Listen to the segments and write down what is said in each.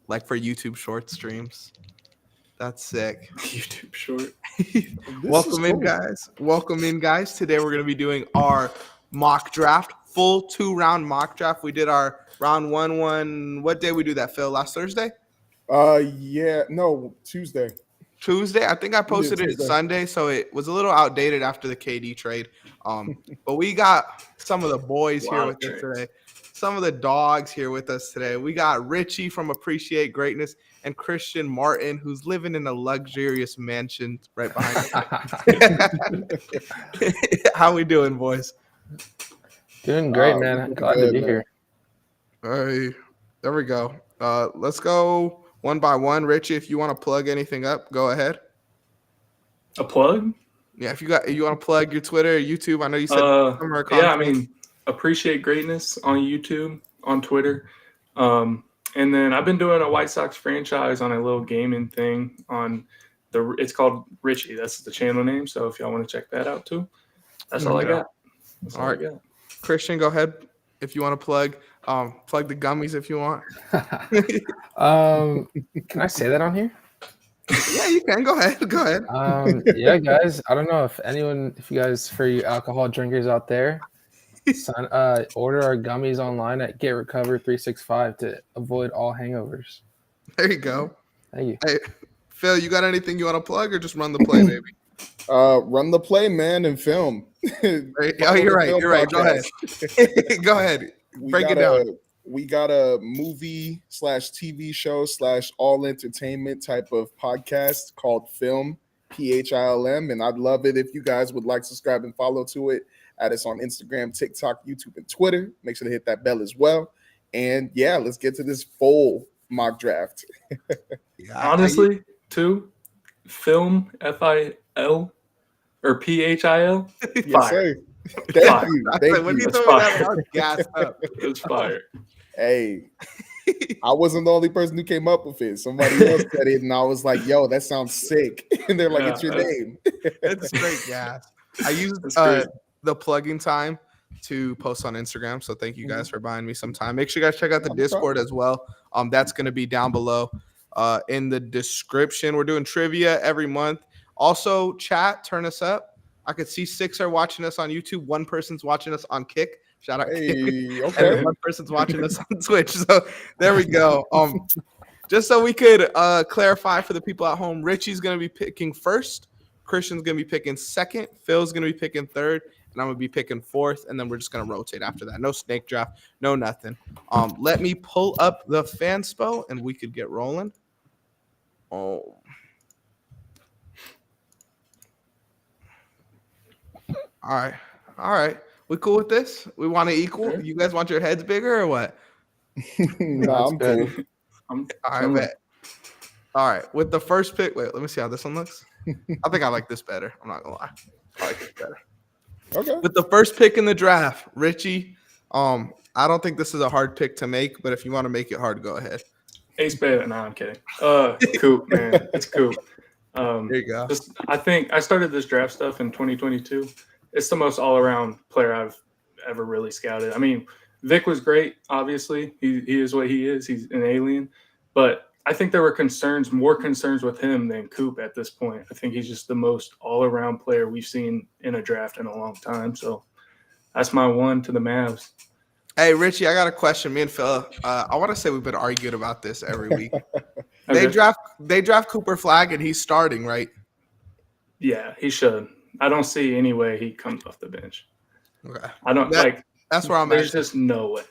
like for YouTube short streams. That's sick. YouTube short. This is cool. guys. Welcome in, guys. Today we're going to be doing our mock draft, full 2-round mock draft. We did our round one. What day we do that, Phil? Last Thursday? Tuesday. Tuesday. I think I posted it Tuesday. Sunday, so it was a little outdated after the KD trade. But we got some of the boys here with us today. Some of the dogs here with us today. We got Richie from Appreciate Greatness and Christian Martin, who's living in a luxurious mansion right behind us. How we doing, boys? Doing great, man. Glad to be here. All right, there we go. Let's go one by one. Richie, if you want to plug anything up, go ahead. A plug? Yeah, if you want to plug your Twitter, YouTube. I know you said summer yeah, I conference. mean, Appreciate Greatness on YouTube, on Twitter. And then I've been doing a White Sox franchise on a little gaming thing on it's called Richie. That's the channel name. So if y'all want to check that out too, that's all I got. That's all right. I got. Christian, go ahead if you want to plug the gummies if you want. Can I say that on here? Yeah, you can. Go ahead. Yeah, guys. I don't know if you guys, for you alcohol drinkers out there, order our gummies online at Get Recover 365 to avoid all hangovers. There you go. Thank you. Hey, Phil, you got anything you want to plug or just run the play, baby? Run the play, man, and film. Oh, you're right. You're right. Go ahead. Go ahead. Break it down. We got a movie/TV show / all entertainment type of podcast called Film, PHILM, and I'd love it if you guys would like, subscribe, and follow to it. Add us on Instagram, TikTok, YouTube, and Twitter. Make sure to hit that bell as well. And yeah, let's get to this full mock draft. Honestly, too, Film, FIL or PHIL. Yes, sir. Thank you. When you throw that out, gas up. It's fire. Hey, I wasn't the only person who came up with it. Somebody else said it, and I was like, "Yo, that sounds sick." And they're like, "It's your name." It's straight gas. I used the plugging time to post on Instagram, so thank you guys for buying me some time. Make sure you guys check out the Discord as well. That's going to be down below in the description. We're doing trivia every month. Also, chat, turn us up. I could see 6 are watching us on YouTube. 1 person's watching us on Kick. Shout out Kick. Okay. And 1 person's watching us on Twitch. So there we go. Just so we could clarify for the people at home, Richie's going to be picking first. Christian's going to be picking second. Phil's going to be picking third. And I'm going to be picking fourth. And then we're just going to rotate after that. No snake draft. No nothing. Let me pull up the fanspo and we could get rolling. Oh. All right. We cool with this? We want to equal? Sure. You guys want your heads bigger or what? No, I'm cool. All right, all right. With the first pick, wait, let me see how this one looks. I think I like this better. I'm not gonna lie. I like this better. Okay. With the first pick in the draft, Richie. I don't think this is a hard pick to make, but if you want to make it hard, go ahead. Ace Bailey. No, I'm kidding. Coop, man. It's Coop. There you go. I think I started this draft stuff in 2022. It's the most all-around player I've ever really scouted. I mean, Vic was great, obviously. He is what he is. He's an alien. But I think there were more concerns with him than Coop at this point. I think he's just the most all-around player we've seen in a draft in a long time. So that's my one to the Mavs. Hey, Richie, I got a question. Me and Phil, I want to say we've been arguing about this every week. They draft Cooper Flagg, and he's starting, right? Yeah, he should. I don't see any way he comes off the bench. Okay. That's where I'm at. There's just no way.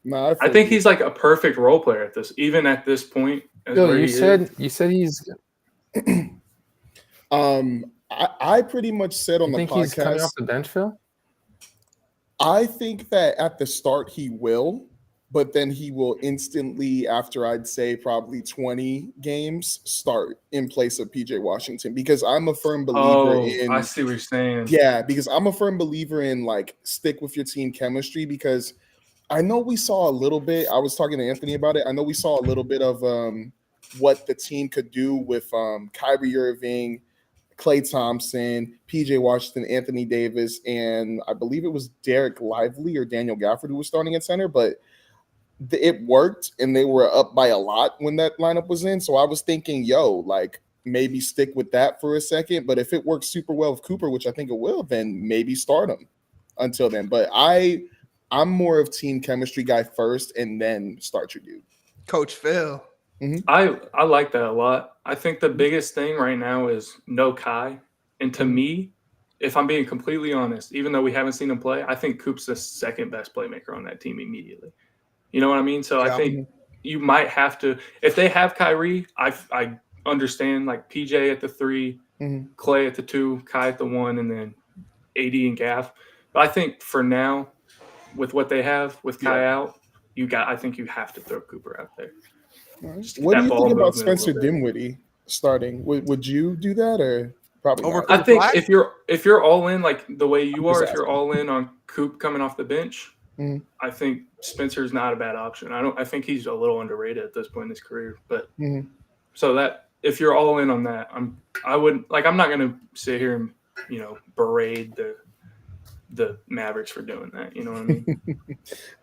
No, I think he's like a perfect role player at this point. Bill, you said he's. I pretty much said on the podcast. He's coming off the bench, Phil? I think that at the start he will, but then he will instantly, after I'd say probably 20 games, start in place of PJ Washington, because I'm a firm believer in. I see what you're saying. Yeah, because I'm a firm believer in like stick with your team chemistry, because I know we saw a little bit. I was talking to Anthony about it. I know we saw a little bit of what the team could do with Kyrie Irving, Klay Thompson, PJ Washington, Anthony Davis, and I believe it was Derek Lively or Daniel Gafford who was starting at center. But it worked, and they were up by a lot when that lineup was in. So I was thinking, yo, like maybe stick with that for a second. But if it works super well with Cooper, which I think it will, then maybe start him until then. But I'm more of team chemistry guy first, and then start your dude. Coach Phil. I like that a lot. I think the biggest thing right now is no Kai. And to me, if I'm being completely honest, even though we haven't seen him play, I think Coop's the second best playmaker on that team immediately. You know what I mean? So Yeah. I think you might have to, if they have Kyrie, I understand like PJ at the 3, Clay at the 2, Kai at the 1, and then AD and Gaff. But I think for now, with what they have with Kai out, I think you have to throw Cooper out there. Just What do that you ball think about movement a Spencer little bit. Dinwiddie starting? Would you do that, or probably Over not? I think Black? if you're all in like the way you are, if you're asking. all in on Coop coming off the bench, Mhm. I think Spencer's not a bad option. I think he's a little underrated at this point in his career. But Mhm. so that if you're all in on that, I'm not gonna sit here and berate the Mavericks for doing that. You know what I mean?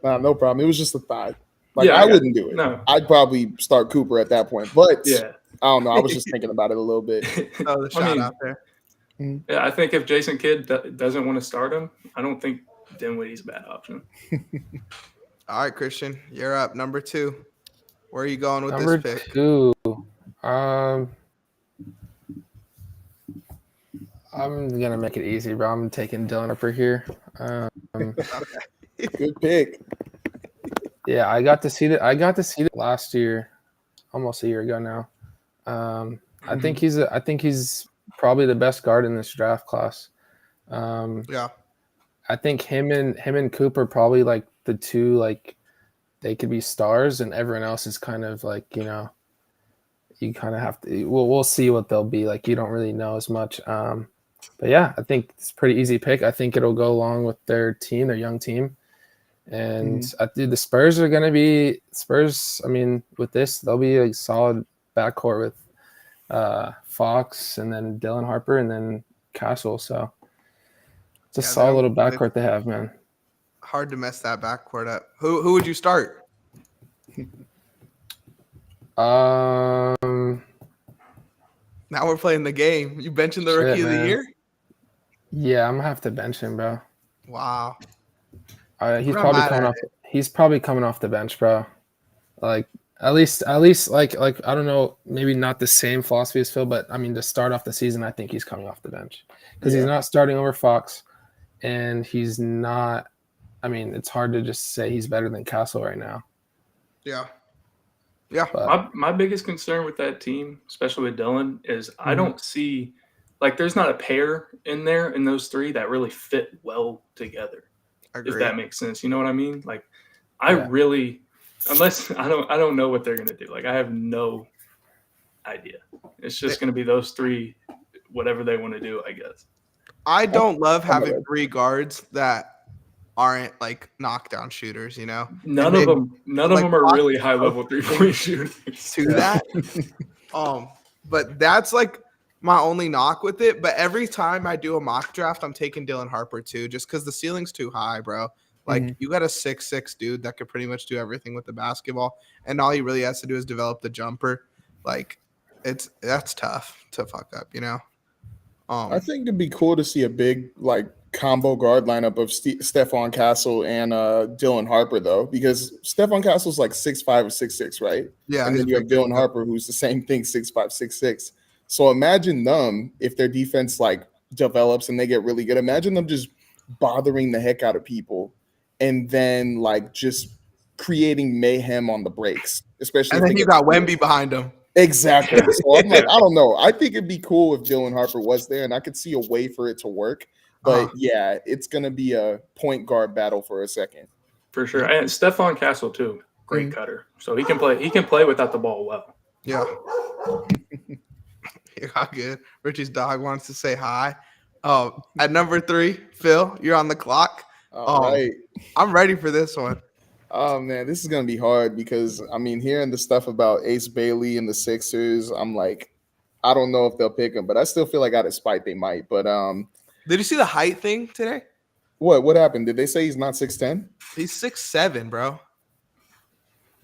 Nah, no problem. It was just a thought. Like Yeah, I wouldn't do it. No. I'd probably start Cooper at that point. But Yeah. I don't know. I was just thinking about it a little bit. Throw the shot out there. Yeah, I think if Jason Kidd doesn't want to start him, I don't think Dinwiddie's a bad option. All right, Christian, you're up. Number 2. Where are you going with Number this pick? 2. I'm gonna make it easy, bro. I'm taking Dylan Harper here. Good pick. Yeah, I got to see it last year, almost a year ago now. I think he's probably the best guard in this draft class. Yeah. I think him and Cooper probably like the two, like they could be stars, and everyone else is kind of like, you kind of have to. We'll see what they'll be like. You don't really know as much. But yeah, I think it's a pretty easy pick. I think it'll go along with their young team. And the Spurs are going to be Spurs. I mean, with this, they'll be a solid backcourt with Fox and then Dylan Harper and then Castle. So it's a solid little backcourt they have, man. Hard to mess that backcourt up. Who would you start? Now we're playing the game. You benching the rookie of the year? Yeah, I'm gonna have to bench him, bro. Wow. He's probably coming off the bench, bro. Like at least like I don't know, maybe not the same philosophy as Phil, but I mean to start off the season, I think he's coming off the bench because he's not starting over Fox, and he's not. I mean, it's hard to just say he's better than Castle right now. Yeah. Yeah. But, My biggest concern with that team, especially with Dylan, is I don't see there's not a pair in there in those three that really fit well together. If that makes sense. You know what I mean? Like really, unless I don't know what they're gonna do. Like I have no idea. It's just gonna be those three, whatever they want to do, I guess. I don't love having 3 guards that aren't like knockdown shooters, None of them are really high level 3-point shooters. To that. But that's like my only knock with it. But every time I do a mock draft, I'm taking Dylan Harper too, just because the ceiling's too high, bro. Like you got a 6'6" dude that could pretty much do everything with the basketball, and all he really has to do is develop the jumper. Like that's tough to fuck up, I think it'd be cool to see a big like combo guard lineup of Stephon Castle and Dylan Harper though, because Stephon Castle's like 6'5" or 6'6", right? Yeah, and then you have Dylan Harper who's the same thing, 6'5", 6'6". So imagine them if their defense like develops and they get really good. Imagine them just bothering the heck out of people and then like just creating mayhem on the breaks, especially. And then you got Wemby behind him. Exactly. So I'm like, I don't know. I think it'd be cool if Dylan Harper was there, and I could see a way for it to work. But yeah, it's gonna be a point guard battle for a second. For sure. And Stephon Castle too, great cutter. So he can play without the ball well. Yeah. Yeah, good. Richie's dog wants to say hi. At number 3, Phil, you're on the clock. All right. I'm ready for this one. Oh man, this is gonna be hard because I mean, hearing the stuff about Ace Bailey and the Sixers, I'm like, I don't know if they'll pick him, but I still feel like out of spite they might. But did you see the height thing today? What happened? Did they say he's not 6'10"? He's 6'7", bro.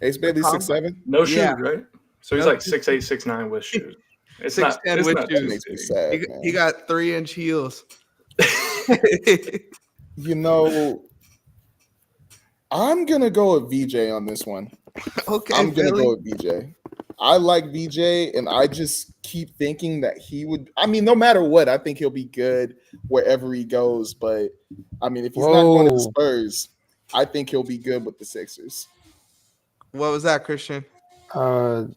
Ace Bailey Combine. 6'7". No Yeah. shoes, right? So he's No like 6'8", 6'9" with shoes. It's 6'10" not. It's with not shoes. too Makes me big. sad, He man. got 3-inch heels. You know, I'm gonna go with VJ on this one. Okay, I'm gonna Billy. go with VJ. I like VJ, and I just keep thinking that he would. I mean, no matter what, I think he'll be good wherever he goes. But I mean, if he's not going to the Whoa. Spurs, I think he'll be good with the Sixers. What was that, Christian?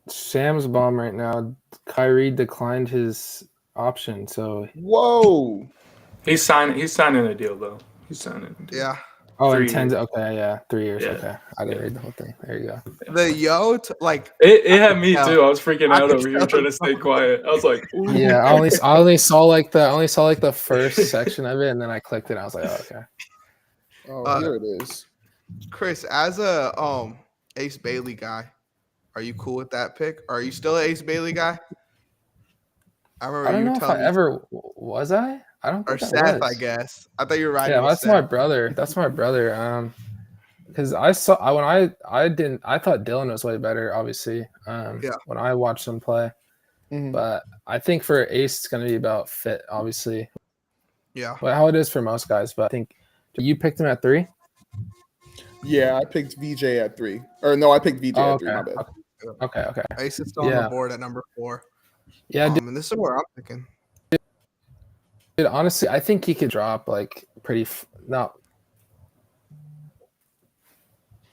Sam's bomb right now. Kyrie declined his option, so Whoa! He's signing a deal though. He's signing a deal. Yeah. oh, 3 intends. years. Okay, yeah, 3 years. Yeah. Okay, I didn't read the whole thing. There you go. Like It had me tell. too. I was freaking I out could over here tell. trying to stay quiet. I was like, ooh. Yeah, I only saw like the first section of it, and then I clicked it. And I was like, oh, okay. Oh, here it is. Chris, as a Ace Bailey guy, are you cool with that pick? Are you still an Ace Bailey guy? I remember I don't you know were if I telling me, ever was. I don't or think I Seth, was. I guess. I thought you were riding Yeah, with that's Seth. my brother. That's my brother. Because I thought Dylan was way better, obviously. When I watched him play, Mhm. but I think for Ace, it's gonna be about fit, obviously. Yeah. Well, how it is for most guys, but I think you picked him at 3. Yeah, I picked VJ at 3. Or no, I picked VJ Oh, at 3. okay. My bad. Okay. Ace is still on Yeah. the board at number 4. Yeah, And this is where I'm thinking. dude, honestly, I think he could drop like no.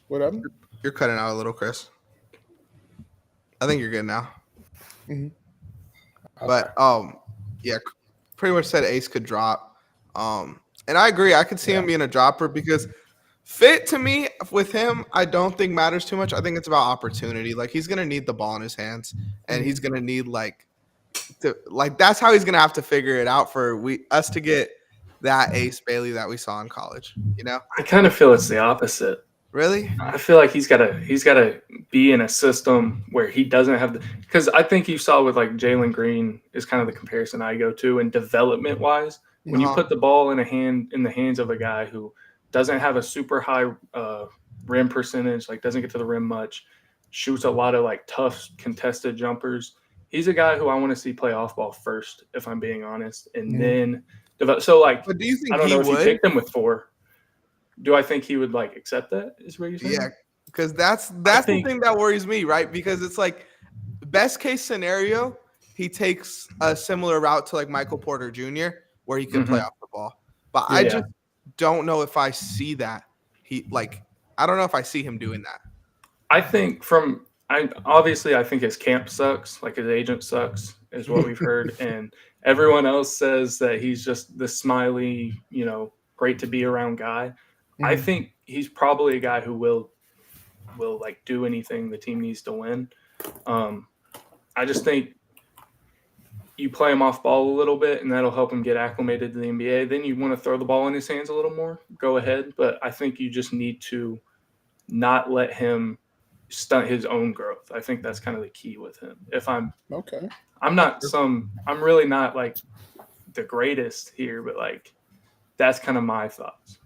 What happened? You're cutting out a little, Chris. I think you're good now. Mhm. But yeah, pretty much said Ace could drop. And I agree. I could see him being a dropper because fit to me with him, I don't think matters too much. I think it's about opportunity. Like he's gonna need the ball in his hands, and he's gonna need that's how he's gonna have to figure it out for us to get that Ace Bailey that we saw in college. You know, I kind of feel it's the opposite. really? I feel like he's gotta be in a system where he doesn't have because I think you saw with like Jalen Green is kind of the comparison I go to, and development wise, when you Uh-huh. put the ball in the hands of a guy who doesn't have a super high rim percentage, like doesn't get to the rim much, shoots a lot of like tough contested jumpers. He's a guy who I want to see play off ball first, if I'm being honest, and then develop. So like, But do you think I don't he know if you would? picked him with 4. Do I think he would like accept that? Is what you're saying? Yeah, because that's think- the thing that worries me, right? Because it's like best case scenario, he takes a similar route to like Michael Porter Jr., where he can play off the ball. But I Yeah. just don't know if I see that. I don't know if I see him doing that. I think I think his camp sucks, like his agent sucks, is what we've heard, and everyone else says that he's just the smiley, great to be around guy. I think he's probably a guy who will like do anything the team needs to win. I just think you play him off ball a little bit, and that'll help him get acclimated to the NBA. Then you want to throw the ball in his hands a little more, go ahead. But I think you just need to not let him stunt his own growth. I think that's kind of the key with him. Okay. I'm really not like the greatest here, but like that's kind of my thoughts.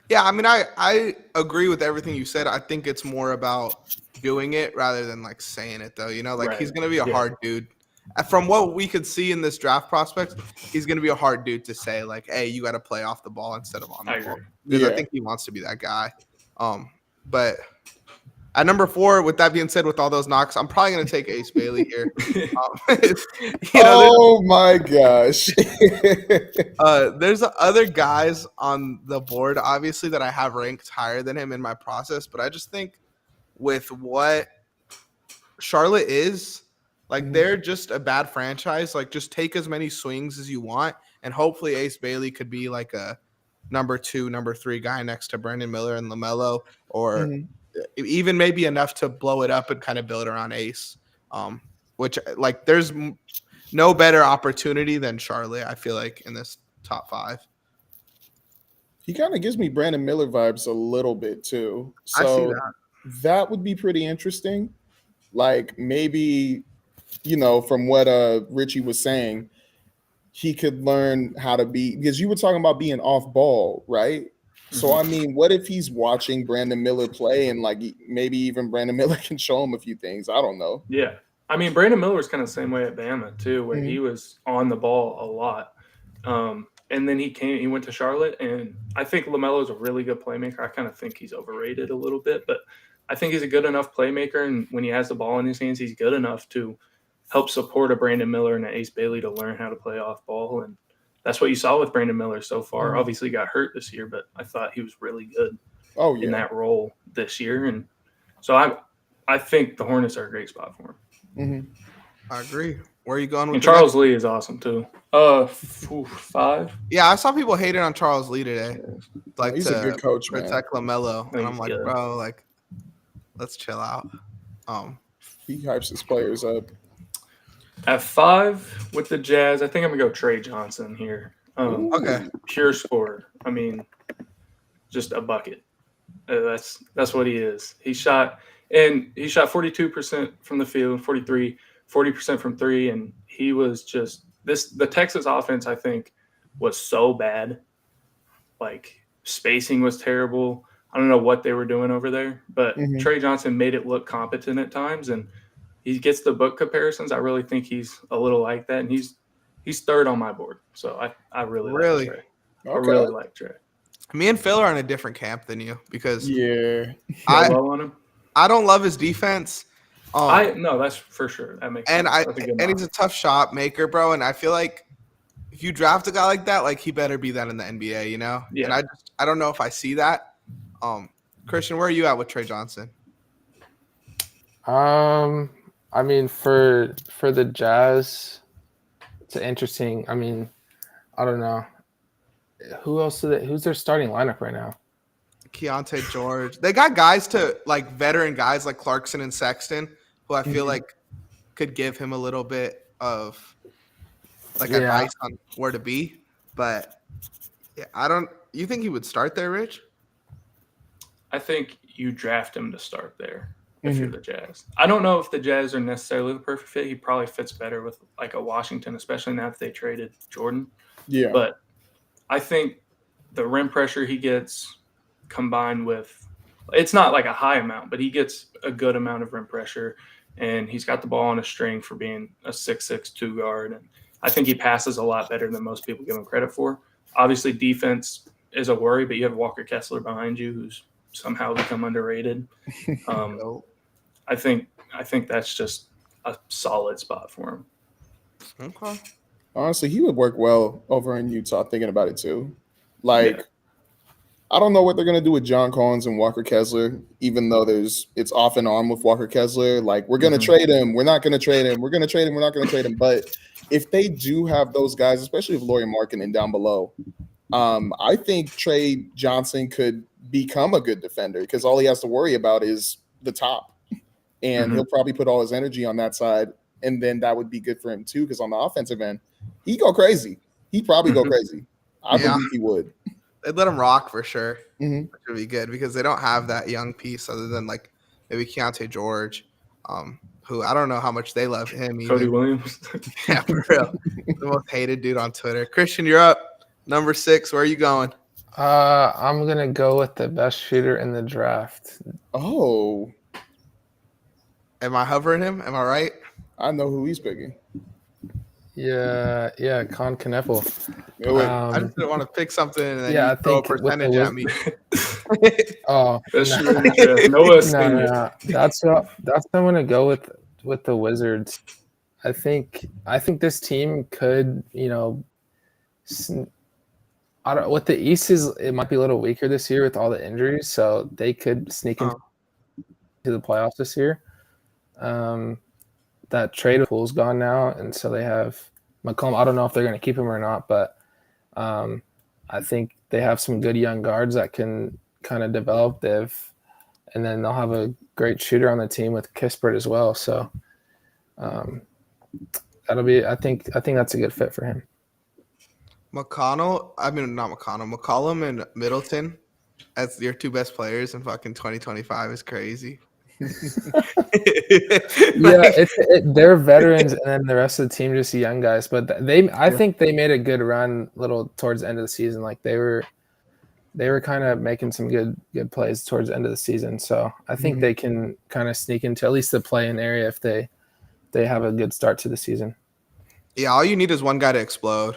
Yeah, I mean, I agree with everything you said. I think it's more about doing it rather than like saying it, though. Right. He's gonna be a hard dude. From what we could see in this draft prospects, he's gonna be a hard dude to say like, "Hey, you got to play off the ball instead of on the I ball." agree. Because I think he wants to be that guy. But at number 4, with that being said, with all those knocks, I'm probably gonna take Ace Bailey here. Oh my gosh. There's other guys on the board, obviously, that I have ranked higher than him in my process, but I just think with what Charlotte is, like they're just a bad franchise. Like just take as many swings as you want, and hopefully Ace Bailey could be like a number 2, number 3 guy next to Brandon Miller and LaMelo, or even maybe enough to blow it up and kind of build around Ace. Which like there's no better opportunity than Charlotte, I feel like, in this top 5. He kind of gives me Brandon Miller vibes a little bit too. I see So that. that would be pretty interesting. Like maybe, from what Richie was saying, he could learn how to be, because you were talking about being off ball, right? So I mean, what if he's watching Brandon Miller play and like maybe even Brandon Miller can show him a few things? I don't know. Yeah. I mean, Brandon Miller was kind of the same way at Bama too, where he was on the ball a lot. And then he went to Charlotte, and I think LaMelo is a really good playmaker. I kind of think he's overrated a little bit, but I think he's a good enough playmaker, and when he has the ball in his hands, he's good enough to help support a Brandon Miller and an Ace Bailey to learn how to play off ball. And that's what you saw with Brandon Miller so far. Obviously, he got hurt this year, but I thought he was really good in that role this year. And so I think the Hornets are a great spot for him. I agree. Where are you going with And Charles Lee is awesome too. 5. Yeah, I saw people hating on Charles Lee today. Like He's a good coach, man. protect LaMelo. And I'm He's like, good. bro, like, let's chill out. He hypes his players up. At 5 with the Jazz, I think I'm gonna go Trey Johnson here. Okay. Pure scorer. I mean, just a bucket. That's what he is. He shot 42% from the field, 40% from 3, and he was just the Texas offense, I think, was so bad. Like, spacing was terrible. I don't know what they were doing over there, but Trey Johnson made it look competent at times, and he gets the book comparisons. I really think he's a little like that, and he's third on my board. So I really like Trey. I really like Trey. Me and Phil are in a different camp than you because I low on him. I don't love his defense. No, that's for sure. That makes sense. And he's a tough shot maker, bro. And I feel like if you draft a guy like that, like he better be that in the NBA, you know? Yeah. And I don't know if I see that. Christian, where are you at with Trey Johnson? I mean, for the Jazz, it's interesting. I mean, I don't know. Who's their starting lineup right now? Keontae George. They got guys like veteran guys like Clarkson and Sexton, who I feel like could give him a little bit of like advice on where to be. But yeah, you think he would start there, Rich? I think you draft him to start there if you're the Jazz. I don't know if the Jazz are necessarily the perfect fit. He probably fits better with like a Washington, especially now that they traded Jordan. Yeah. But I think the rim pressure he gets combined with – it's not like a high amount, but he gets a good amount of rim pressure, and he's got the ball on a string for being a 6'6", 2 guard. And I think he passes a lot better than most people give him credit for. Obviously, defense is a worry, but you have Walker Kessler behind you who's somehow become underrated. I think that's just a solid spot for him. Okay. Honestly, he would work well over in Utah, thinking about it too. Like, I don't know what they're going to do with John Collins and Walker Kessler, even though it's off and on with Walker Kessler. Like, we're going to trade him. We're not going to trade him. We're going to trade him. We're not going to trade him. But if they do have those guys, especially with Lauri Markkanen down below, I think Trey Johnson could become a good defender because all he has to worry about is the top. And he'll probably put all his energy on that side. And then that would be good for him too, because on the offensive end, he'd go crazy. He'd probably go crazy. I believe he would. They'd let him rock for sure. Which would be good because they don't have that young piece other than like maybe Keontae George, who I don't know how much they love him. Cody Williams. Yeah, for real. The most hated dude on Twitter. Christian, you're up. Number 6. Where are you going? I'm gonna go with the best shooter in the draft. Oh, am I hovering him? Am I right? I know who he's picking. Yeah, Con Knueppel. I just didn't want to pick something and then you throw a percentage at me. Oh, no. That's what I'm gonna go with the Wizards. I think this team could, what the East is, it might be a little weaker this year with all the injuries, so they could sneak into the playoffs this year. That trade pool's gone now, and so they have McCollum. I don't know if they're going to keep him or not, but I think they have some good young guards that can kind of develop. And then they'll have a great shooter on the team with Kispert as well. So that'll be. I think that's a good fit for him. McCollum and Middleton as your 2 best players in fucking 2025 is crazy. They're veterans, and then the rest of the team just young guys. But I think they made a good run, little towards the end of the season. Like they were they were kind of making some good plays towards the end of the season. So I think they can kind of sneak into at least the play-in area if they have a good start to the season. Yeah, all you need is one guy to explode.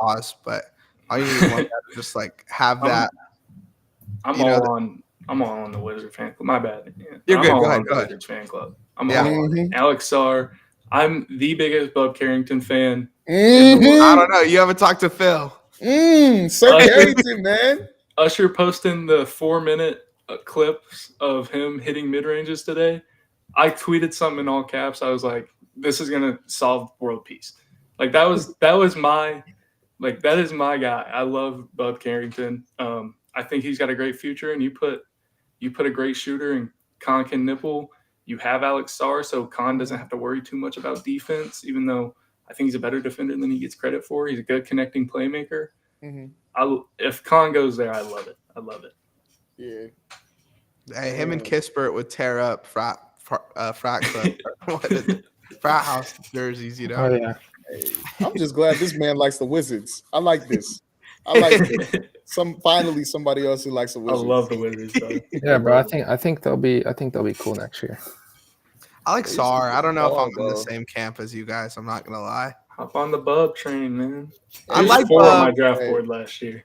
Pause, but all you need is one guy to just like have that. I'm all on the Wizard fan club. My bad. Yeah. You're good. I'm all Go ahead. on the Wizards fan club. I'm Yeah. all on Alex Sarr. I'm the biggest Bub Carrington fan. I don't know. You haven't talked to Phil. Sir Carrington, man. Usher posting the 4-minute clips of him hitting mid ranges today. I tweeted something in all caps. I was like, "This is gonna solve world peace." Like that was my that is my guy. I love Bub Carrington. I think he's got a great future, and you put a great shooter in Con can nipple. You have Alex Sarr, so Con doesn't have to worry too much about defense, even though I think he's a better defender than he gets credit for. He's a good connecting playmaker. If Con goes there, I love it. I love it. Yeah. Hey, him and Kispert would tear up frat house jerseys, Oh yeah. I'm just glad this man likes the Wizards. I like this. I like it. Finally somebody else who likes the I Wizards. love the Wizards. Though. Yeah, bro. I think they'll be cool next year. I like Sarr. I don't know if I'm in bro. the same camp as you guys. I'm not gonna lie. Hop on the Bub train, man. I He was like 4 on my Bub. draft board last year.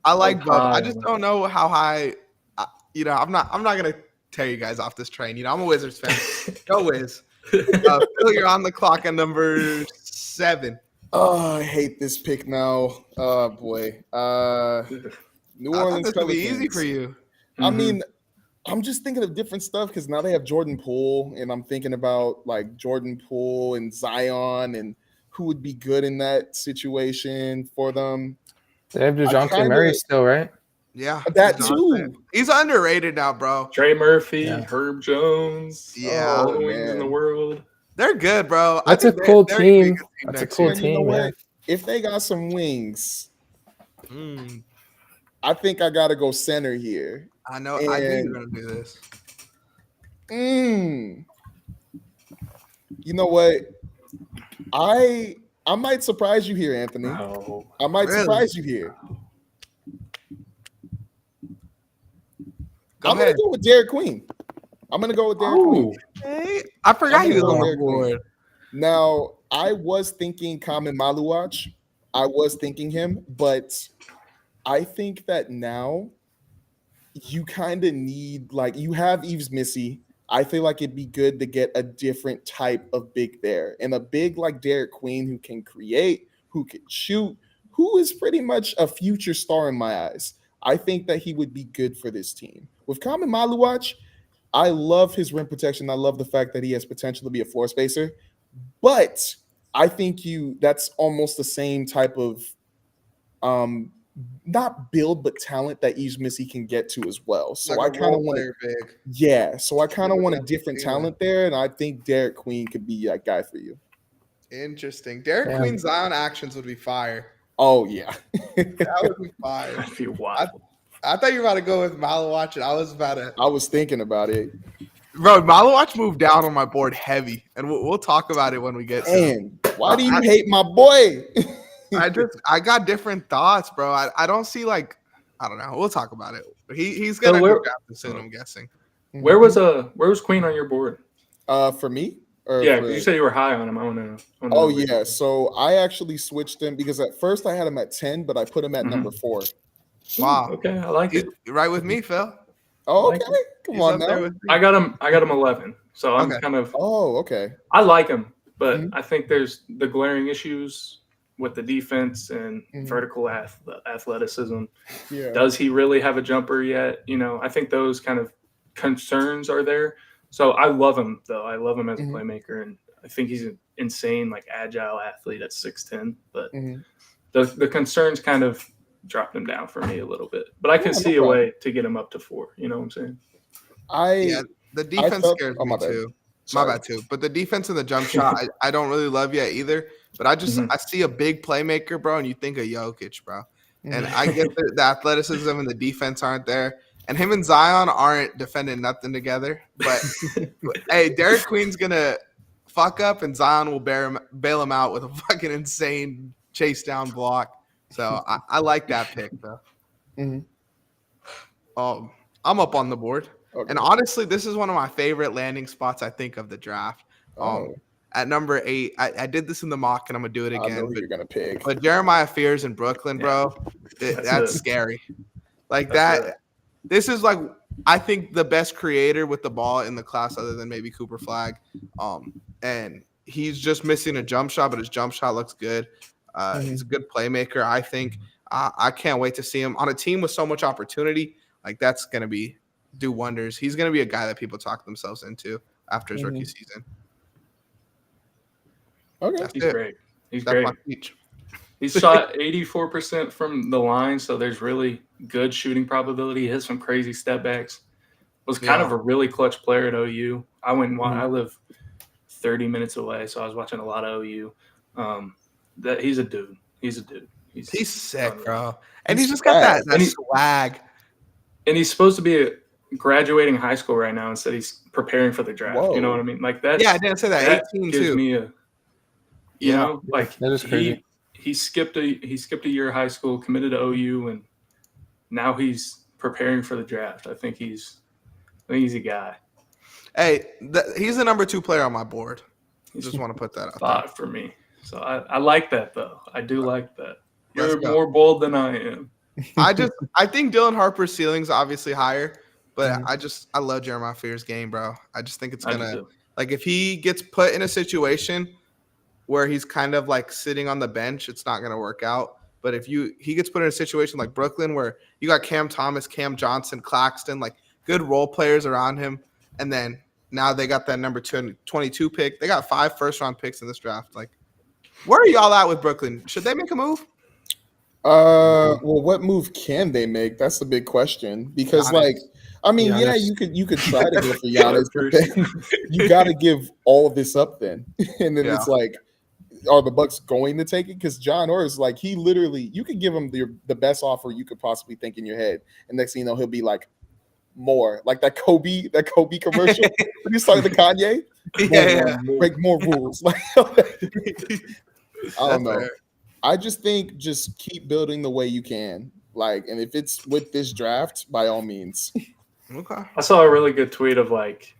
I like Bub. I high just on don't know how high. I'm not gonna tear you guys off this train. I'm a Wizards fan. Go Wiz. Phil, you're on the clock at number 7. Oh, I hate this pick now. Oh boy. New I thought Orleans this would be Pelicans. easy for you. I mean, I'm just thinking of different stuff because now they have Jordan Poole, and I'm thinking about like Jordan Poole and Zion and who would be good in that situation for them. They have DeJounte kinda- Murray still, right? Yeah, That he's too. He's underrated now, bro. Trey Murphy, Yeah. Herb Jones, Yeah. all the wings in the world. They're good, bro. That's I a think cool they're gonna be team. good That's a next cool year. And you know team, what? man. If they got some wings, Mm, I think I gotta go center here. I know. I knew you And- were gonna do this. You know what? I might surprise you here, Anthony. No. I might Really? surprise you here. Go I'm ahead. gonna go with Derek Queen. Ooh. Hey, I forgot I'm he was gonna on go the Derek Queen. board. Now, I was thinking Kamen Maluach. I was thinking him, but I think that now you kind of need, like, you have Eves Missy. I feel like it'd be good to get a different type of big there. And a big like Derek Queen who can create, who can shoot, who is pretty much a future star in my eyes. I think that he would be good for this team. With Kamen Maluach, I love his rim protection. I love the fact that he has potential to be a floor spacer. But I think that's almost the same type of not build but talent that Eves Missy can get to as well. So Like I a kind of role want player big. so I kind of Yeah, want a yeah, different yeah. talent there, and I think Derek Queen could be that guy for you. Interesting. Derek Damn. Queen Zion actions would be fire. Oh yeah. That would be fire. That'd be wild. I thought you were about to go with Malawatch, and I was about to. I was thinking about it. Bro, Malawatch moved down on my board heavy, and we'll talk about it when we get to it. And why do you hate my boy? I got different thoughts, bro. I don't see I don't know. We'll talk about it. He's So gonna where- go draft soon, I'm guessing. Where was Queen on your board? For me? Or Yeah, for- 'cause you said you were high on him. I want to know. Oh yeah. So I actually switched him because at first I had him at 10, but I put him at Mhm. number 4. Wow. Okay, I like it. You're right with me, Phil. Oh, Like okay. Come He's on up there now. with me. I got him 11. So I'm Okay. kind of Oh, okay. I like him, but Mhm. I think there's the glaring issues with the defense and Mhm. vertical athleticism. Yeah. Does he really have a jumper yet? I think those kind of concerns are there. So I love him though. I love him as a Mhm. playmaker, and I think he's an insane, agile athlete at 6'10". But Mhm. the concerns kind of dropped him down for me a little bit. But I can Yeah, no see a problem. way to get him up to 4. You know what I'm saying? Yeah, the defense scares oh, me my bad. too. Sorry. My bad too. But the defense and the jump shot, I don't really love yet either. But Mhm. I see a big playmaker, bro, and you think of Jokic, bro. And Mhm. I get the athleticism and the defense aren't there. And him and Zion aren't defending nothing together. But hey, Derek Queen's gonna fuck up, and Zion will bail him out with a fucking insane chase down block. So I like that pick though. Mhm. I'm up on the board. Okay. And honestly, this is one of my favorite landing spots, I think, of the draft. Oh, At number 8, I did this in the mock, and I'm gonna do it I know again. who you're gonna pick. But Jeremiah Fears in Brooklyn, bro, that's it. scary. Like That's that. it. This is like I think the best creator with the ball in the class, other than maybe Cooper Flag. And he's just missing a jump shot, but his jump shot looks good. He's a good playmaker, I think. I can't wait to see him on a team with so much opportunity. Like that's gonna do wonders. He's gonna be a guy that people talk themselves into after his rookie season. Okay. That's He's it. great. He's That's great. my speech. He shot 84% from the line, so there's really good shooting probability. He hit some crazy step backs. Was kind of a really clutch player at OU. I live 30 minutes away, so I was watching a lot of OU. That he's a dude. He's He's sick, bro. And He's he's just got that And he- swag. And he's supposed to be graduating high school right now. Instead, he's preparing for the draft. Whoa. You know what I mean? Like that. Yeah, I didn't say that. That 18 gives too. me a. You know, like That is crazy. he skipped a year of high school, committed to OU, and now he's preparing for the draft. I think he's a guy. Hey, he's the number 2 player on my board. He's Just want to put that out there. thought for me. So I like that though. I do like that. Let's You're go. more bold than I am. I think Dylan Harper's ceiling's obviously higher, but I love Jeremiah Fears' game, bro. I just think it's I do gonna too. like if he gets put in a situation where he's kind of like sitting on the bench, it's not gonna work out. But if he gets put in a situation like Brooklyn where you got Cam Thomas, Cam Johnson, Claxton, like good role players around him, and then now they got that number 22 pick. They got 5 first-round picks in this draft. Like, where are y'all at with Brooklyn? Should they make a move? Well, what move can they make? That's the big question. Because, Giannis. like, I mean, Giannis. yeah, you could try to go for Giannis, but then you got to give all of this up then, and then Yeah. it's like, are the Bucks going to take it? Because John Orr like he literally, you could give him the best offer you could possibly think in your head, and next thing you know, he'll be like more like that Kobe commercial when he's talking to Kanye. Yeah. Break more rules. Like, I don't know. fair. I just think just keep building the way you can. Like, and if it's with this draft, by all means. Okay. I saw a really good tweet of like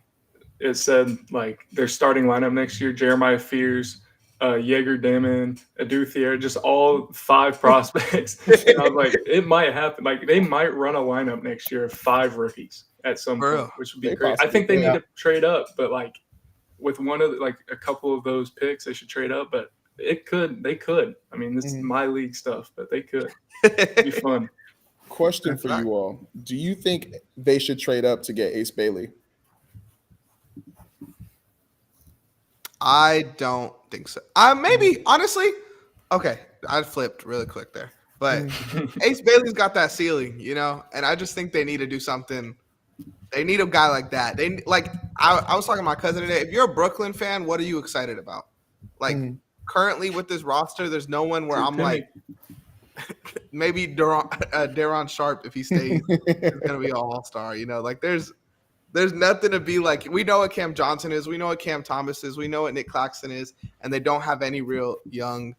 it said like their starting lineup next year: Jeremiah Fears, Jaeger Damon, Adu Thier, just all 5 prospects. And I was like, it might happen. Like they might run a lineup next year of 5 rookies at some For point, real. which would be They great. I possibly think they could. need to trade up, but like with one of like a couple of those picks, they should trade up. But they could. I mean, this is my league stuff, but they could. It'd be fun. Question for you all: do you think they should trade up to get Ace Bailey? I don't think so. Maybe honestly, okay. I flipped really quick there, but Ace Bailey's got that ceiling, you know, and I just think they need to do something. They need a guy like that. They like. I was talking to my cousin today. If you're a Brooklyn fan, what are you excited about? Like currently with this roster, there's no one where I'm like, maybe Daron Sharp if he stays is gonna be an all-star. You know, like there's nothing to be like. We know what Cam Johnson is. We know what Cam Thomas is. We know what Nick Claxton is, and they don't have any real young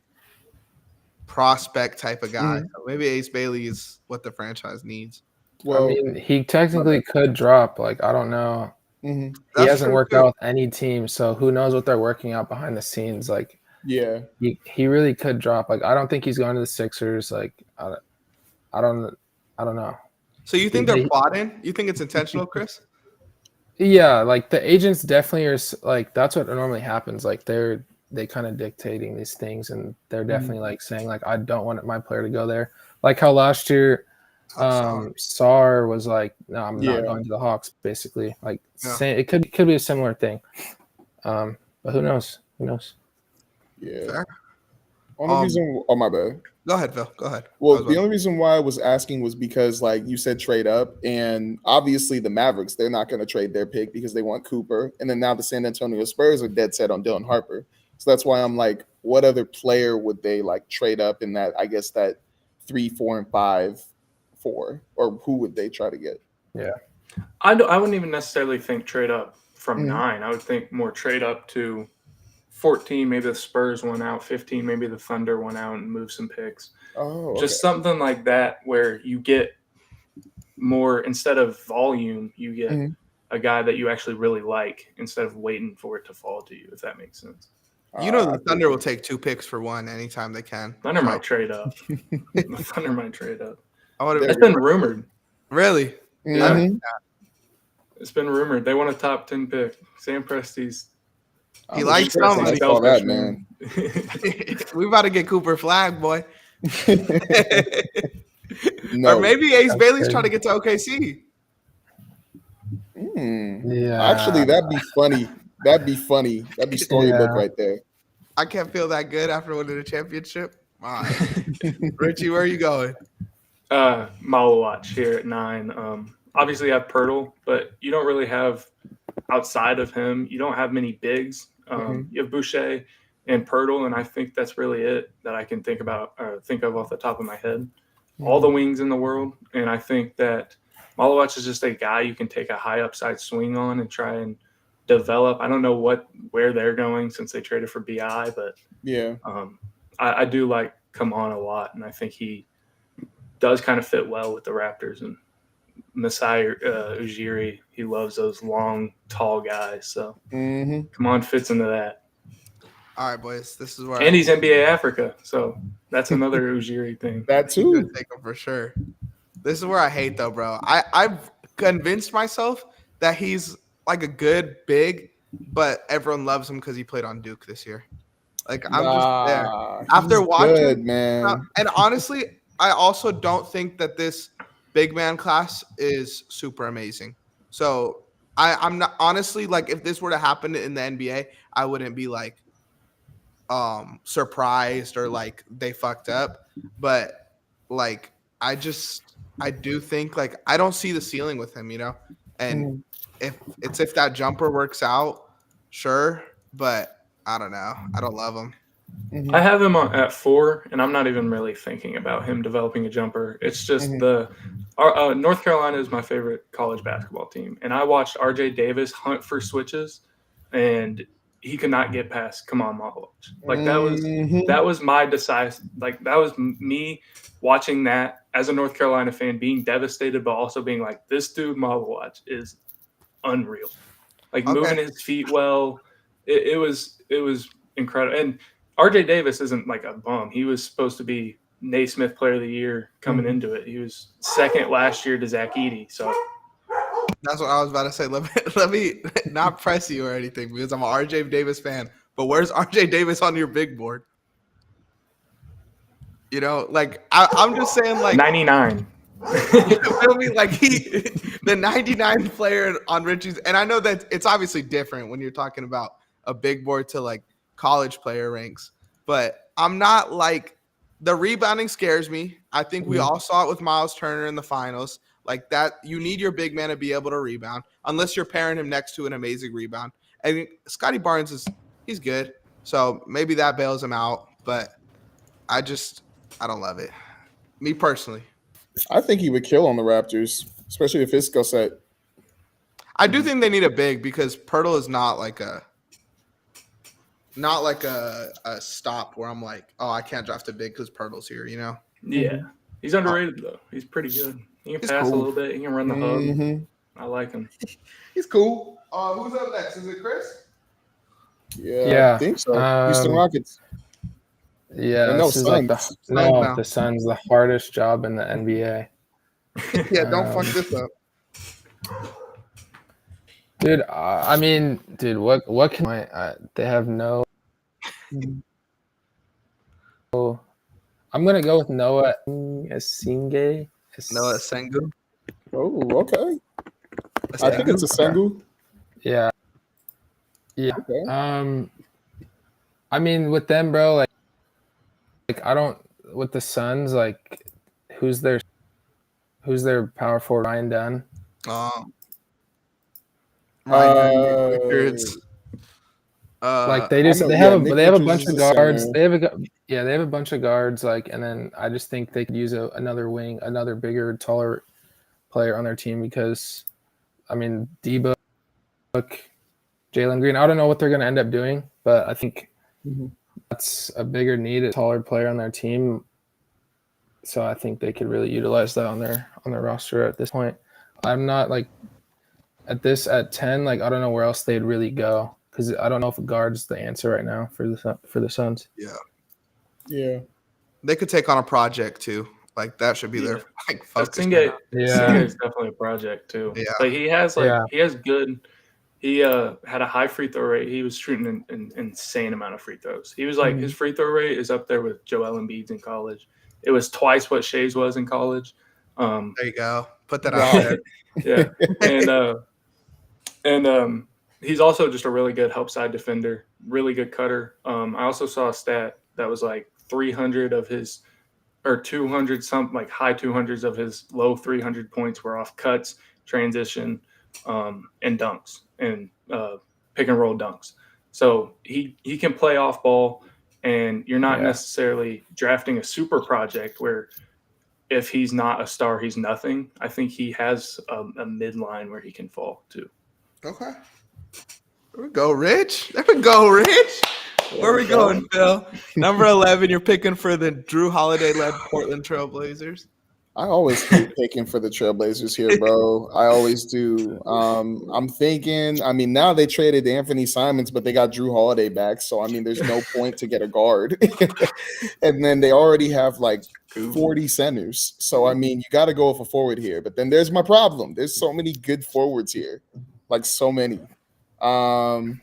prospect type of guy. So maybe Ace Bailey is what the franchise needs. Well, I mean, he technically could drop. Like, I don't know. mhm. He That's hasn't true, worked too. out with any team, so who knows what they're working out behind the scenes. Like, Yeah. he really could drop. Like, I don't think he's going to the Sixers. Like, I don't know. So you think they're plotting? You think it's intentional, Chris? Yeah, like the agents definitely are like that's what normally happens. Like they kind of dictating these things, and they're definitely like saying like I don't want my player to go there. Like how last year, Sarr was like, no, I'm not going to the Hawks. Basically, like it could be a similar thing. But who knows? Who knows? Yeah. Fair. Only reason. Oh my bad. Go ahead, Phil. Go ahead. Well, the only reason why I was asking was because, like you said, trade up, and obviously the Mavericks, they're not going to trade their pick because they want Cooper, and then now the San Antonio Spurs are dead set on Dylan Harper. So that's why I'm like, what other player would they like trade up in that? I guess that 3, 4, and 5 for, or who would they try to get? Yeah, I wouldn't even necessarily think trade up from 9. I would think more trade up to 14, maybe the Spurs went out. 15, maybe the Thunder went out and move some picks. Oh, Just something like that where you get more, instead of volume, you get Mhm. a guy that you actually really like instead of waiting for it to fall to you, if that makes sense. You know I the Thunder will take 2 picks for one anytime they can. Thunder So, might trade up. The Thunder might trade up. I would There That's have we been rumored. really. Yeah. Mhm. It's been rumored. They want a top 10 pick. Sam Presti's. He I'm likes stressing somebody. all that, Selfish, man. We about to get Cooper Flag, boy. No. Or maybe Ace That's Bailey's good. trying to get to OKC. Yeah. Actually, that'd be funny. That'd be funny. That'd be storybook Yeah. right there. I can't feel that good after winning a championship. All right. Richie, where are you going? Malawatch here at 9. Obviously, you have Pirtle, but you don't really have, outside of him, you don't have many bigs. You have Boucher and Pirtle, and I think that's really it that I can think about or think of off the top of my head. All the wings in the world, and I think that Malawatch is just a guy you can take a high upside swing on and try and develop. I don't know where they're going since they traded for BI, but Yeah. I do like Kaman a lot, and I think he does kind of fit well with the Raptors. And Masai Ujiri, he loves those long, tall guys. So hmm Kaman fits into that. All right, boys. This is where And he's NBA Africa, so that's another Ujiri thing. That I'm too. gonna take him for sure. This is where I hate though, bro. I've convinced myself that he's like a good big, but everyone loves him because he played on Duke this year. Like I'm just there. After he's watching- good, man. And honestly, I also don't think that this big man class is super amazing. So I'm not honestly like if this were to happen in the NBA, I wouldn't be like surprised or like they fucked up. But like I do think like I don't see the ceiling with him, you know? And if that jumper works out, sure. But I don't know. I don't love him. Mhm. I have him at 4, and I'm not even really thinking about him developing a jumper. It's just North Carolina is my favorite college basketball team, and I watched RJ Davis hunt for switches, and he could not get past Kaman Malawatch. Like that was my decisive. Like that was me watching that as a North Carolina fan, being devastated, but also being like, this dude Malawatch is unreal. Like moving his feet well. It was incredible. And RJ Davis isn't like a bum. He was supposed to be Naismith Player of the Year coming into it. He was second last year to Zach Edey. So That's what I was about to say. Let me not press you or anything because I'm an RJ Davis fan. But where's RJ Davis on your big board? You know, like I'm just saying, like 99. you feel me? Like the 99 player on Richie's, and I know that it's obviously different when you're talking about a big board to like college player ranks, but I'm not like the rebounding scares me. I think we all saw it with Miles Turner in the finals. Like that, you need your big man to be able to rebound, unless you're pairing him next to an amazing rebound. And Scotty Barnes he's good, so maybe that bails him out. But I don't love it, me personally. I think he would kill on the Raptors, especially with his skill set. I do think they need a big because Pirtle is not like a stop where I'm like, oh, I can't draft a big because Pirtle's here, you know? Yeah. He's underrated, though. He's pretty good. He can He's pass cool. a little bit. He can run the hub. Mhm. I like him. He's cool. Who's up next? Is it Chris? Yeah, I think so. Houston Rockets. Yeah, No, this is like Suns. now. the Suns, the hardest job in the NBA. Yeah, don't fuck this up. Dude, I mean, dude, what can they have no? I'm gonna go with Noah Esinghe. Noah Sengu. Oh, okay. I think it's a Sengu. Yeah. Yeah. Okay. I mean, with them, bro, like I don't with the Suns, like who's their power forward? Ryan Dunn. Ryan Richards. Like they I know, have Nick a Richards bunch is of the guards. center. They have a bunch of guards. Like, and then I just think they could use another wing, another bigger, taller player on their team because, I mean, D-Book, Jalen Green. I don't know what they're going to end up doing, but I think that's a bigger need, a taller player on their team. So I think they could really utilize that on their roster at this point. I'm not like at 10. Like I don't know where else they'd really go because I don't know if a guard's the answer right now for the Suns. Yeah. They could take on a project too. Like that should be their like focus. Singe Yeah. is definitely a project too. Yeah. Like he has Yeah. good. He had a high free throw rate. He was shooting an insane amount of free throws. He was like his free throw rate is up there with Joel Embiid's in college. It was twice what Shea's was in college. There you go. Put that Wow. out there. Yeah, and he's also just a really good help side defender, really good cutter. I also saw a stat that was like 300 of his or 200 something like high 200s of his low 300 points were off cuts, transition, and dunks and pick and roll dunks. So he can play off ball, and you're not necessarily drafting a super project where if he's not a star, he's nothing. I think he has a midline where he can fall too. Okay. There we go, Rich. There we go, Rich. Where are we going, Phil? Number 11, you're picking for the Drew Holiday-led Portland Trailblazers. I always keep picking for the Trailblazers here, bro. I always do. I'm thinking, I mean, now they traded Anthony Simons, but they got Drew Holiday back. So, I mean, there's no point to get a guard. And then they already have like 40 centers. So, I mean, you got to go with a forward here. But then there's my problem. There's so many good forwards here, like so many. I'm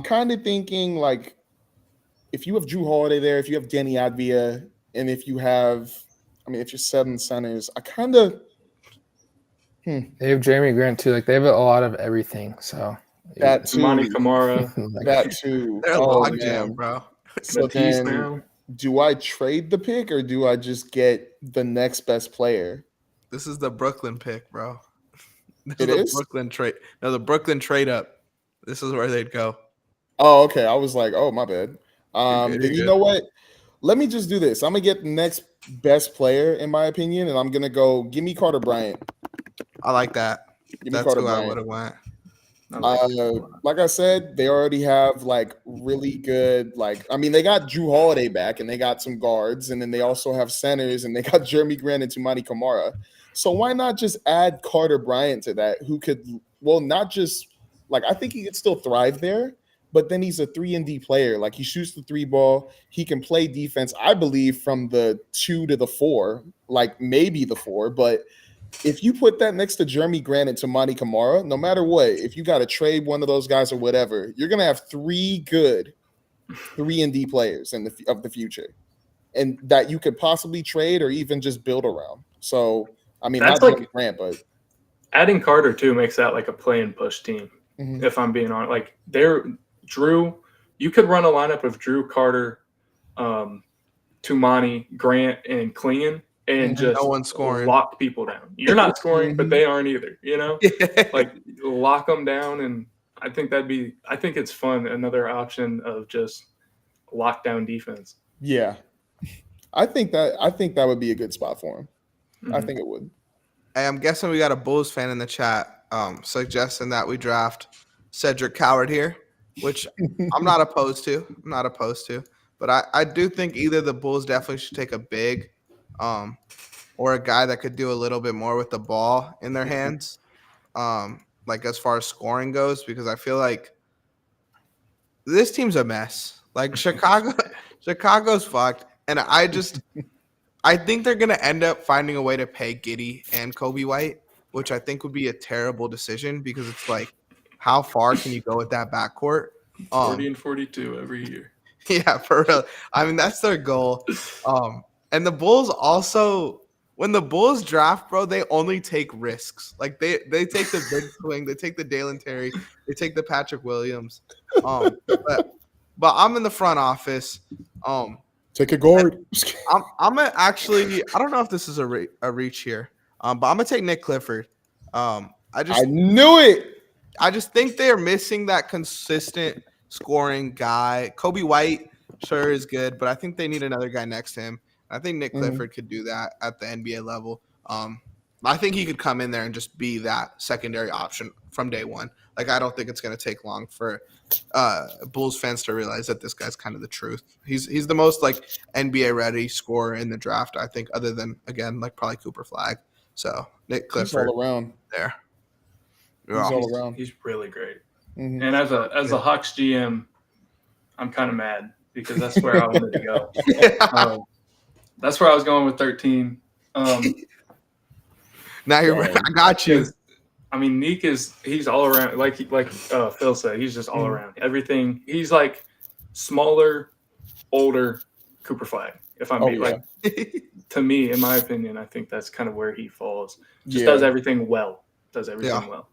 kind of thinking like if you have Drew Holiday there, if you have Danny Advia, and if you have, I mean, if you're 7 centers, I kind of They have Jeremy Grant too. Like they have a lot of everything. So that too. Monty Kamara. That too. They're Oh, locked man. jam, bro. So Matisse then, now. do I trade the pick or do I just get the next best player? This is the Brooklyn pick, bro. This It the is? Brooklyn trade. No, the Brooklyn trade up. This is where they'd go. Oh, okay. I was like, oh, my bad. You're Then good. you know what? Let me just do this. I'm gonna get the next best player in my opinion, and I'm gonna go. Give me Carter Bryant. I like that. Give me That's Carter who I would Bryant. have went. Like I said, they already have like really good. Like I mean, they got Drew Holiday back, and they got some guards, and then they also have centers, and they got Jeremy Grant and Tumani Kamara. So why not just add Carter Bryant to that? Who could, well, not just like I think he could still thrive there, but then he's a 3-and-D player. Like he shoots the 3 ball, he can play defense. I believe from the 2 to the 4, like maybe the 4. But if you put that next to Jeremy Grant and Tumani Kamara, no matter what, if you got to trade one of those guys or whatever, you're gonna have 3 good 3-and-D players in of the future, and that you could possibly trade or even just build around. So. I mean, That's not like- Jeremy Grant, but Adding Carter too makes that like a play and push team. Mhm. If I'm being honest, like Drew, you could run a lineup of Drew, Carter, Tumani, Grant, and Klingon, and just No one's scoring. lock people down. You're not scoring, but they aren't either. You know, Like, like lock them down, and I think it's fun. Another option of just lockdown defense. yeah, I think that would be a good spot for him. I Mhm. think it would. hey, I'm guessing we got a Bulls fan in the chat suggesting that we draft Cedric Coward here, which I'm not opposed to. But I do think either the Bulls definitely should take a big or a guy that could do a little bit more with the ball in their hands, like as far as scoring goes, because I feel like this team's a mess. Like Chicago's fucked. And I think they're going to end up finding a way to pay Giddey and Kobe White, which I think would be a terrible decision because it's like, how far can you go with that backcourt? 40 and 42 every year. Yeah, for real. I mean, that's their goal. And the Bulls also, when the Bulls draft, bro, they only take risks. Like they take the big swing, they take the Dalen Terry, they take the Patrick Williams. But I'm in the front office. Take a guard. I'm gonna actually. I don't know if this is a reach here, but I'm gonna take Nick Clifford. I knew it. I just think they're missing that consistent scoring guy. Kobe White sure is good, but I think they need another guy next to him. I think Nick Clifford could do that at the NBA level. I think he could come in there and just be that secondary option from day one. Like, I don't think it's going to take long for Bulls fans to realize that this guy's kind of the truth. He's the most like NBA ready scorer in the draft, I think, other than, again, like probably Cooper Flag. So Nick He's Clifford all around. there. He's Yeah. all around. He's really great. Mhm. And as a Hawks GM, I'm kind of mad because that's where I wanted to go. That's where I was going with 13. Now you're. Dang. I got you. I mean, Neek he's all around. Like Phil said, he's just all around. Everything. He's like smaller, older Cooper Flag. If I'm Oh, being like, to me, in my opinion, I think that's kind of where he falls. Just Yeah. does everything well. Does everything well.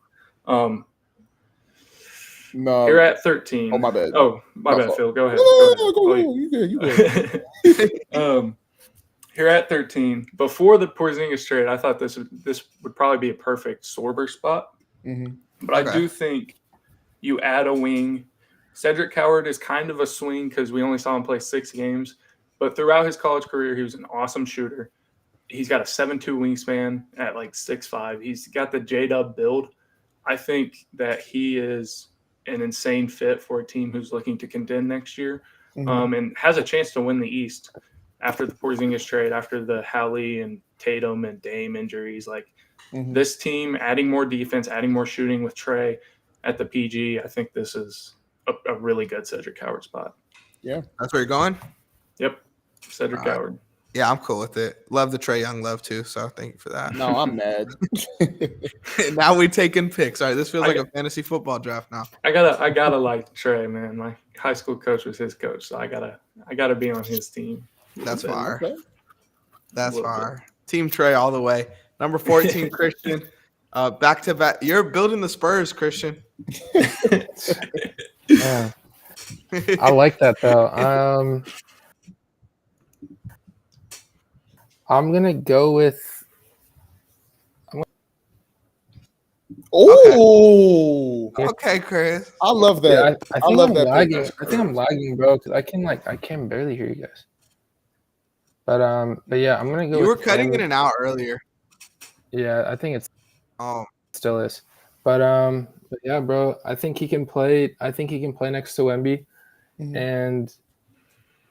No. You're at 13. Oh, my bad. Oh, my My bad, fault. Phil. Go ahead. No, Go ahead. go. You good. You good. Here at 13, before the Porzingis trade, I thought this would probably be a perfect Sorber spot. Mhm. But I Okay. do think you add a wing. Cedric Coward is kind of a swing because we only saw him play 6 games. But throughout his college career, he was an awesome shooter. He's got a 7'2" wingspan at like 6'5". He's got the J-Dub build. I think that he is an insane fit for a team who's looking to contend next year, and has a chance to win the East after the Porzingis trade, after the Hallie and Tatum and Dame injuries. Like, this team adding more defense, adding more shooting with Trey at the PG, I think this is a really good Cedric Coward spot. That's where you're going. Yep, Cedric Coward. Yeah, I'm cool with it. Love the Trae Young love too. So thank you for that. No, I'm mad. Now we taking picks. All right, this feels like a fantasy football draft now. I gotta like Trey, man. My high school coach was his coach, so I gotta be on his team. That's Little bit. fire. Okay. That's Little fire. Team Trey all the way. Number 14, Christian. Back to back. You're building the Spurs, Christian. Yeah. I like that though. I'm gonna go with. Oh, Okay, Chris. I love Yeah, that. I think love I'm that pick. lagging. I think I'm lagging, bro, because I can barely hear you guys. But yeah, I'm gonna go. You were with cutting Fleming. in and out earlier. Yeah, I think it Oh, still is. But yeah, bro, I think he can play. I think he can play next to Wemby, and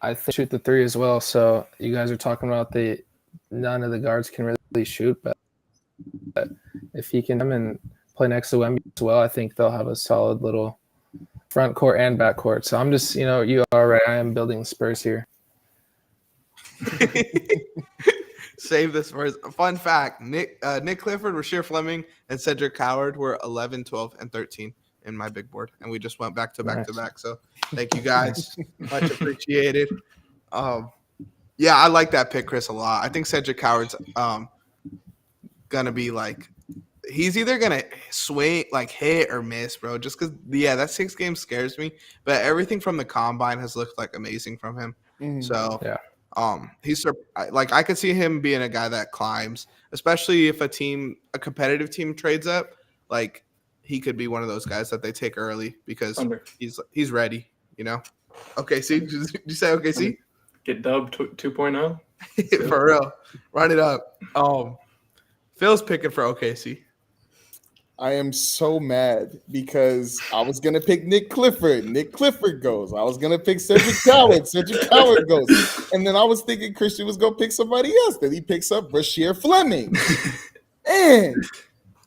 I think shoot the 3 as well. So you guys are talking about none of the guards can really shoot, but if he can come and play next to Wemby as well, I think they'll have a solid little front court and back court. So I'm just, you are right. I am building Spurs here. save this for fun fact. Nick Clifford, Rasheer Fleming, and Cedric Coward were 11, 12, and 13 in my big board, and we just went back to back to back. So thank you guys, much appreciated. Yeah, I like that pick, Chris, a lot. I think Cedric Coward's gonna be like, he's either gonna swing, like hit or miss, bro. Just because, that 6 game scares me, but everything from the combine has looked like amazing from him. So Yeah. he's like, I could see him being a guy that climbs, especially if a competitive team trades up. Like, he could be one of those guys that they take early because he's ready. OKC, did you say OKC? Get dubbed 2.0. For real, run it up. Phil's picking for OKC. I am so mad because I was gonna pick Nick Clifford. Nick Clifford goes. I was gonna pick Cedric Coward. Cedric Coward goes. And then I was thinking Christian was gonna pick somebody else. Then he picks up Rasheer Fleming. And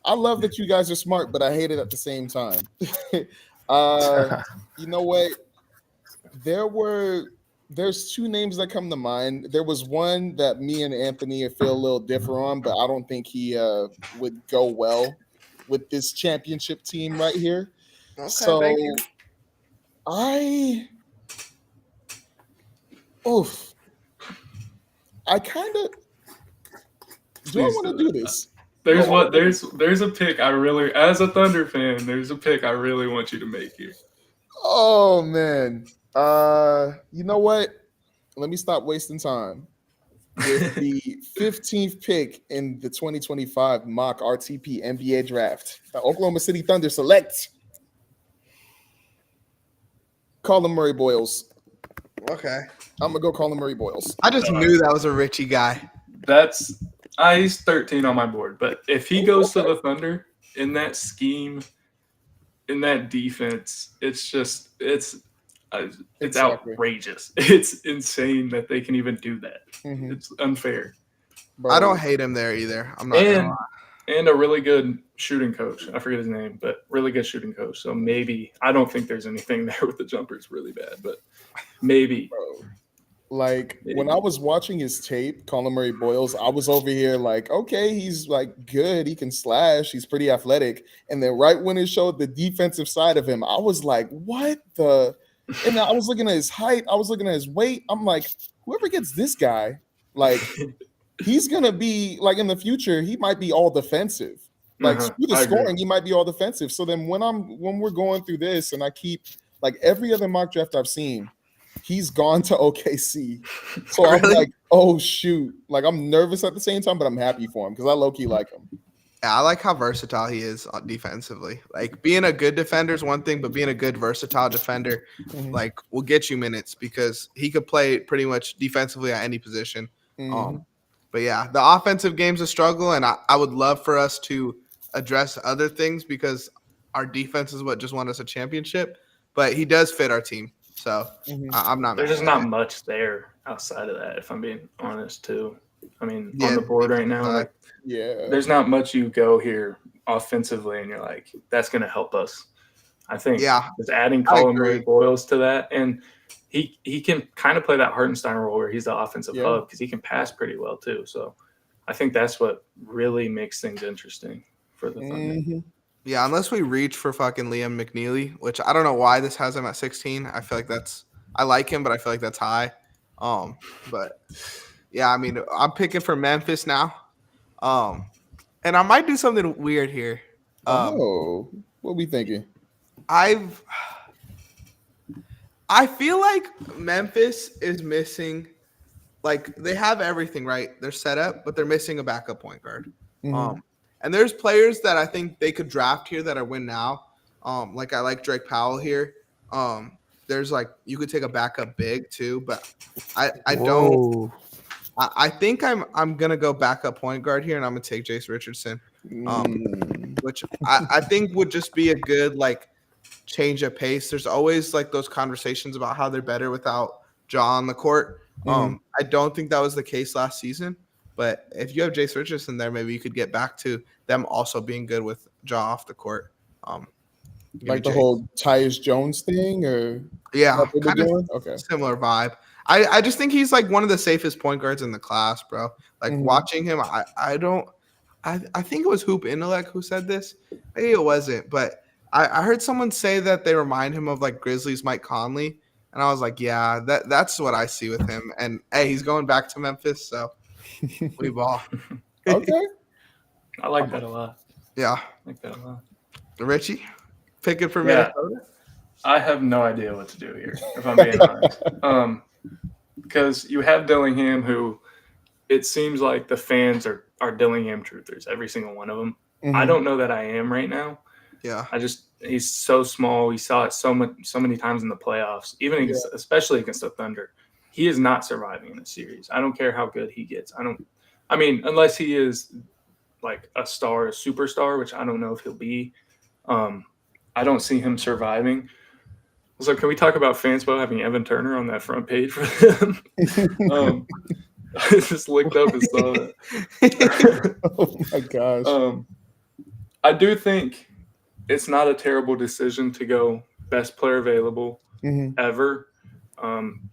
I love that you guys are smart, but I hate it at the same time. You know what? There's 2 names that come to mind. There was one that me and Anthony feel a little different on, but I don't think he would go well with this championship team right here. Okay, So thank you. I kind of do I want to do this? There's a pick I really, as a Thunder fan, there's a pick I really want you to make here. Oh man. You know what? Let me stop wasting time. With the 15th pick in the 2025 mock RTP NBA draft, the Oklahoma City Thunder select Colin Murray Boyles. Okay. I'm gonna go Colin Murray Boyles. I just knew that was a Richie guy. That's He's 13 on my board. But if he goes to the Thunder in that scheme, in that defense, it's Exactly. outrageous. It's insane that they can even do that. Mhm. It's unfair. Bro, I don't hate him there either. I'm not gonna And lie. and a really good shooting coach. I forget his name, but really good shooting coach. So maybe I don't think there's anything there with the jumpers really bad, but maybe. bro. Like when I was watching his tape, Colin Murray Boyles, I was over here like, okay, he's like good. He can slash. He's pretty athletic. And then right when it showed the defensive side of him, I was like, what the? And I was looking at his height. I was looking at his weight. I'm like, whoever gets this guy, like, he's gonna be like in the future. He might be all defensive. Like through the I agree. scoring, he might be all defensive. So then when we're going through this, and I keep like every other mock draft I've seen, he's gone to OKC. So I'm Really? like, oh shoot. Like I'm nervous at the same time, but I'm happy for him because I low-key like him. Yeah, I like how versatile he is defensively. Like being a good defender is one thing, but being a good versatile defender, Mhm. like, will get you minutes because he could play pretty much defensively at any position. Mhm. But yeah, the offensive game's a struggle, and I would love for us to address other things because our defense is what just won us a championship. But he does fit our team, so Mhm. I'm not. There's mad just at not it. much there outside of that, if I'm being honest, too. I mean, Yeah, on the board right now, like, Yeah. there's not much you go here offensively, and you're like, that's going to help us. I think Yeah, just adding I Colin Murray agree. Boyles to that, and he can kind of play that Hartenstein role where he's the offensive Yeah. hub because he can pass pretty well too. So I think that's what really makes things interesting for the Thunder. Mhm. Yeah, unless we reach for fucking Liam McNeely, which I don't know why this has him at 16. I feel like I like him, but I feel like that's high. But yeah, I mean, I'm picking for Memphis now. And I might do something weird here. Oh, what we thinking? I feel like Memphis is missing, like, they have everything right. They're set up, but they're missing a backup point guard. Mhm. And there's players that I think they could draft here that are win now. Like I like Drake Powell here. There's like you could take a backup big too, but I don't. Whoa. I think I'm gonna go backup point guard here, and I'm gonna take Jace Richardson, Mm. which I think would just be a good like change of pace. There's always like those conversations about how they're better without Ja on the court. Mhm. I don't think that was the case last season, but if you have Jace Richardson there, maybe you could get back to them also being good with Ja off the court. Give me Like the Jace. whole Tyus Jones thing, or Yeah, what they've been kind of doing? Okay. similar vibe. I just think he's like one of the safest point guards in the class, bro. Like Mhm. watching him, I think it was Hoop Intellect who said this. Maybe it wasn't, but I heard someone say that they remind him of like Grizzlies Mike Conley, and I was like, yeah, that's what I see with him. And hey, he's going back to Memphis, so we ball. Okay. I like that a lot. Yeah, I like that a lot. Richie, picking for Yeah. Minnesota. I have no idea what to do here, if I'm being honest. Because you have Dillingham, who it seems like the fans are Dillingham truthers, every single one of them. Mhm. I don't know that I am right now. Yeah, He's so small. We saw it so many times in the playoffs, even against, especially against the Thunder. He is not surviving in a series. I don't care how good he gets. I mean, unless he is like a superstar, which I don't know if he'll be. I don't see him surviving. So can we talk about Fanspo having Evan Turner on that front page for them? I just looked up and saw that. Oh my gosh. I do think it's not a terrible decision to go best player available Mhm. ever.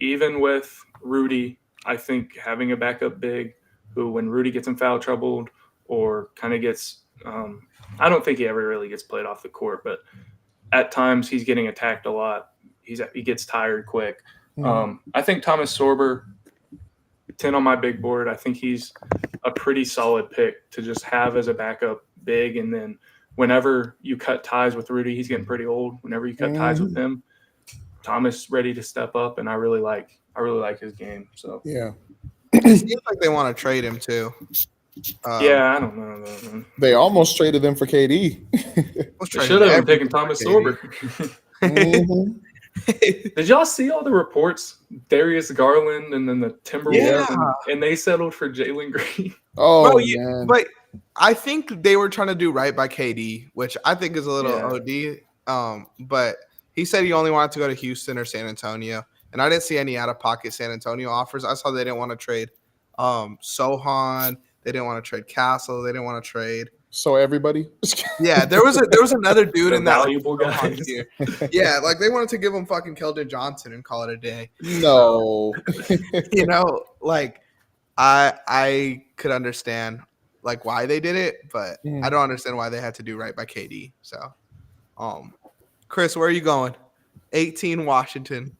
Even with Rudy, I think having a backup big who, when Rudy gets in foul trouble or kind of gets, I don't think he ever really gets played off the court, but at times he's getting attacked a lot. He gets tired quick. Mhm. I think Thomas Sorber, 10 on my big board. I think he's a pretty solid pick to just have as a backup big. And then whenever you cut ties with Rudy, he's getting pretty old. Whenever you cut ties with him, Thomas ready to step up, and I really like his game. So Yeah. it seems like they want to trade him too. yeah, I don't know. Man. They almost traded him for KD. Let's They trade should him have been every- picking Thomas KD. Sorber. Mhm. Did y'all see all the reports? Darius Garland and then the Timberwolves, Yeah. and they settled for Jalen Green. Oh Bro, man, but I think they were trying to do right by KD, which I think is a little Yeah. OD. But he said he only wanted to go to Houston or San Antonio, and I didn't see any out of pocket San Antonio offers. I saw they didn't want to trade Sohan, they didn't want to trade Castle, they didn't want to trade. so everybody. Yeah, there was another dude The in that like, valuable Sohan guys. tier. Yeah, like they wanted to give him fucking Keldon Johnson and call it a day. No, You know, like I could understand like why they did it, but I don't understand why they had to do right by KD. So, Chris, where are you going? 18 Washington.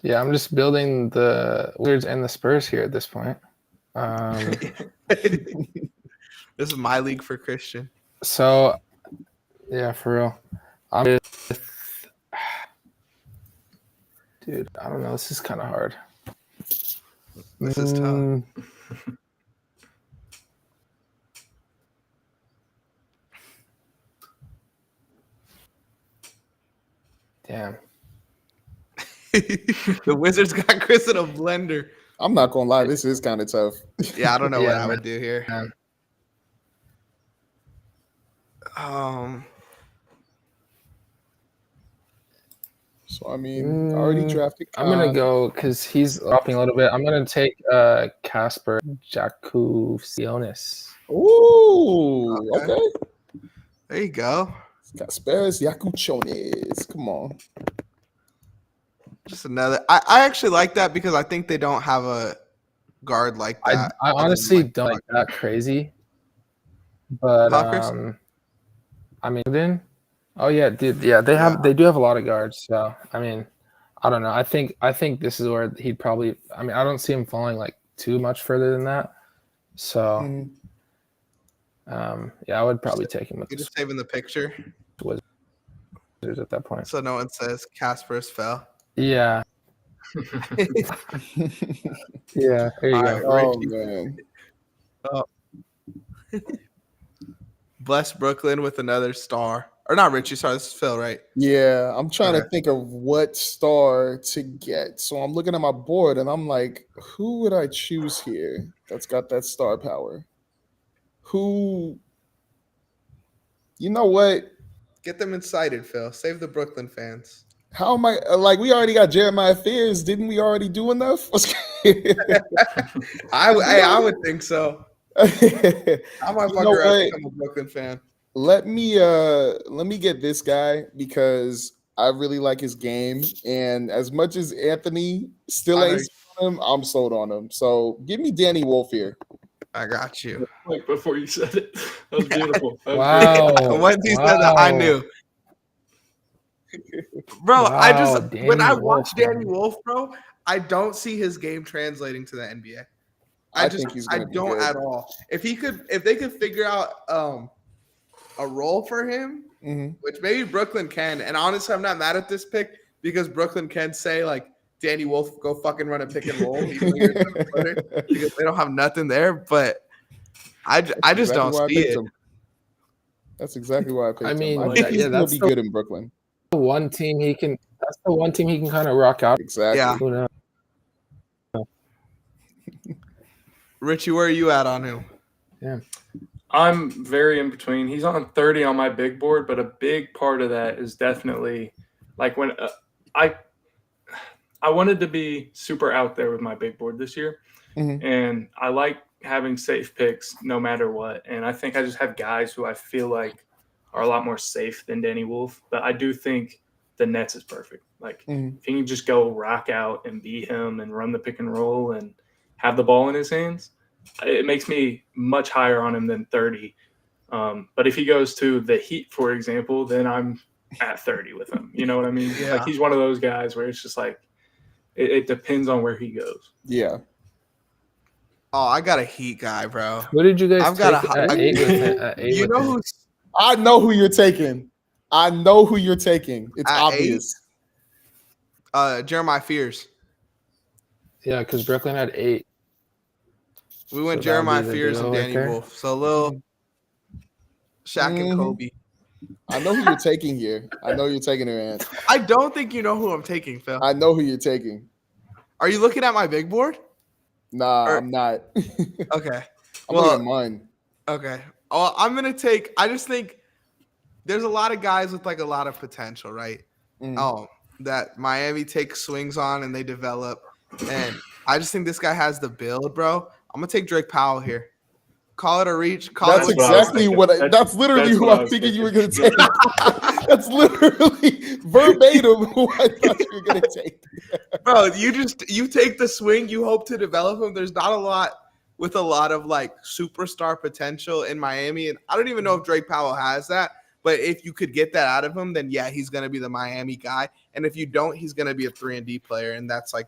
Yeah, I'm just building the Wizards and the Spurs here at this point. This is my league for Christian. So, yeah, for real. Dude, I don't know. This is kind of hard. This is tough. Damn. The Wizards got Chris in a blender. I'm not gonna lie, this is kind of tough. Yeah, I don't know what Yeah, I man. would do here. Man. So I mean, I already drafted. I'm gonna Khan. go because he's dropping a little bit. I'm gonna take Casper Jakusionis. Ooh, Okay. okay. There you go. Kasperis Yakuchonis. Come on. Just another. I actually like that because I think they don't have a guard like I that. honestly Like, don't like that crazy, but Hawkers? I mean, then, oh yeah, dude, yeah, they do have a lot of guards. So I mean, I don't know. I think this is where he'd probably. I mean, I don't see him falling like too much further than that. So Mhm. yeah, I would probably take him with You're the just saving the picture Wizards at that point. so no one says Casper's fell. Yeah, yeah. There you All go. right. Oh Richie. man. Bless Brooklyn with another star. Or not Richie, sorry, this is Phil, right? Yeah, I'm trying to Okay. think of what star to get. So I'm looking at my board and I'm like, who would I choose here that's got that star power? Who, you know what? Get them excited, Phil. Save the Brooklyn fans. How am I like we already got Jeremiah Fears? Didn't we already do enough? I would think so. I might You know fuck around and what? become a Brooklyn fan. let me get this guy because I really like his game. And as much as Anthony still I know ain't sold on him, I'm sold on him. So give me Danny Wolf here. I got you. Like before you said it, that was beautiful. That was Wow. Once he said that, I Wow. knew. Bro, I Wow, just when I Danny watch Wolf, Danny man. Wolf, bro, I don't see his game translating to the NBA. I think he's I gonna be don't good. at all. If they could figure out a role for him, Mhm. which maybe Brooklyn can, and honestly, I'm not mad at this pick because Brooklyn can say like Danny Wolf go fucking run a pick and roll even though you're a seven footer, because they don't have nothing there. But I just Exactly don't why I see picked it. him. That's exactly why I picked I him. mean, I like, think he's yeah, gonna that's be the- good in Brooklyn. The one team he can. That's the one team he can kind of rock out. Exactly. Yeah. Who knows? Richie, where are you at on him? I'm very in between. He's on 30 on my big board, but a big part of that is definitely like when I wanted to be super out there with my big board this year, Mhm. and I like having safe picks no matter what. And I think I just have guys who I feel like are a lot more safe than Danny Wolf, but I do think the Nets is perfect. Like Mhm. if he can just go rock out and beat him and run the pick and roll and have the ball in his hands, it makes me much higher on him than 30. But if he goes to the Heat, for example, then I'm at 30 with him. You know what I mean? Yeah. Like he's one of those guys where it's just like it depends on where he goes. Yeah. Oh, I got a Heat guy, bro. Who did you guys I've got take a- at I- 8 with him? At 8 You with know him? who's I know who you're taking. I know who you're taking. It's At obvious. Jeremiah Fears. Yeah, because Brooklyn had 8. We went So that would Jeremiah be the Fears and duo right Danny there. Wolf. So a little Shaq and Mhm. Kobe. I know who you're taking here. I know you're taking her, Ant. I don't think you know who I'm taking, Phil. I know who you're taking. Are you looking at my big board? Nah, Or- I'm not. Okay. I'm Well, looking at mine. okay. Oh, I'm gonna take. I just think there's a lot of guys with like a lot of potential, right? Mm. That Miami takes swings on and they develop. And I just think this guy has the build, bro. I'm gonna take Drake Powell here. Call it a reach. Call That's it what I was exactly thinking. what. That's- That's literally that's who what I I'm was thinking you were thinking. going to take. That's literally verbatim who I thought you were going to take. bro. You take the swing. You hope to develop him. There's not a lot with a lot of like superstar potential in Miami, and I don't even know if Drake Powell has that. But if you could get that out of him, then yeah, he's gonna be the Miami guy. And if you don't, he's gonna be a 3-and-D player, and that's like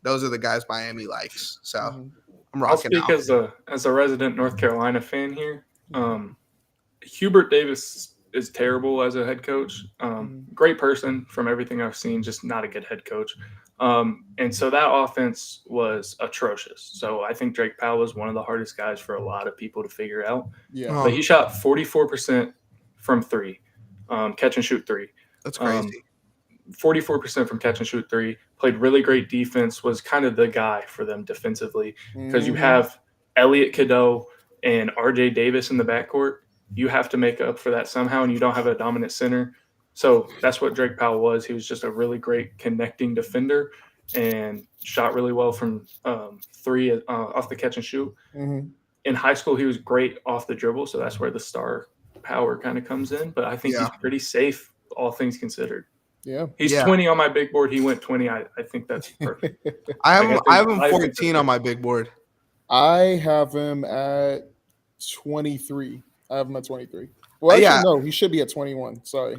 those are the guys Miami likes. So Mhm. I'm I'll rocking speak out. as a resident North Carolina fan here. Hubert Davis is terrible as a head coach. Great person from everything I've seen, just not a good head coach. And so that offense was atrocious. So I think Drake Powell was one of the hardest guys for a lot of people to figure out. Yeah. Oh, But he shot 44% from three, catch and shoot three. that's crazy. 44% from catch and shoot three, played really great defense, was kind of the guy for them defensively because you Mhm. have Elliot Cadeau and RJ Davis in the backcourt. You have to make up for that somehow, and you don't have a dominant center. So that's what Drake Powell was. He was just a really great connecting defender and shot really well from three off the catch and shoot. Mhm. In high school, he was great off the dribble, so that's where the star power kind of comes in. But I think Yeah. he's pretty safe, all things considered. Yeah. He's Yeah. 20 on my big board. He went 20. I think that's perfect. I have I him, think- I have him I think 14 that's on my big board. I have him at 23. I have him at 23. Well, actually, Yeah. no, he should be at 21. Sorry.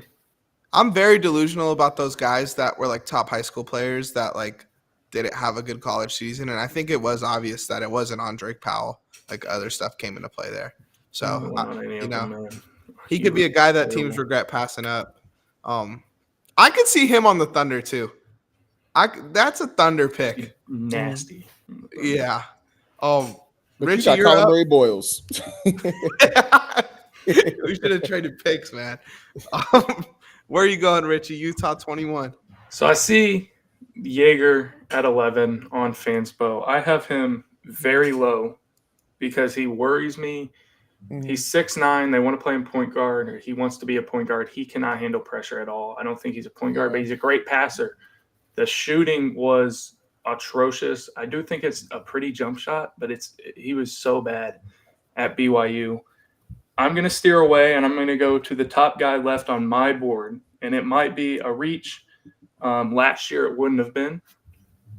I'm very delusional about those guys that were like top high school players that like didn't have a good college season, and I think it was obvious that it wasn't on Drake Powell. Like other stuff came into play there. So Don't want any you of know, them, man. he could be a guy that terrible. teams regret passing up. I could see him on the Thunder too. That's a Thunder pick. Nasty. Yeah. But Richie, you got you're Colin up. Murray Boyles. We should have traded picks, man. Where are you going, Richie? Utah 21. So I see Jaeger at 11 on Fanspo. I have him very low because he worries me. Mhm. He's 6'9". They want to play him point guard, or he wants to be a point guard. He cannot handle pressure at all. I don't think he's a point guard, Yeah. but he's a great passer. The shooting was atrocious. I do think it's a pretty jump shot, but he was so bad at BYU. I'm going to steer away, and I'm going to go to the top guy left on my board, and it might be a reach. Last year, it wouldn't have been.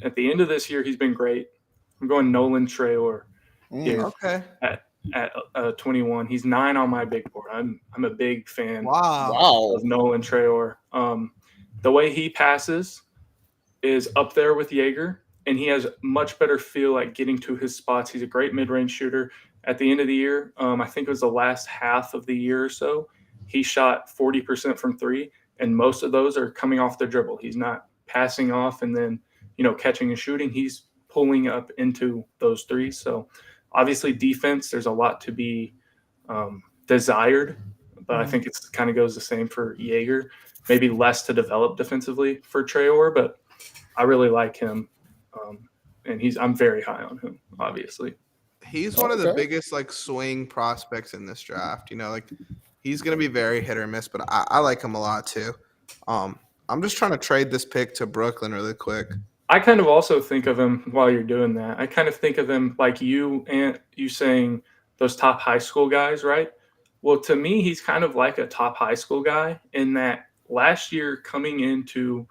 At the end of this year, he's been great. I'm going Nolan Traore here Okay. at 21. He's 9 on my big board. I'm a big fan Wow. Wow. of Nolan Traore. The way he passes is up there with Jaeger, and he has much better feel at getting to his spots. He's a great mid-range shooter. At the end of the year, I think it was the last half of the year or so, he shot 40% from three, and most of those are coming off the dribble. He's not passing off and then, catching and shooting. He's pulling up into those threes. So obviously defense, there's a lot to be desired, but I think it's kind of goes the same for Jaeger. Maybe less to develop defensively for Traore, but I really like him. And I'm very high on him, obviously. He's one of the Okay. biggest like swing prospects in this draft. Like he's gonna be very hit or miss, but I like him a lot too. I'm just trying to trade this pick to Brooklyn really quick. I kind of also think of him while you're doing that. I kind of think of him like you saying those top high school guys, right? Well, to me, he's kind of like a top high school guy in that last year coming into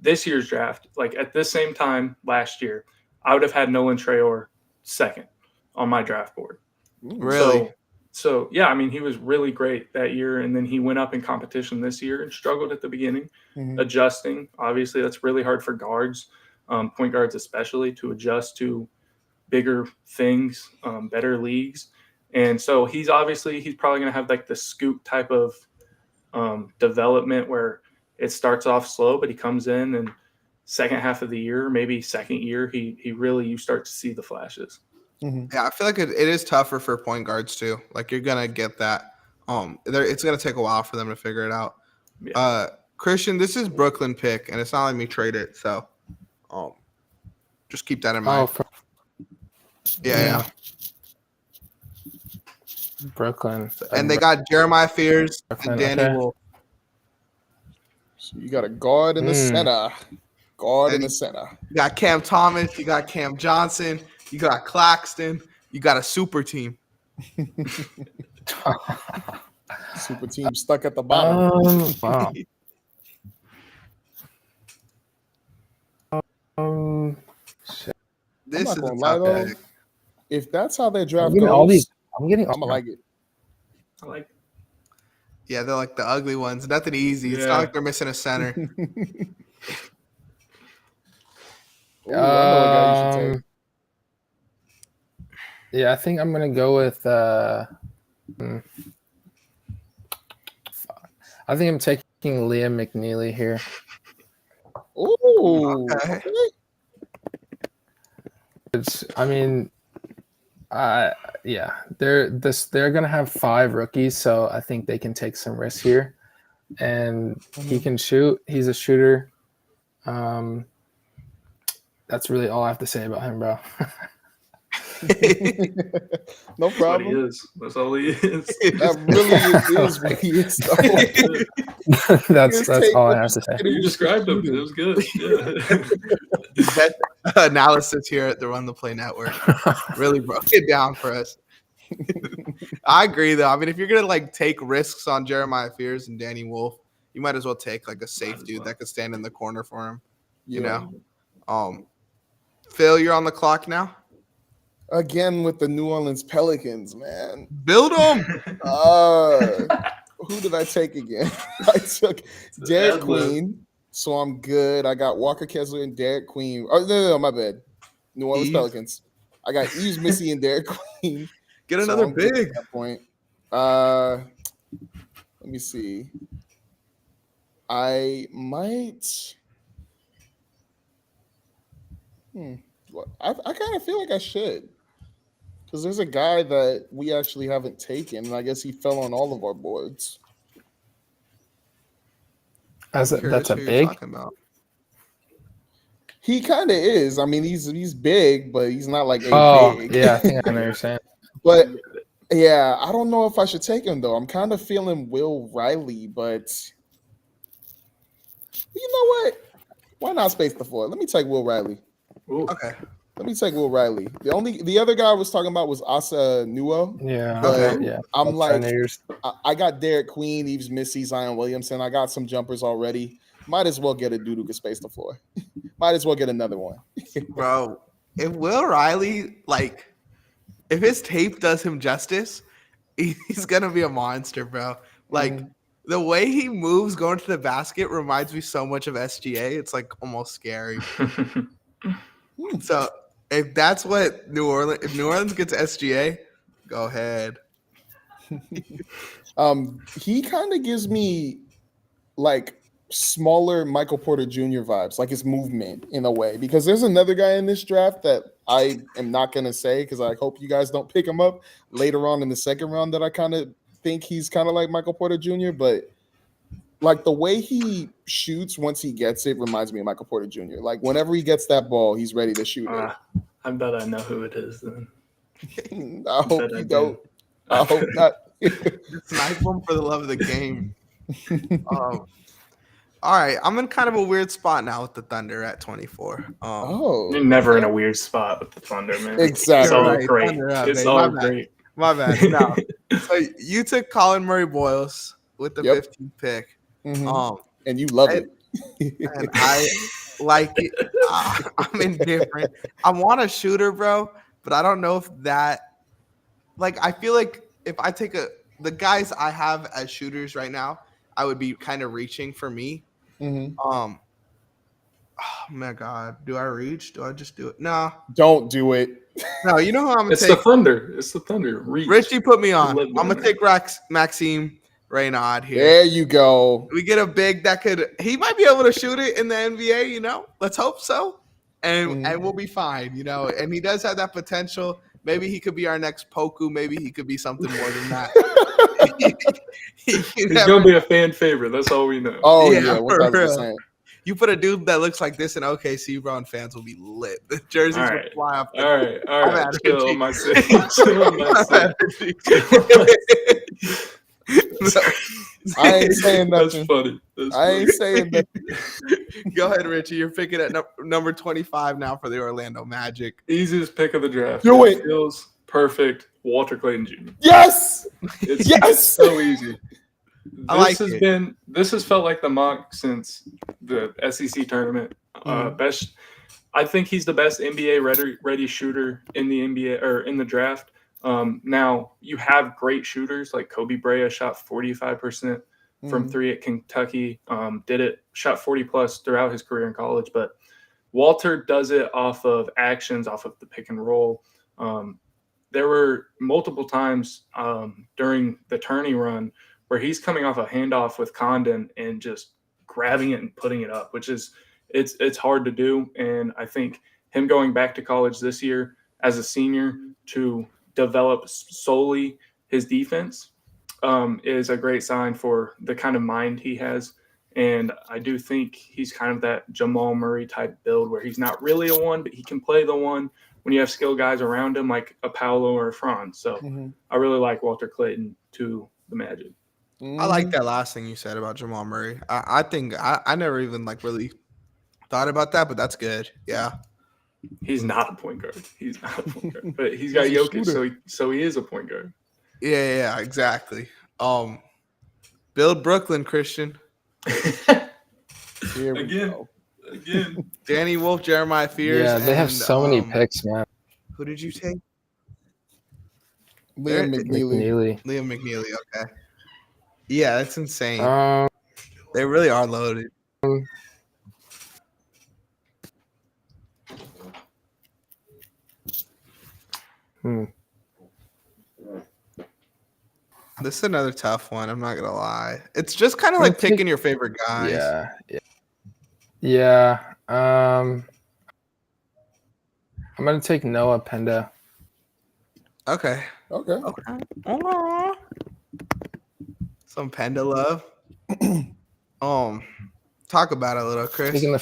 this year's draft, like at this same time last year, I would have had Nolan Traore second on my draft board. Really? So yeah, I mean, he was really great that year, and then he went up in competition this year and struggled at the beginning, Mhm. adjusting. Obviously, that's really hard for guards, point guards especially, to adjust to bigger things, better leagues. And so he's probably going to have like the Scoot type of development where it starts off slow, but he comes in and second half of the year, maybe second year, you start to see the flashes. Mhm. Yeah, I feel like it is tougher for point guards too. Like you're gonna get that It's gonna take a while for them to figure it out. Yeah. Christian, this is Brooklyn pick, and it's not letting me trade it, so just keep that in mind. Yeah. Brooklyn. And they got Jeremiah Fears and Danny Okay. Wolf. So you got a guard in the center. Guard in And the center. You got Cam Thomas, you got Cam Johnson, you got Claxton, you got a super team. Super team stuck at the bottom. Wow. This not is a gonna lie, tough though. pick. If that's how their I'm draft getting goes, all these. I'm getting. I'm gonna like it. I like Yeah, they're like the ugly ones. Nothing easy. It's Yeah. not like they're missing a center. Ooh, I know a guy you should take. Yeah, I think I'm gonna go with. I think I'm taking Liam McNeely here. Ooh. Okay. Okay. Yeah, they're gonna have 5 rookies, so I think they can take some risks here, and he can shoot. He's a shooter. That's really all I have to say about him, bro. No what he problem. is. That's all he is. That really is what he is. though. that's all I have to say. You described him. It was good. Yeah. That analysis here at the Run the Play Network really broke it down for us. I agree, though. I mean, if you're gonna like take risks on Jeremiah Fears and Danny Wolf, you might as well take like a safe dude that could stand in the corner for him. You know. Phil, you're on the clock now. Again with the New Orleans Pelicans, man. Build them. Who did I take again? I took Derek bad list. Queen, so I'm good. I got Walker Kessler and Derek Queen. Oh no, my bad. New Orleans Eve. Pelicans. I got Eves Missy and Derek Queen. Get So another I'm good big. at that point. Let me see. I might. I kind of feel like I should. Because there's a guy that we actually haven't taken, and I guess he fell on all of our boards. That's a Curious who you're big. talking about. He kind of is. I mean, he's big, but he's not like a Oh, big. yeah, I think I know what you're saying. But yeah, I don't know if I should take him though. I'm kind of feeling Will Riley, but you know what? Why not space the floor? Let me take Will Riley. Ooh. Okay. Let me take Will Riley. The other guy I was talking about was Asa Nuo. Yeah. But Yeah. I'm That's like, yours. I got Derek Queen, Eves Missy, Zion Williamson. I got some jumpers already. Might as well get a dude who can space the floor. Might as well get another one. Bro, if Will Riley, like, if his tape does him justice, he's gonna be a monster, bro. Like the way he moves going to the basket reminds me so much of SGA. It's like almost scary. So if that's what if New Orleans gets SGA, go ahead. He kind of gives me like smaller Michael Porter Jr. vibes, like his movement in a way. Because there's another guy in this draft that I am not gonna say because I hope you guys don't pick him up later on in the second round that I kind of think he's kind of like Michael Porter Jr. But like the way he shoots once he gets it reminds me of Michael Porter Jr. Like whenever he gets that ball, he's ready to shoot it. I bet I know who it is then. I hope bet I you do. don't. I hope not. Snipe him for the love of the game. All right, I'm in kind of a weird spot now with the Thunder at 24. Oh, You're never in a weird spot with the Thunder, man. Exactly. It's all Right. great. Thunder up, It's baby. all My bad. great. My bad. No. So you took Colin Murray Boyles with the Yep. 15th pick. Mhm. And you love it. And I like it. I'm indifferent. I want a shooter, bro, but I don't know if that. Like, I feel like if I take the guys I have as shooters right now, I would be kind of reaching for me. Mhm. Oh my God, do I reach? Do I just do it? No, Don't do it. no. You know who I'm gonna It's take? the Thunder. It's the Thunder. Reach. Richie put me on. Live I'm gonna there. take Maxime Reynaud here. There you go. We get a big that he might be able to shoot it in the NBA, let's hope so. And we'll be fine, and he does have that potential Maybe he could be our next Poku. Maybe he could be something more than that. You He's never- gonna be a fan favorite. That's all we know. Oh Yeah, yeah, for 1000%. You put a dude that looks like this in OKC, bro, and fans will be lit. The jerseys All would right. fly off. All right, all I'm right. at Chill it. on my seat. Chill on my seat. I ain't saying That's nothing. funny. That's I ain't saying that. Go ahead, Richie. You're picking at number 25 now for the Orlando Magic. Easiest pick of the draft. Do it. Feels perfect. Walter Clayton Jr. Yes. It's Yes. so easy. I like This has felt like the mock since the SEC tournament. Best. I think he's the best NBA ready shooter in the NBA or in the draft. Now you have great shooters like Kobe Bryant shot 45% from three at Kentucky. Shot 40 plus throughout his career in college, but Walter does it off of actions, off of the pick and roll. There were multiple times during the tourney run where he's coming off a handoff with Condon and just grabbing it and putting it up, which is it's hard to do. And I think him going back to college this year as a senior to develop solely his defense is a great sign for the kind of mind he has. And I do think he's kind of that Jamal Murray type build where he's not really a one, but he can play the one when you have skill guys around him like a Paolo or a Franz. So I really like Walter Clayton to the Magic. I like that last thing you said about Jamal Murray. I think I never even like really thought about that, but that's good. Yeah. He's not a point guard. He's not a point guard, but he's got He's a Jokic, shooter. so he is a point guard. Yeah, exactly. Build Brooklyn, Christian. Here we Again. go. Again, Danny Wolf, Jeremiah Fears. Yeah, they have and, so many picks, man. Who did you take? Liam McNeely. Neely. Liam McNeely. Okay. Yeah, that's insane. Um, They really are loaded. This is another tough one. I'm not gonna lie. It's just kind of like picking your favorite guys. yeah. I'm gonna take Noah Penda. Okay. Okay. Aw. Some Penda love. Talk about it a little, Chris. Taking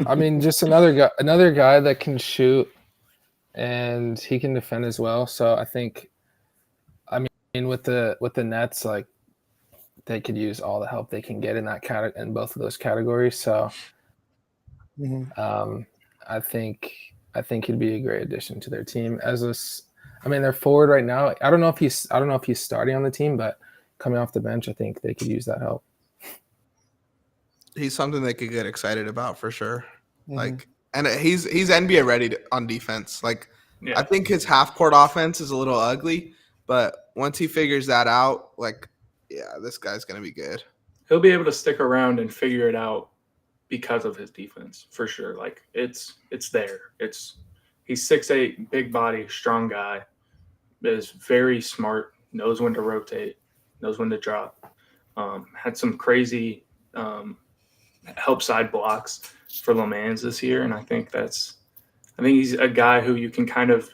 I mean, just another guy that can shoot, and he can defend as well. So I think, with the Nets, like they could use all the help they can get in that in both of those categories. So, I think he'd be a great addition to their team they're forward right now. I don't know if he's starting on the team, but coming off the bench, I think they could use that help. He's something they could get excited about for sure. Like, and he's NBA ready on defense. Like, yeah. I think his half court offense is a little ugly, but once he figures that out, like, yeah, this guy's gonna be good. He'll be able to stick around and figure it out because of his defense for sure. Like it's there. He's 6'8", big body, strong guy, is very smart, knows when to rotate, knows when to drop. Had some crazy help side blocks for LeMans this year, and I think he's a guy who you can kind of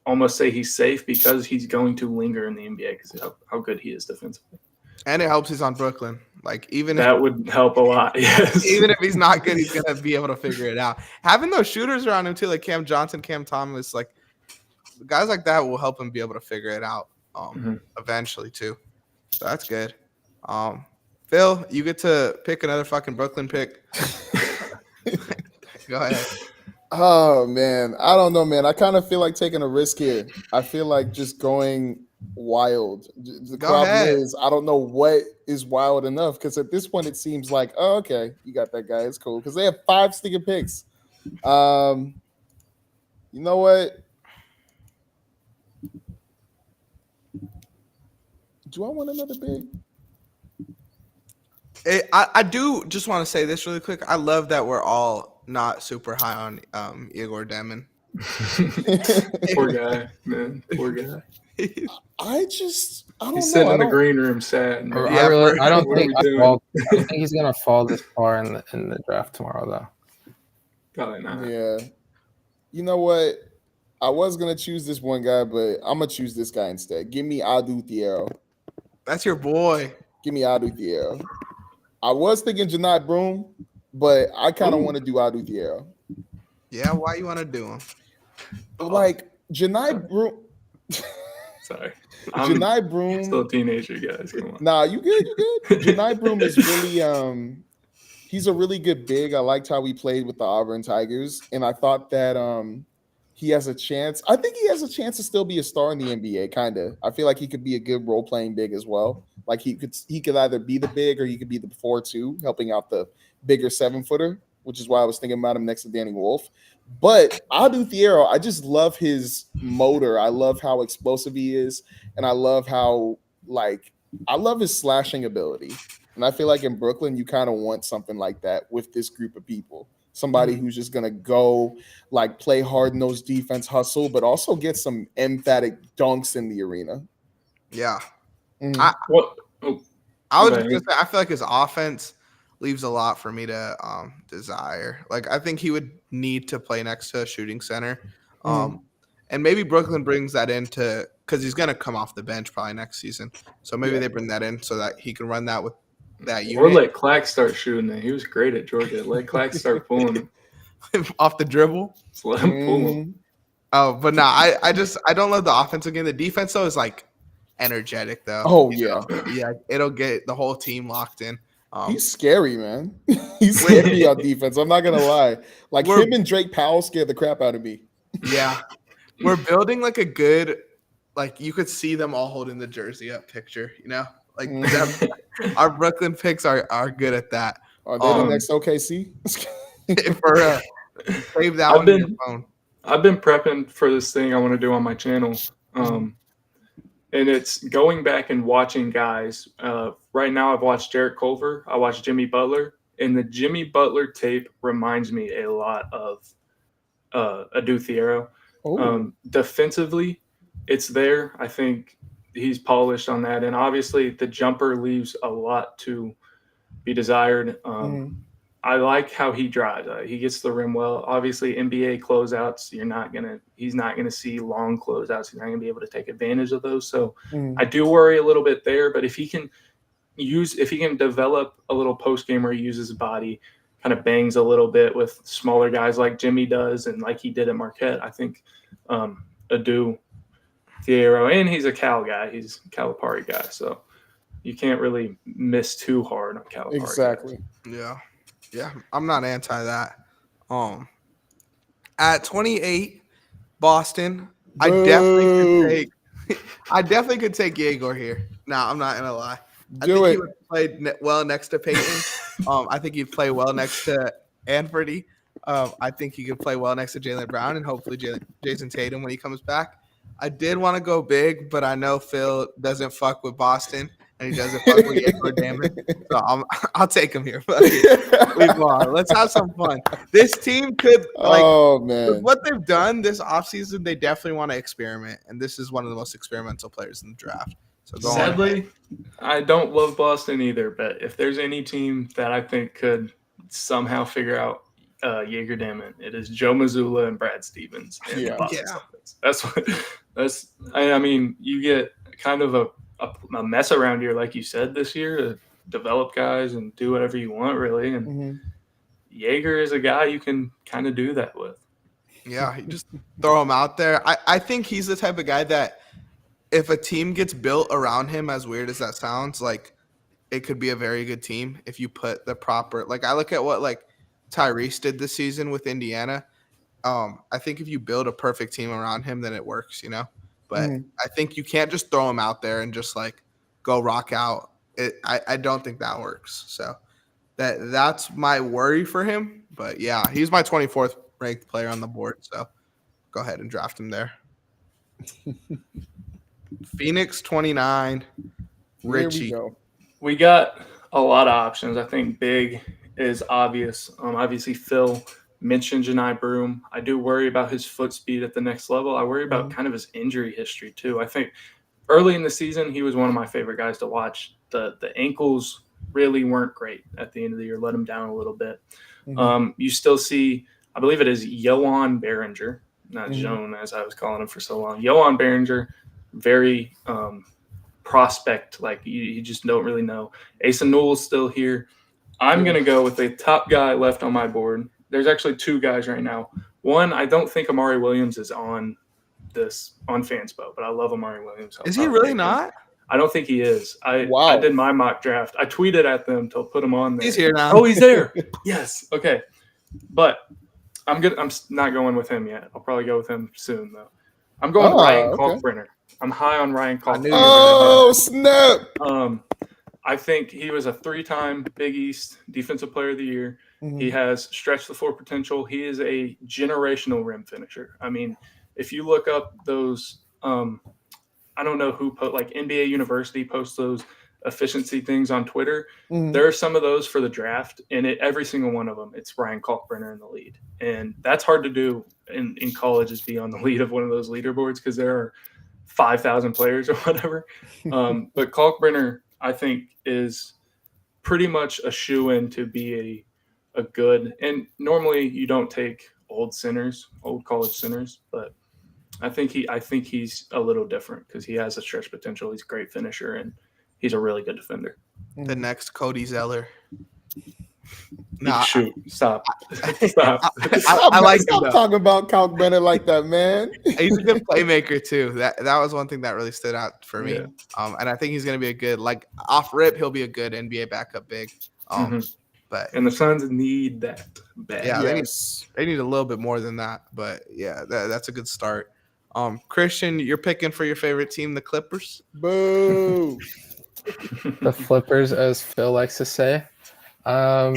almost say he's safe because he's going to linger in the NBA because of how good he is defensively. And it helps he's on Brooklyn. Like, That would help a lot. Yes. Even if he's not good, he's gonna be able to figure it out. Having those shooters around him too, like Cam Johnson, Cam Thomas, like guys like that will help him be able to figure it out eventually too. So that's good. Phil, you get to pick another fucking Brooklyn pick. Go ahead. Oh man, I don't know, man. I kind of feel like taking a risk here. I feel like just going wild. The Go problem ahead. is I don't know what is wild enough because at this point it seems like, oh, okay, you got that guy. It's cool because they have 5 sneaker picks. You know what? Do I want another big? I do just want to say this really quick. I love that we're all not super high on Igor Demon. Poor guy, man. Poor guy. I don't know. He's sitting in the I don't- green room sad. Or Yeah, I don't what are think we doing? I don't think he's gonna fall this far in the draft tomorrow, though. Probably not. Yeah. You know what? I was gonna choose this one guy, but I'm gonna choose this guy instead. Give me Adu Thiero. That's your boy. Give me Adu Thiero. I was thinking Janai Broom, but I kind of Ooh. want to do Adu Thiero. Yeah, why you want to do him? Like Janai Broom. Sorry. I'm Janai Broom. still a teenager, guys. Come on. Nah, you good, you good. Janai Broom is really he's a really good big. I liked how he played with the Auburn Tigers, and I thought that he has a chance. I think he has a chance to still be a star in the NBA, kind of. I feel like he could be a good role playing big as well. Like he could either be the big or he could be the 4-2, helping out the bigger 7-footer, which is why I was thinking about him next to Danny Wolf. But Adu Thiero, I just love his motor. I love how explosive he is, and I love how I love his slashing ability. And I feel like in Brooklyn, you kind of want something like that with this group of people. Somebody who's just gonna go play hard-nosed defense, hustle, but also get some emphatic dunks in the arena. Yeah. Mhm. What? Oh, I was Okay. just gonna say, I feel like his offense leaves a lot for me to desire. Like I think he would need to play next to a shooting center. And maybe Brooklyn brings that into because he's gonna come off the bench probably next season. So maybe they bring that in so that he can run that with that or unit let Clack start shooting it. He was great at Georgia. Let Clack start pulling him. off the dribble. Just let him pull him. Mhm. Oh, but no, I don't love the offensive game. The defense though is like energetic though. Oh You yeah, know? Yeah, it'll get the whole team locked in. he's scary, man. He's scary on defense. I'm not gonna lie. Like We're- him and Drake Powell scared the crap out of me. Yeah. We're building like a good, like you could see them all holding the jersey up picture, you know? Like Mhm. our Brooklyn picks are good at that. Are they the Um, next OKC? For real. Save that I've one on your been- phone. I've been prepping for this thing I want to do on my channel. And it's going back and watching guys. Right now, I've watched Jarrett Culver. I watched Jimmy Butler. And the Jimmy Butler tape reminds me a lot of Adu Thiero. Oh, Defensively, it's there. I think he's polished on that. And obviously, the jumper leaves a lot to be desired. I like how he drives. He gets the rim well. Obviously, NBA closeouts, he's not gonna see long closeouts. He's not gonna be able to take advantage of those. So I do worry a little bit there. But if he can develop a little post game where he uses his body, kind of bangs a little bit with smaller guys like Jimmy does, and like he did at Marquette, I think Adu Thiero, and he's a Cal guy. He's a Calipari guy, so you can't really miss too hard on Calipari. exactly. Yeah. Yeah. I'm not anti that. At 28, Boston, I definitely could take Yegor here. No, I'm not gonna lie. I Do think it. he would play well next to Peyton. I think he'd play well next to Anfernee. I think he could play well next to Jaylen Brown and hopefully Jason Tatum when he comes back. I did want to go big, but I know Phil doesn't fuck with Boston and he doesn't fuck with Yegor Damon. So I'll take him here. But move on. Let's have some fun. This team could Oh with man. what they've done this offseason, they definitely want to experiment. And this is one of the most experimental players in the draft. So go on. Sadly, I don't love Boston either, but if there's any team that I think could somehow figure out Jaeger Damon, it is Joe Mazzulla and Brad Stevens. And Yeah. Boston Yeah. Celtics. I mean, you get kind of a mess around here, like you said, this year to develop guys and do whatever you want, really. And Mhm. Jaeger is a guy you can kind of do that with. Yeah, you just throw him out there. I think he's the type of guy that if a team gets built around him, as weird as that sounds, like it could be a very good team if you put the proper I look at what Tyrese did this season with Indiana. I think if you build a perfect team around him, then it works, you know? But I think you can't just throw him out there and just go rock out. I don't think that works. So that's my worry for him. But yeah, he's my 24th ranked player on the board. So go ahead and draft him there. Phoenix 29. Here we Richie. go. We got a lot of options. I think big is obvious. Obviously, Phil mentioned Janai Broom. I do worry about his foot speed at the next level. I worry about kind of his injury history too. I think early in the season, he was one of my favorite guys to watch. The ankles really weren't great at the end of the year. Let him down a little bit. You still see I believe it is Johan Behringer, not Mhm. Joan as I was calling him for so long. Johan Behringer, very prospect. Like you just don't really know. Asa Newell's still here. I'm going to go with the top guy left on my board. There's actually two guys right now. One, I don't think Amari Williams is on Fanspo, but I love Amari Williams. Is he really not? I don't think he is. I Wow. did my mock draft. I tweeted at them to put him on there. He's here now. Oh, he's there. Yes. Okay. But I'm good. I'm not going with him yet. I'll probably go with him soon though. I'm going Ryan okay. Kalkbrenner. I'm high on Ryan I knew Kalkbrenner. you were Oh, snap. I think he was a 3-time Big East Defensive Player of the Year. Mhm. He has stretched the floor potential. He is a generational rim finisher. I mean, if you look up those, I don't know who put like NBA University posts those efficiency things on Twitter. Mhm. There are some of those for the draft, and every single one of them, it's Ryan Kalkbrenner in the lead, and that's hard to do in college is be on the lead of one of those leaderboards because there are 5,000 players or whatever. But Kalkbrenner, I think, is pretty much a shoe-in to be a good. And normally you don't take old college centers, but I think he's a little different because he has a stretch potential. He's a great finisher and he's a really good defender. The next Cody Zeller. Shoot! Stop! Stop! I like him Stop though. talking about Kalkbrenner like that, man. He's a good playmaker too. That was one thing that really stood out for me. Yeah. And I think he's going to be a good, like off rip, he'll be a good NBA backup big. But And the Suns need that bad. yeah, Yes. they need a little bit more than that. But yeah, that's a good start. Christian, you're picking for your favorite team, the Clippers. Boo. The Flippers, as Phil likes to say. I'm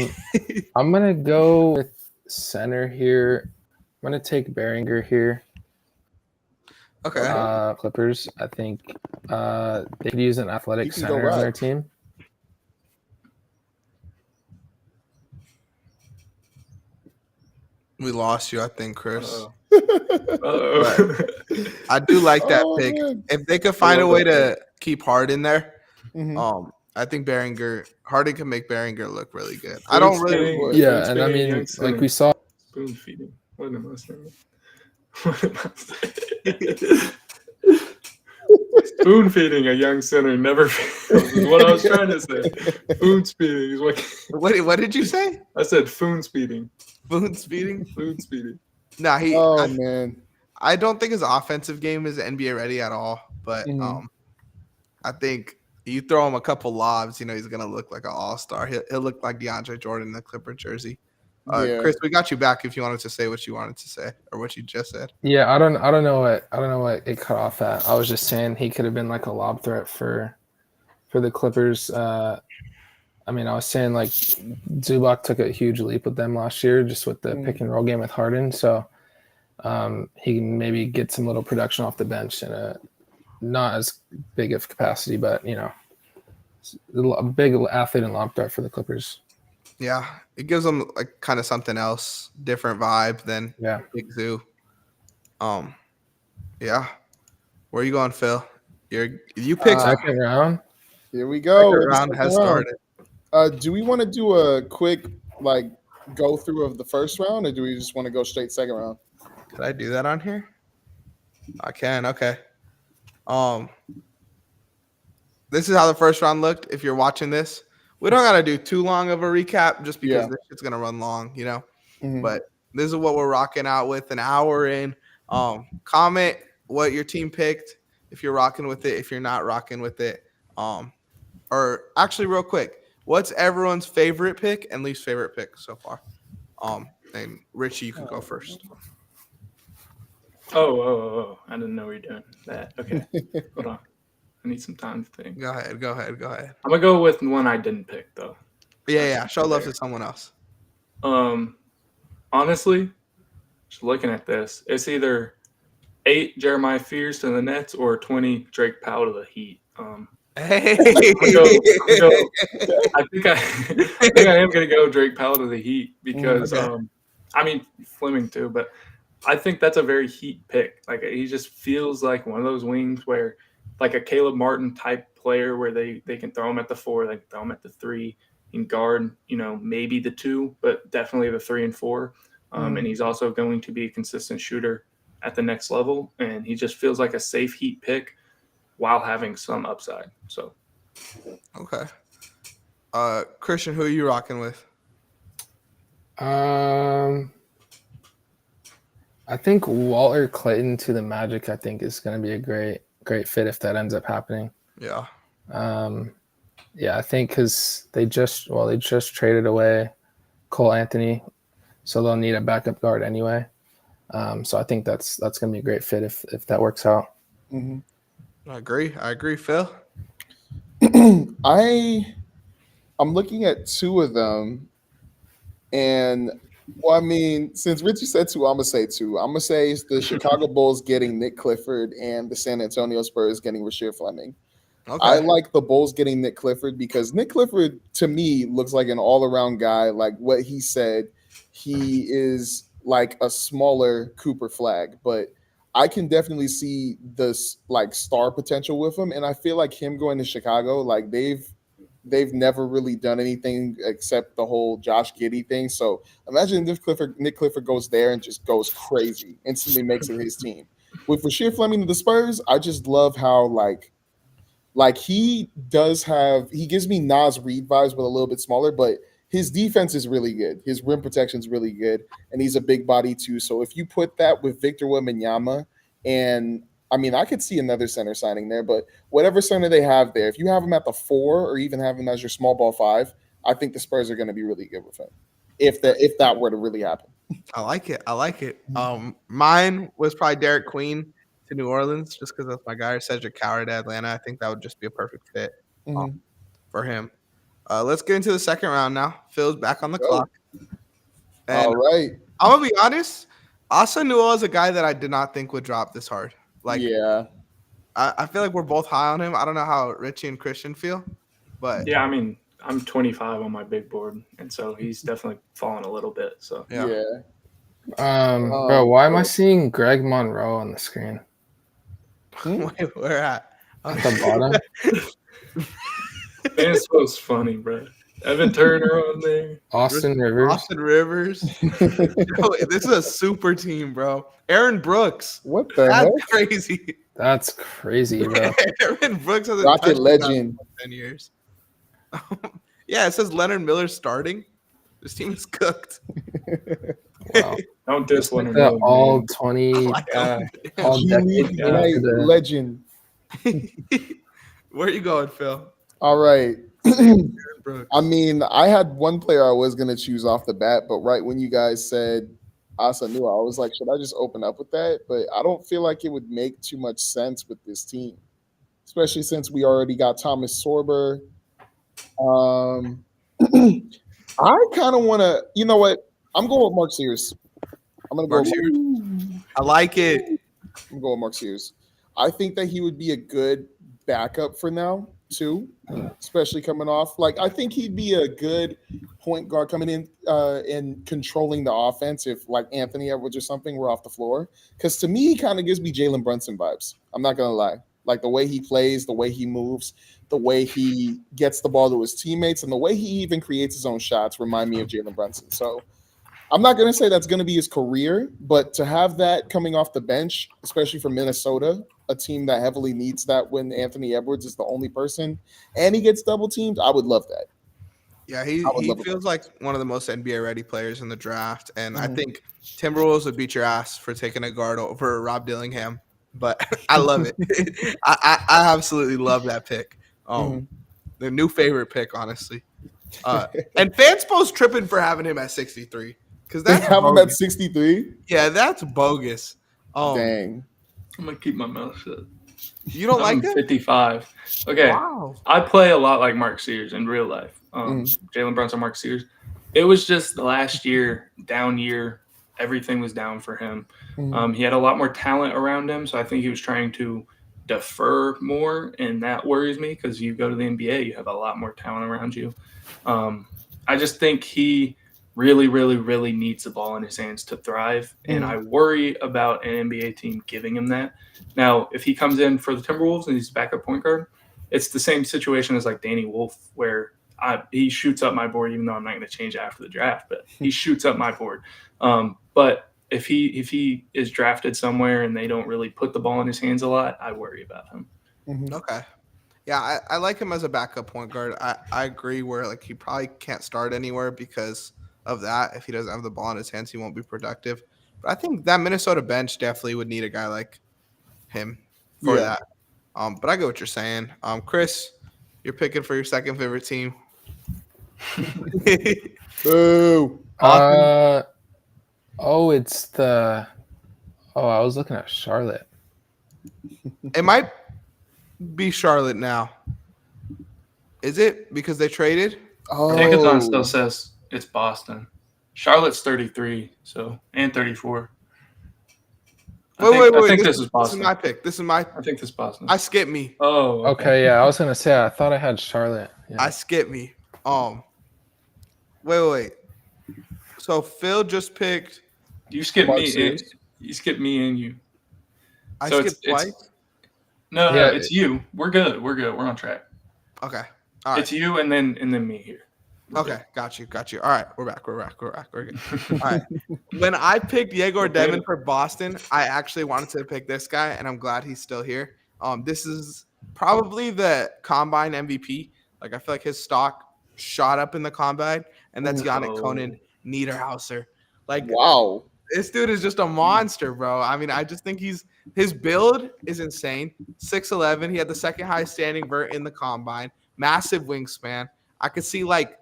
gonna go with center here. I'm gonna take Behringer here. Okay. Clippers. I think they could use an You athletic can go center on their right. team. We lost you, I think, Chris. Uh-oh. I do like that Oh, pick. man. If they could find a way to keep Harden there, Mhm. I think Harden can make Behringer look really good. I don't really. Spoon Yeah, and I feeding mean, young like center. we saw. Spoon feeding. What am I saying? What am I saying? Spoon feeding a young center never fails is what I was trying to say. Food speeding is what What did you say? I said. Food speeding. Spoon speeding? Food speeding. Nah, Oh, man. I don't think his offensive game is NBA ready at all. But Mhm. I think you throw him a couple lobs, he's gonna look like an all-star. He'll look like DeAndre Jordan in the Clipper jersey. Yeah. Chris, we got you back if you wanted to say what you wanted to say or what you just said. Yeah, I don't know what it cut off at. I was just saying he could have been like a lob threat for the Clippers. I mean, I was saying like Zubac took a huge leap with them last year, just with the pick and roll game with Harden. So he can maybe get some little production off the bench in a not as big of capacity, but a big athlete and lob threat for the Clippers. Yeah, it gives them like kind of something else, different vibe than Yeah. Big Zoo. Yeah. Where are you going, Phil? You picked Second round. Here we go. second round has started. Do we want to do a quick go through of the first round, or do we just want to go straight second round? Could I do that on here? I can. Okay. This is how the first round looked. If you're watching this, we don't gotta do too long of a recap, just because Yeah. this shit's gonna run long, Mhm. But this is what we're rocking out with an hour in. Comment what your team picked, if you're rocking with it, if you're not rocking with it. Or actually, real quick, what's everyone's favorite pick and least favorite pick so far? And Richie, you can go first. Oh. I didn't know we were doing that. Okay. Hold on. I need some time to think. Go ahead. I'm gonna go with one I didn't pick though. Yeah. Show love to someone else. Honestly, just looking at this, it's either 8 Jeremiah Fears to the Nets or 20 Drake Powell to the Heat. Hey. I think I am gonna go Drake Powell to the Heat because Okay. I mean Fleming too, but I think that's a very Heat pick. Like he just feels like one of those wings where like a Caleb Martin type player where they can throw him at the 4, they can throw him at the 3, and guard, maybe the 2, but definitely the 3 and 4. And he's also going to be a consistent shooter at the next level. And he just feels like a safe Heat pick while having some upside. So, Okay. Christian, who are you rocking with? I think Walter Clayton to the Magic, I think, is going to be a great fit if that ends up happening. Yeah. Yeah, I think because they just traded away Cole Anthony, so they'll need a backup guard anyway. So I think that's going to be a great fit if that works out. Mhm. I agree, Phil. I'm looking at two of them, and well, I mean, since Richie said two, I'm gonna say two. I'm gonna say it's the Chicago Bulls getting Nick Clifford and the San Antonio Spurs getting Rasheed Fleming. Okay. I like the Bulls getting Nick Clifford because Nick Clifford to me looks like an all-around guy. Like what he said, he is like a smaller Cooper Flag, but I can definitely see this like star potential with him. And I feel like him going to Chicago, like they've never really done anything except the whole Josh Giddey thing. So imagine if Nick Clifford goes there and just goes crazy, instantly makes it his team. With Rasheed Fleming to the Spurs, I just love how like he gives me Nas Reed vibes, but a little bit smaller. But his defense is really good. His rim protection is really good, and he's a big body too. So if you put that with Victor Wembanyama, and I mean, I could see another center signing there, but whatever center they have there, if you have him at the 4 or even have him as your small ball 5, I think the Spurs are going to be really good with him. If that were to really happen. I like it. Mine was probably Derek Queen to New Orleans, just because that's my guy. Cedric Howard at Atlanta. I think that would just be a perfect fit for him. Let's get into the second round now. Phil's back on the clock. And All right. I'm gonna be honest. Asa Newell is a guy that I did not think would drop this hard. Like, yeah, I feel like we're both high on him. I don't know how Richie and Christian feel, but yeah, I mean, I'm 25 on my big board. And so he's definitely fallen a little bit. So, yeah. Bro, why am I seeing Greg Monroe on the screen? Wait, where at? At the bottom? man, it's so funny, bro. Evan Turner on there. Austin Rivers. Austin Rivers. Yo, this is a super team, bro. Aaron Brooks. What the That's heck? crazy. That's crazy, bro. Aaron Brooks has a Rocket touchdown legend. in 10 years. Yeah, it says Leonard Miller starting. This team is cooked. Wow. Don't diss Leonard The Miller, all man. 20 Like, all G decade League team Night to the- legend. Where are you going, Phil? All right. Aaron Brooks. I mean, I had one player I was going to choose off the bat, but right when you guys said Asa Newell, I was like, should I just open up with that? But I don't feel like it would make too much sense with this team, especially since we already got Thomas Sorber. I kind of want to, you know what? I'm going with Mark Sears. I'm going to go Mark with Sears. I like it. I'm going with Mark Sears. I think that he would be a good backup for now, too, especially coming off. Like, I think he'd be a good point guard coming in and controlling the offense if, like, Anthony Edwards or something were off the floor. Because to me, he kind of gives me Jalen Brunson vibes. I'm not going to lie. Like, the way he plays, the way he moves, the way he gets the ball to his teammates, and the way he even creates his own shots remind me of Jalen Brunson. So I'm not going to say that's going to be his career, but to have that coming off the bench, especially for Minnesota, a team that heavily needs that when Anthony Edwards is the only person and he gets double teamed, I would love that. Yeah, he love it. feels like one of the most NBA ready players in the draft. And I think Timberwolves would beat your ass for taking a guard over Rob Dillingham. But I love it. I absolutely love that pick. The new favorite pick, honestly. And Fanspo's tripping for having him at 63. Because They that's have him at bogus. 63? Yeah, that's bogus. Dang. I'm going to keep my mouth shut. You don't I'm like him? 55. Okay. Wow. I play a lot like Mark Sears in real life. Jalen Brunson, Mark Sears. It was just the last year, down year. Everything was down for him. He had a lot more talent around him, so I think he was trying to defer more, and that worries me because you go to the NBA, you have a lot more talent around you. I just think he really, really, really needs the ball in his hands to thrive, and I worry about an NBA team giving him that. Now, if he comes in for the Timberwolves and he's backup point guard, it's the same situation as like Danny Wolf, where he shoots up my board, even though I'm not going to change it after the draft. But he shoots up my board. But if he is drafted somewhere and they don't really put the ball in his hands a lot, I worry about him. Mhm. Okay. Yeah, I like him as a backup point guard. I agree where like he probably can't start anywhere because of that. If he doesn't have the ball in his hands, he won't be productive. But I think that Minnesota bench definitely would need a guy like him for Yeah. that. But I get what you're saying. Chris, you're picking for your second favorite team. Boo. It's the. Oh, I was looking at Charlotte. It might be Charlotte now. Is it because they traded? Oh, Tankathon still says it's Boston. Charlotte's 33, and 34. I think this is This is Boston. my pick. This is my. I think this is Boston. I skip me. Oh, Okay, yeah, I was gonna say I thought I had Charlotte. Yeah. I skip me. Wait. So Phil just picked. You skipped Mark me. Sears. You skipped me and you. I So skipped twice. No, Yeah. it's you. We're good. We're on track. Okay. All right. It's you and then me here. We're Okay. Got you. All right. We're back. We're good. All right. When I picked Yegor Okay. Devin for Boston, I actually wanted to pick this guy, and I'm glad he's still here. This is probably the combine MVP. Like I feel like his stock shot up in the combine, and that's Yannick Oh. Conan Niederhauser. Like wow. this dude is just a monster, bro. I mean, I just think his build is insane. 6'11". He had the second highest standing vert in the combine. Massive wingspan. I could see like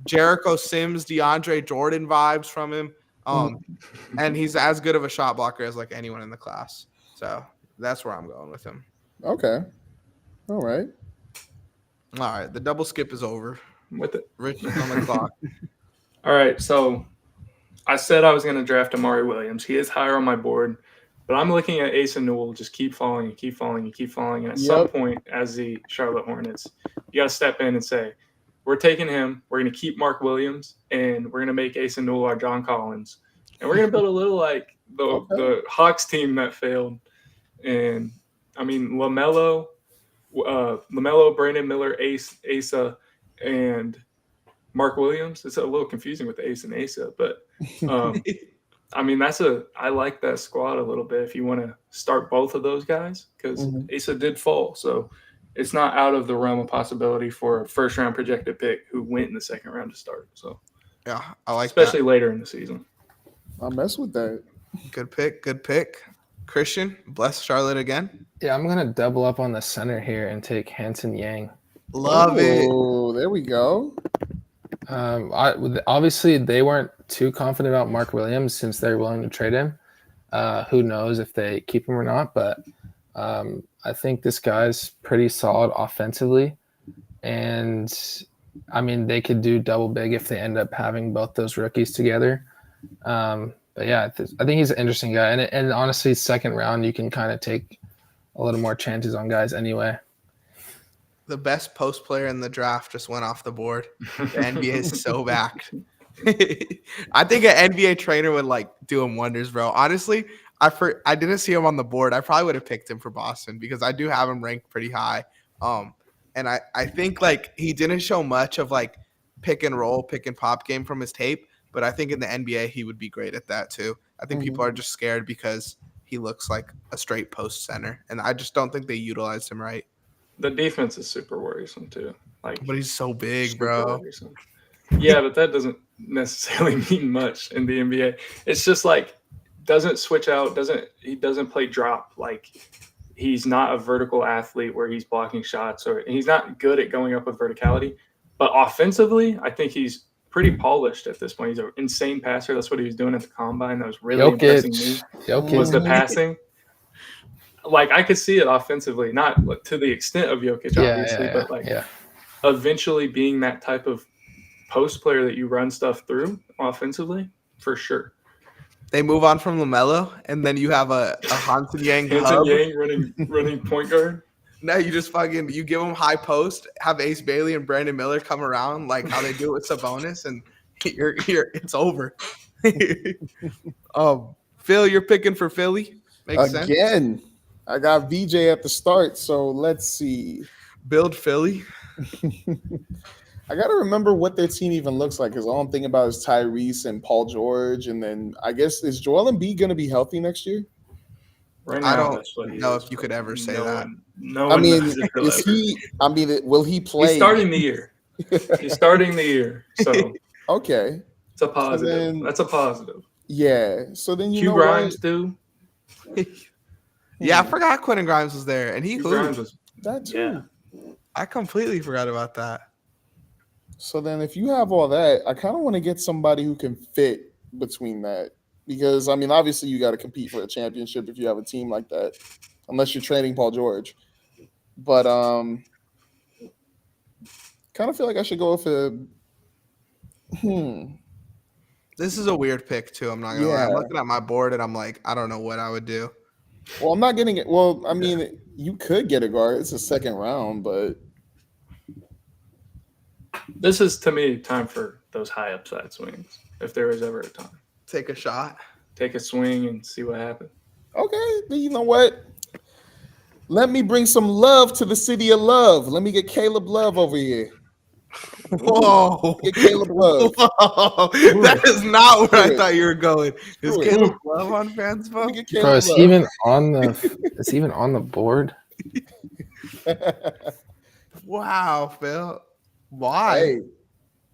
Jericho Sims, DeAndre Jordan vibes from him. And he's as good of a shot blocker as like anyone in the class. So that's where I'm going with him. Okay. All right. All right, the double skip is over. with it. Rich is on the clock. All right, so I said I was going to draft Amari Williams. He is higher on my board, but I'm looking at Asa Newell just keep falling. And at some point, as the Charlotte Hornets, you got to step in and say, we're taking him. We're going to keep Mark Williams, and we're going to make Asa Newell our John Collins. And we're going to build a little like the Hawks team that failed. And, I mean, LaMelo, Brandon Miller, Asa, and Mark Williams. It's a little confusing with the Ace and Asa, but I mean, I like that squad a little bit if you want to start both of those guys because Asa did fall. So it's not out of the realm of possibility for a first round projected pick who went in the second round to start. So Yeah, I like especially later in the season. I mess with that. that. Good pick. Christian, bless Charlotte again. Yeah, I'm gonna double up on the center here and take Hanson Yang. Love it. Oh, there we go. Obviously, they weren't too confident about Mark Williams since they're willing to trade him. Who knows if they keep him or not? But I think this guy's pretty solid offensively, and I mean they could do double big if they end up having both those rookies together. But yeah, I think he's an interesting guy, and honestly, second round you can kind of take a little more chances on guys anyway. The best post player in the draft just went off the board. The NBA is so backed. I think an NBA trainer would like do him wonders, bro. Honestly, I didn't see him on the board. I probably would have picked him for Boston because I do have him ranked pretty high. And I think like he didn't show much of like pick and roll, pick and pop game from his tape, but I think in the NBA he would be great at that too. I think people are just scared because he looks like a straight post center, and I just don't think they utilized him right. The defense is super worrisome too. Like, But he's so big, super bro. worrisome. Yeah, but that doesn't necessarily mean much in the NBA. It's just like doesn't switch out, he doesn't play drop. Like he's not a vertical athlete where he's blocking shots and he's not good at going up with verticality. But offensively, I think he's pretty polished at this point. He's an insane passer. That's what he was doing at the combine. That was really impressing me. Was the passing. Like I could see it offensively, not to the extent of Jokic, obviously, but like eventually being that type of post player that you run stuff through offensively, for sure. They move on from LaMelo, and then you have a Hanson Yang Hanson hub. Yang running point guard. Now you just you give them high post, have Ace Bailey and Brandon Miller come around like how they do it with Sabonis, and it's over. Phil, you're picking for Philly. Makes sense. Again, I got VJ at the start, so let's see. Build Philly. I gotta remember what their team even looks like because all I'm thinking about is Tyrese and Paul George, and then I guess is Joel Embiid gonna be healthy next year? Right I now, don't that's what he know is, if you could but ever say no that. one- no I one mean, knows if he'll is ever- he? I mean, will he play? He's starting the year. He's starting the year, so Okay. it's a positive. then- That's a positive. Yeah. So then you Hugh know Grimes, what? too. Yeah, I forgot Quentin Grimes was there, and he Hugh hooped. Grimes was That too. yeah. I completely forgot about that. So then, if you have all that, I kind of want to get somebody who can fit between that because I mean, obviously, you got to compete for a championship if you have a team like that, unless you're trading Paul George. But kind of feel like I should go with a. This is a weird pick too. I'm not gonna lie. I'm Yeah. looking at my board and I'm like, I don't know what I would do. Well, I'm not getting it. Well, I mean, you could get a guard. It's a second round, but This is, to me, time for those high upside swings, if there is ever a time. Take a shot. Take a swing and see what happens. okay. Then you know what? Let me bring some love to the city of love. Let me get Caleb Love over here. Whoa. Get Caleb Love. Whoa. That is not where I Screw it. thought you were going. Is Screw it. Caleb Love on Let Fanspo? me get Caleb Bro, is he Love. even on the? Is he even on the board? Wow, Phil. Why?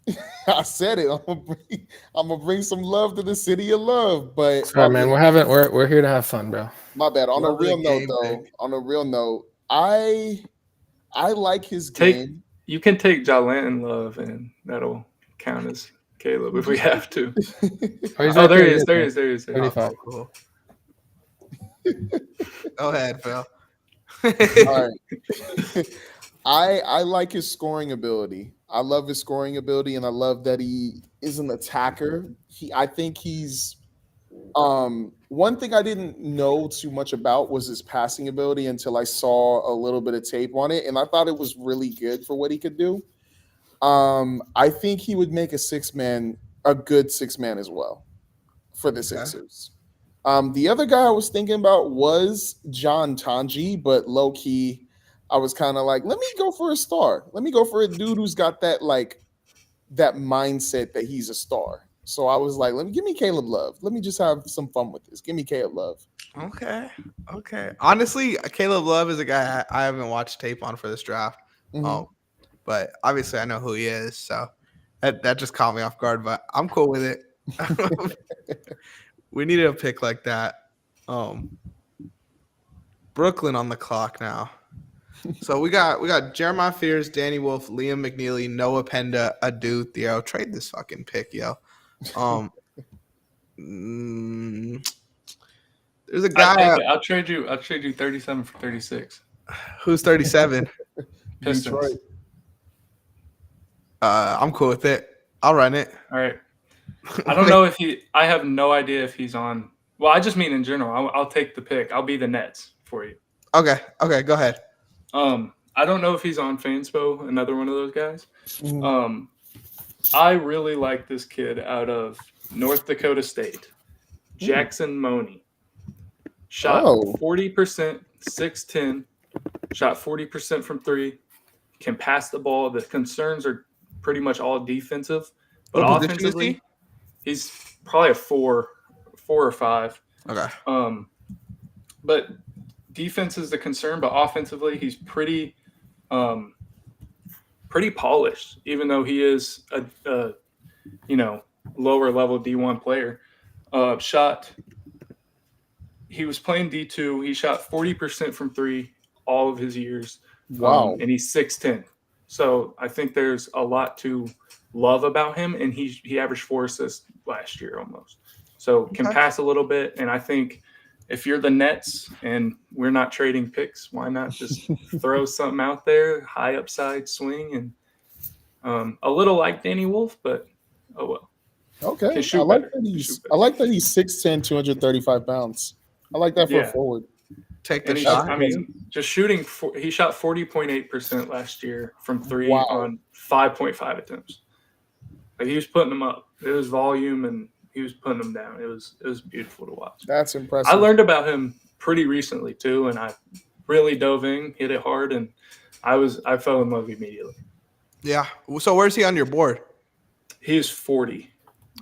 Hey, I said it. I'm gonna bring some love to the city of love. But Sorry, man. We're here to have fun, bro. my bad. On Love a real the note, game, though. Vic. On a real note, I like his Take- game. You can take Jalen Love, and that'll count as Caleb if we have to. he's Oh, right there he there, is. There he man. is. There he is. There he is. 35. Cool. Go ahead, Phil. All right. I like his scoring ability. I love his scoring ability, and I love that he is an attacker. I think he's one thing I didn't know too much about was his passing ability until I saw a little bit of tape on it, and I thought it was really good for what he could do. I think he would make a good six man as well for the Sixers. The other guy I was thinking about was John Tanji, but low key, I was kind of like, let me go for a star. Let me go for a dude who's got that that mindset that he's a star. So I was like, give me Caleb Love. Let me just have some fun with this. Give me Caleb Love. Okay. Honestly, Caleb Love is a guy I haven't watched tape on for this draft. Mhm. But obviously I know who he is, so that just caught me off guard. But I'm cool with it. We needed a pick like that. Brooklyn on the clock now. So we got Jeremiah Fears, Danny Wolf, Liam McNeely, Noah Penda, Adu, Theo. Trade this fucking pick, yo. There's a guy I'll trade you 37 for 36. who's 37. Pistons. Detroit. I'm cool with it. I'll run it. All right. I don't know if I have no idea if he's on. Well, I just mean in general. I'll take the pick. I'll be the Nets for you. Okay, go ahead. I don't know if he's on Fanspo, another one of those guys. Mhm. I really like this kid out of North Dakota State, Jackson Money. Shot 40%, 6'10", shot 40% from three, can pass the ball. The concerns are pretty much all defensive, but What position is offensively, he's probably a four or five. Okay. But defense is the concern, but offensively, he's pretty polished, even though he is a lower level D1 player. He was playing D2. He shot 40% from three all of his years. Wow. And he's 6'10". So I think there's a lot to love about him. And he averaged 4 assists last year almost. So can Okay. pass a little bit. And I think if you're the Nets and we're not trading picks, why not just throw something out there, high upside swing, and a little like Danny Wolf, but oh well. Okay. Can shoot I like better. that Can he's shoot better. I like that he's 6'10", 235 pounds. I like that for a Yeah. forward. Take the And shot. just shooting. He shot 40.8% last year from three Wow. on 5.5 attempts. Like he was putting them up. It was volume, and he was putting them down. It was beautiful to watch. That's impressive. I learned about him pretty recently too, and I really dove in, hit it hard, and I fell in love immediately. Yeah. So where's he on your board? He's 40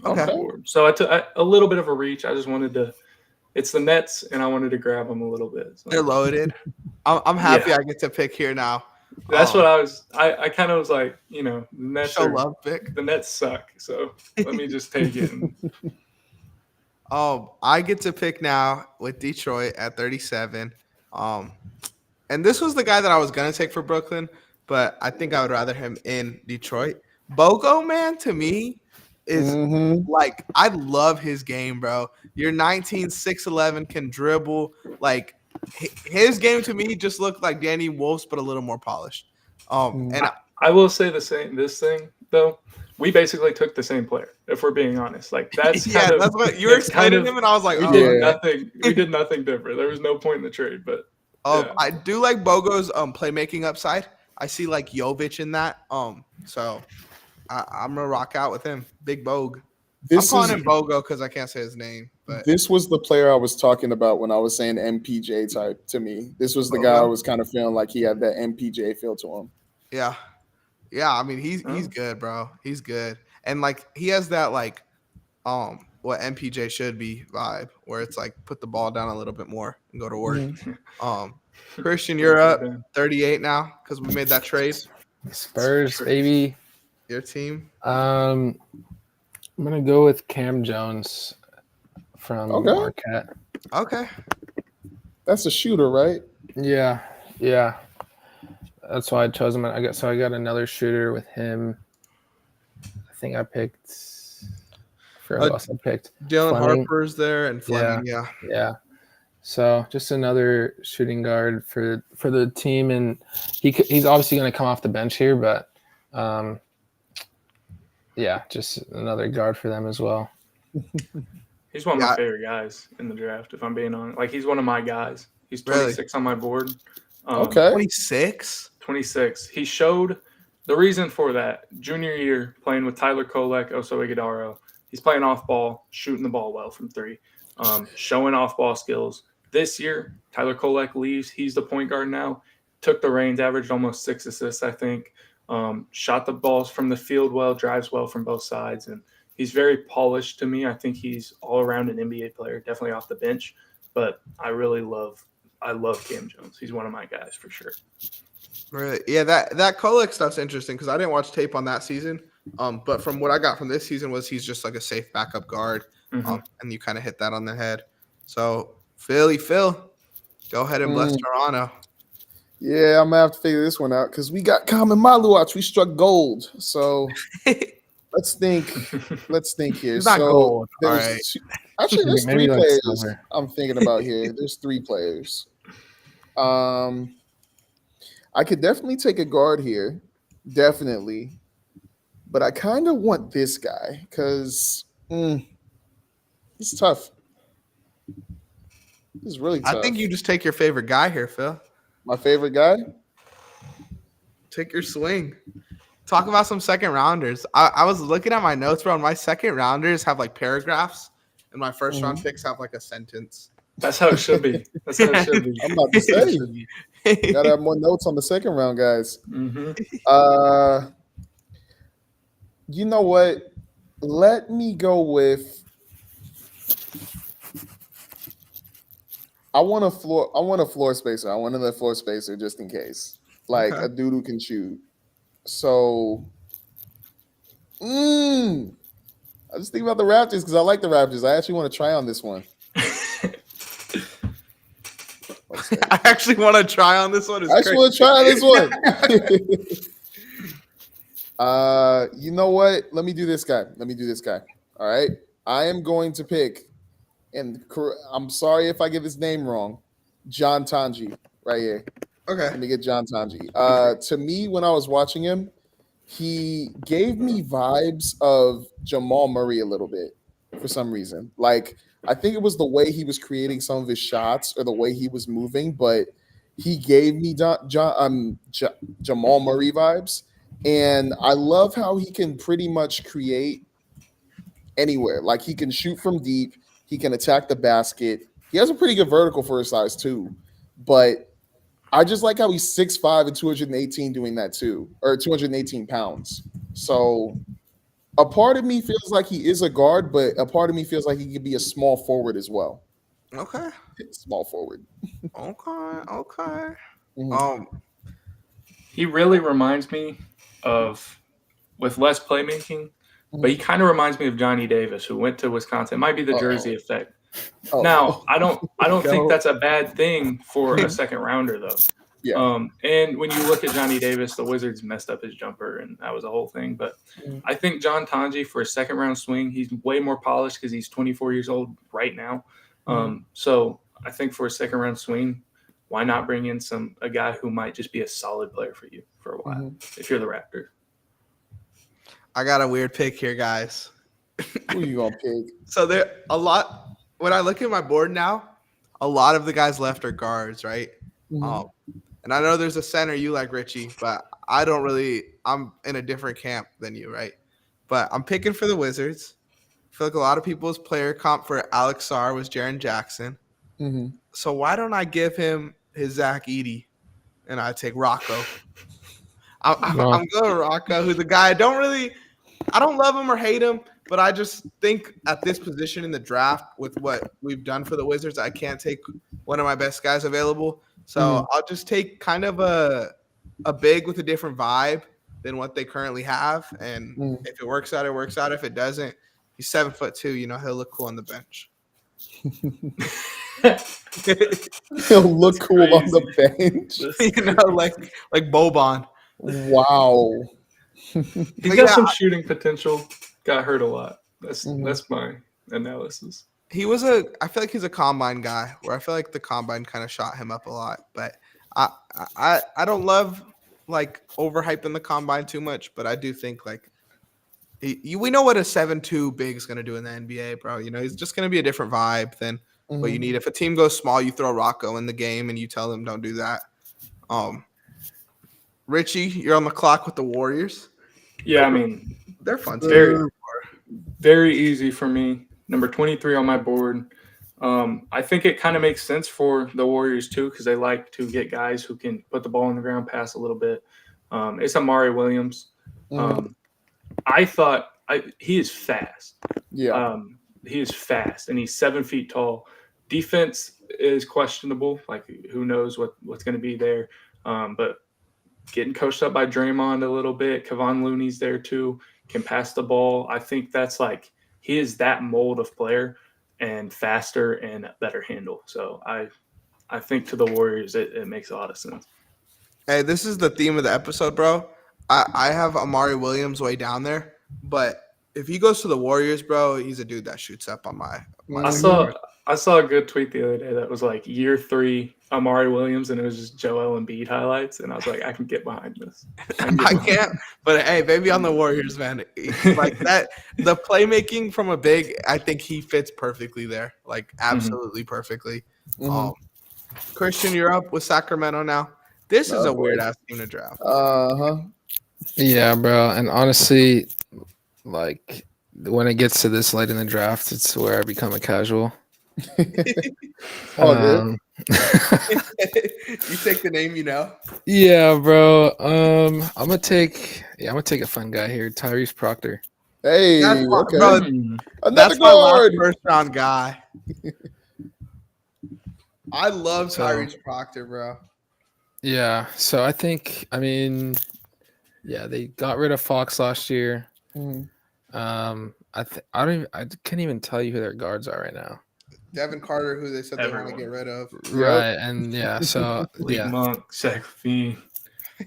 on my Okay. board. So I took a little bit of a reach. I just wanted to. It's the Nets, and I wanted to grab them a little bit. So. They're loaded. I'm happy Yeah. I get to pick here now. That's what I was. I kind of was like, the Nets Show love pick. The Nets suck. So let me just take it. I get to pick now with Detroit at 37. And this was the guy that I was gonna take for Brooklyn, but I think I would rather him in Detroit. Bogo, man, to me is like I love his game, bro. You're 19, 6'11", can dribble. Like his game to me just looked like Danny Wolf's, but a little more polished. And I will say this thing though. We basically took the same player, if we're being honest. Like that's that's what you were explaining him, and I was like, we did nothing. We did nothing different. There was no point in the trade, but I do like Bogo's playmaking upside. I see like Jovic in that. So I'm gonna rock out with him. Big Bogue. I'm calling him Bogo because I can't say his name. But this was the player I was talking about when I was saying MPJ type to me. This was the guy I was kind of feeling like he had that MPJ feel to him. Yeah. I mean, he's good, bro. He's good, and like he has that like what MPJ should be vibe, where it's like put the ball down a little bit more and go to work. Christian, you're up 38 now because we made that trade. Spurs, baby. Your team. I'm gonna go with Cam Jones from Marquette. Okay. That's a shooter, right? Yeah. That's why I chose him. I got another shooter with him. I think I picked. I forgot who else I picked. Jalen Harper's there and Fleming. Yeah. So just another shooting guard for the team, and he's obviously going to come off the bench here, but just another guard for them as well. He's one of my favorite guys in the draft, if I'm being honest. Like he's one of my guys. He's 26 on my board. 26. 26. He showed the reason for that. Junior year, playing with Tyler Kolek, Oso Ighodaro. He's playing off ball, shooting the ball well from three, showing off ball skills. This year, Tyler Kolek leaves. He's the point guard now. Took the reins, averaged almost 6 assists, I think. Shot the balls from the field well, drives well from both sides. And he's very polished to me. I think he's all around an NBA player, definitely off the bench. But I love Cam Jones. He's one of my guys for sure. Really? Yeah, that Kolek stuff's interesting because I didn't watch tape on that season. But from what I got from this season was he's just like a safe backup guard. And you kind of hit that on the head. So Phil, go ahead and bless Toronto. Yeah, I'm gonna have to figure this one out because we got Common Maluach. We struck gold. So let's think here. It's not gold. All right. Actually, there's three players I'm thinking about here. There's 3 players. I could definitely take a guard here. Definitely. But I kind of want this guy because it's tough. This is really tough. I think you just take your favorite guy here, Phil. My favorite guy? Take your swing. Talk about some second rounders. I was looking at my notes, bro. And my second rounders have like paragraphs, and my first round picks have like a sentence. That's how it should be. I'm about to say. Gotta have more notes on the second round, guys. You know what? Let me go with. I want a floor spacer. I want another floor spacer just in case, like a dude who can shoot. So, I just think about the Raptors because I like the Raptors. I actually want to try on this one. I actually want to try on this one. I actually want to try on this one. You know what? Let me do this guy. All right. I am going to pick, and I'm sorry if I get his name wrong, John Tanji right here. Okay. Let me get John Tanji. To me, when I was watching him, he gave me vibes of Jamal Murray a little bit for some reason. Like, I think it was the way he was creating some of his shots or the way he was moving, but he gave me Jamal Murray vibes. And I love how he can pretty much create anywhere. Like, he can shoot from deep. He can attack the basket. He has a pretty good vertical for his size too. But I just like how he's 6'5" and 218 doing that too, or 218 pounds. So a part of me feels like he is a guard, but a part of me feels like he could be a small forward as well. Okay. Small forward. Okay. Mhm. He really reminds me of, with less playmaking, but he kind of reminds me of Johnny Davis, who went to Wisconsin. It might be the jersey effect. Oh. Now, I don't think Go. that's a bad thing for a second rounder, though. Yeah. And when you look at Johnny Davis, the Wizards messed up his jumper, and that was a whole thing. But I think John Tanji, for a second round swing, he's way more polished because he's 24 years old right now. So I think for a second round swing, why not bring in a guy who might just be a solid player for you for a while if you're the Raptors? I got a weird pick here, guys. Who you gonna pick? So there a lot. When I look at my board now, a lot of the guys left are guards, right? And I know there's a center you like, Richie, but I don't really. I'm in a different camp than you, right? But I'm picking for the Wizards. I feel like a lot of people's player comp for Alex Sarr was Jaren Jackson. So why don't I give him his Zach Edey, and I take Rocco? I'm going to Rocco, who's a guy I don't love him or hate him, but I just think at this position in the draft with what we've done for the Wizards, I can't take one of my best guys available. So I'll just take kind of a big with a different vibe than what they currently have. And if it works out, it works out. If it doesn't, he's 7'2". You know, he'll look cool on the bench. He'll look cool on the bench. You know, like Boban. Wow. He's got some shooting potential. Got hurt a lot. That's my analysis. I feel like he's a combine guy where I feel like the combine kind of shot him up a lot, but I don't love like overhyping the combine too much, but I do think like we know what a 7'2" big is going to do in the NBA, bro. You know, he's just going to be a different vibe than what you need. If a team goes small, you throw Rocco in the game and you tell them don't do that. Richie, you're on the clock with the Warriors. Yeah, I mean, they're fun. Very, very easy for me. Number 23 on my board. I think it kind of makes sense for the Warriors too, because they like to get guys who can put the ball on the ground, pass a little bit. It's Amari Williams. I thought he is fast. Yeah. He is fast, and he's 7 feet tall. Defense is questionable. Like, who knows what's going to be there. But getting coached up by Draymond a little bit. Kevon Looney's there too. Can pass the ball. I think that's like he is that mold of player and faster and better handle. So I think to the Warriors it makes a lot of sense. Hey, this is the theme of the episode, bro. I have Amari Williams way down there, but if he goes to the Warriors, bro, he's a dude that shoots up on my I saw a good tweet the other day that was like year 3 Amari Williams, and it was just Joel Embiid highlights, and I was like, I can get behind this. I can't, but hey, baby on the Warriors, man. Like that, the playmaking from a big, I think he fits perfectly there, like absolutely perfectly. Christian, you're up with Sacramento now. This is a weird ass team to draft. Yeah, bro. And honestly, like when it gets to this late in the draft, it's where I become a casual. You take the name, you know. Yeah, bro. I'm gonna take a fun guy here, Tyrese Proctor. Hey, That's my, okay. bro, Another that's my guard. first round guy. I love Tyrese Proctor, bro. Yeah, so I mean, they got rid of Fox last year. I can't even tell you who their guards are right now. Devin Carter, who they said they want to get rid of. Right, and so Malik Monk, Zach LaVine.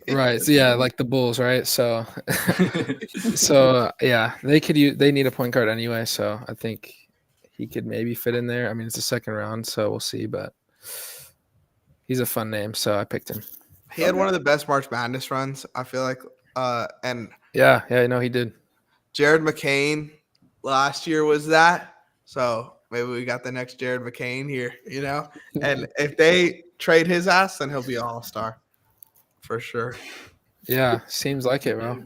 Right, so like the Bulls, right? So they need a point guard anyway, so I think he could maybe fit in there. I mean, it's the second round, so we'll see, but he's a fun name, so I picked him. He had one of the best March Madness runs, I feel like. And yeah, no, he did. Jared McCain last year was that. So maybe we got the next Jared McCain here, you know? And if they trade his ass, then he'll be an all-star for sure. Yeah, seems like it, bro.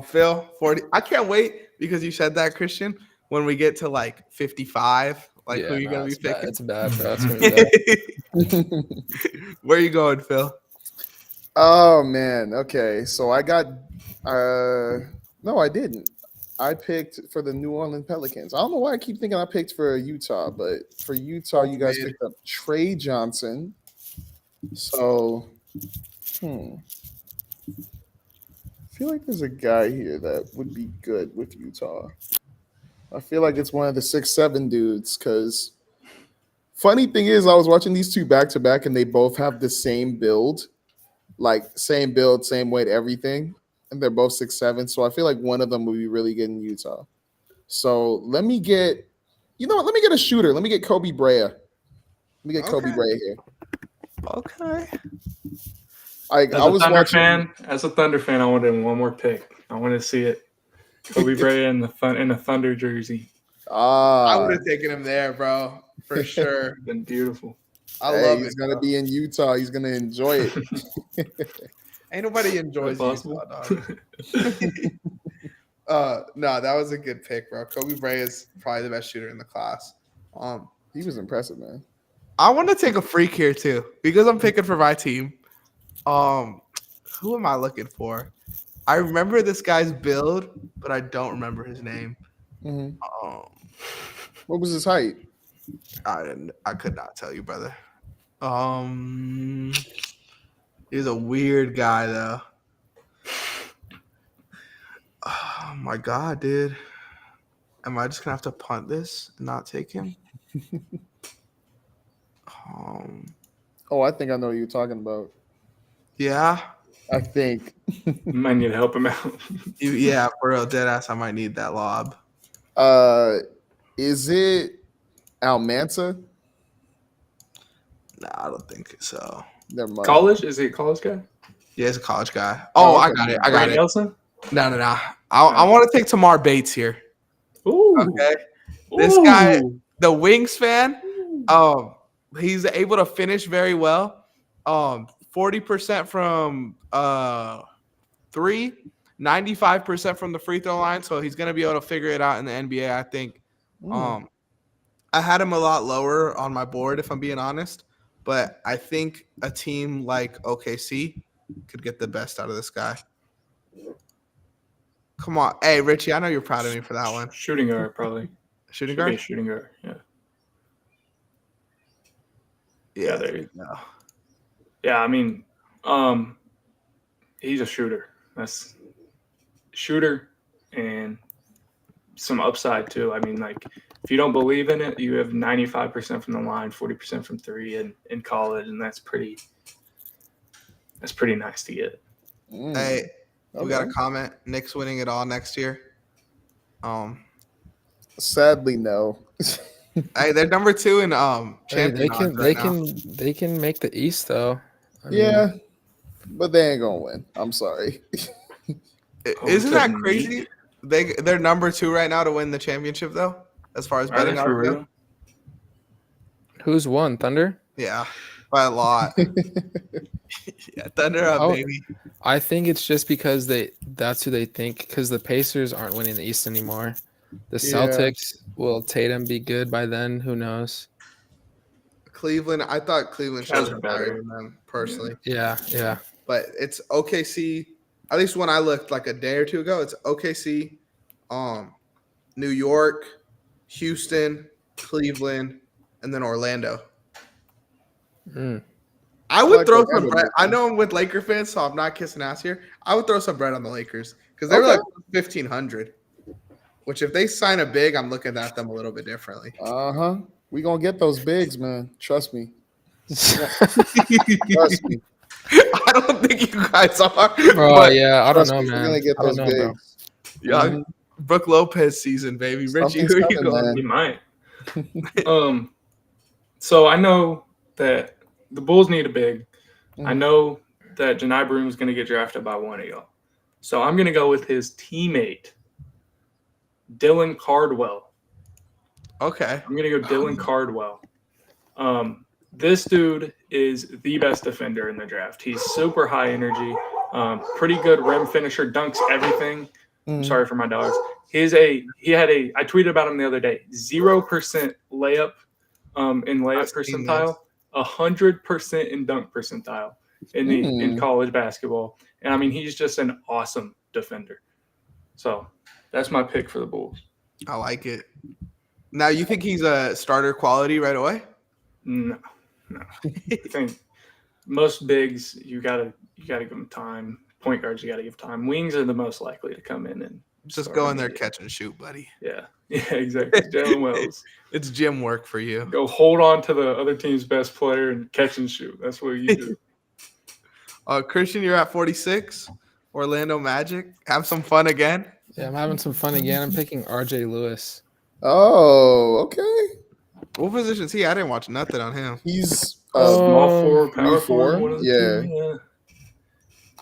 Phil, 40. I can't wait because you said that, Christian, when we get to like 55, who are you going to be picking? It's bad, bro. It's gonna be bad. Where you going, Phil? Oh man. Okay. So I got no, I didn't. I picked for the New Orleans Pelicans. I don't know why I keep thinking I picked for Utah, but for Utah, you guys man. picked up Trey Johnson. So I feel like there's a guy here that would be good with Utah. I feel like it's one of the 6'7" dudes because funny thing is, I was watching these two back to back and they both have the same build, like same build, same weight, everything. And they're both 6'7". So I feel like one of them would be really good in Utah. So let me get, you know what? Let me get a shooter. Let me get Kobe Brea. Let me get Kobe Okay. Brea here. Okay. I was watching. As a Thunder fan, I wanted one more pick. I want to see it. Kobe Brea in the Thunder jersey. I would have taken him there, bro, for sure. Been beautiful. I love He's it. gonna be in Utah. He's gonna enjoy it. Ain't nobody enjoys Possible. Utah, dog. No, that was a good pick, bro. Kobe Brea is probably the best shooter in the class. He was impressive, man. I want to take a freak here too because I'm picking for my team. Who am I looking for? I remember this guy's build, but I don't remember his name. Mhm. What was his height? I could not tell you, brother. He's a weird guy though. Oh my god, dude. Am I just gonna have to punt this and not take him? Oh, I think I know what you're talking about. Yeah. I think. You might need to help him out. Yeah, for real, dead ass, I might need that lob. Is it Almanza? Nah, I don't think so. Never mind. College? Is he a college guy? Yeah, he's a college guy. Oh, I okay. got it. I got Brandon it. Nelson? No. I want to take Tamar Bates here. Ooh. Okay. This guy, Ooh. the Wings fan, he's able to finish very well. 40% from three, 95% from the free throw line. So he's gonna be able to figure it out in the NBA, I think. I had him a lot lower on my board, if I'm being honest. But I think a team like OKC could get the best out of this guy. Come on. Hey, Richie, I know you're proud of me for that one. Shooting guard, probably. Shooting Should be a guard? shooting guard, yeah. Yeah, there you go. Yeah, I mean, he's a shooter. That's shooter and some upside too. I mean, like if you don't believe in it, you have 95% from the line, 40% from three in college, and that's pretty nice to get. Hey, we got a comment. Knicks winning it all next year. Sadly, no. Hey, they're number 2 in Hey, they champion can odds they can make the East though. I mean, Yeah, but they ain't gonna win. I'm sorry. Isn't that crazy? They're number 2 right now to win the championship though, as far as Are they betting for odds go. real? who's won? Thunder? Yeah, by a lot. Yeah, Thunder up, Oh. baby. I think it's just because that's who they think, because the Pacers aren't winning the East anymore. The Yeah. Celtics, will Tatum be good by then? Who knows? Cleveland, I thought Cleveland should Cavs have are better. higher than them personally. Yeah. But it's OKC. At least when I looked like a day or two ago, it's OKC, New York, Houston, Cleveland, and then Orlando. Mm. I would like throw Orlando some bread. more. I know I'm with Laker fans, so I'm not kissing ass here. I would throw some bread on the Lakers because they were Okay. like 1,500. Which if they sign a big, I'm looking at them a little bit differently. We gonna get those bigs, man. Trust me. Trust me. I don't think you guys are. Bro, but yeah, I don't Trust know, me, we're man. gonna get I don't those know, bro. bigs. young Brooke Lopez season, baby. Richie, Something's who are you coming, going? man. He might. So I know that the Bulls need a big. I know that Janai Broom is going to get drafted by one of y'all. So I'm going to go with his teammate, Dylan Cardwell. Okay. I'm going to go Dylan Cardwell. This dude is the best defender in the draft. He's super high energy, pretty good rim finisher, dunks everything. I'm sorry for my dogs. I tweeted about him the other day. 0% layup in layup I've seen percentile. 100% in dunk percentile in college basketball. And I mean, he's just an awesome defender. So that's my pick for the Bulls. I like it. Now, you think he's a starter quality right away? No. I think most bigs you gotta give them time. Point guards you gotta give time. Wings are the most likely to come in and Just start go in there, immediately. catch and shoot, buddy. Yeah, exactly. Jalen Wells. It's gym work for you. Go hold on to the other team's best player and catch and shoot. That's what you do. Christian, you're at 46. Orlando Magic. Have some fun again. Yeah, I'm having some fun again. I'm picking RJ Lewis. Oh, okay. What position is he? I didn't watch nothing on him. He's Small forward, power 3-4. forward, one of the Yeah. two. Yeah.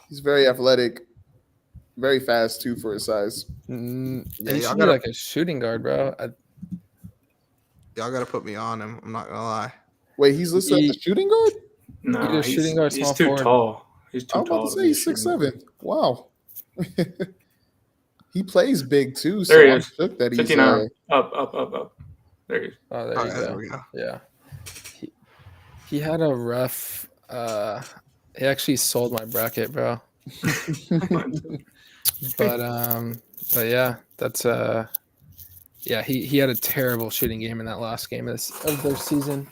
He's very athletic, very fast too for his size. Yeah, He y'all should be gotta- like a shooting guard, bro. Y'all got to put me on him. I'm not going to lie. Wait, he's listed as a shooting guard? No, Either shooting guard, he's small too forward. tall. He's too I was tall. about to be say a he's shooting guard. 6'7". Wow. He plays big too, so There he I'm is. shook that he's 59. Up. There he is. Oh, there Okay, you there go. we go. Yeah. He had a rough he actually sold my bracket, bro. But yeah, that's yeah, he had a terrible shooting game in that last game of their season.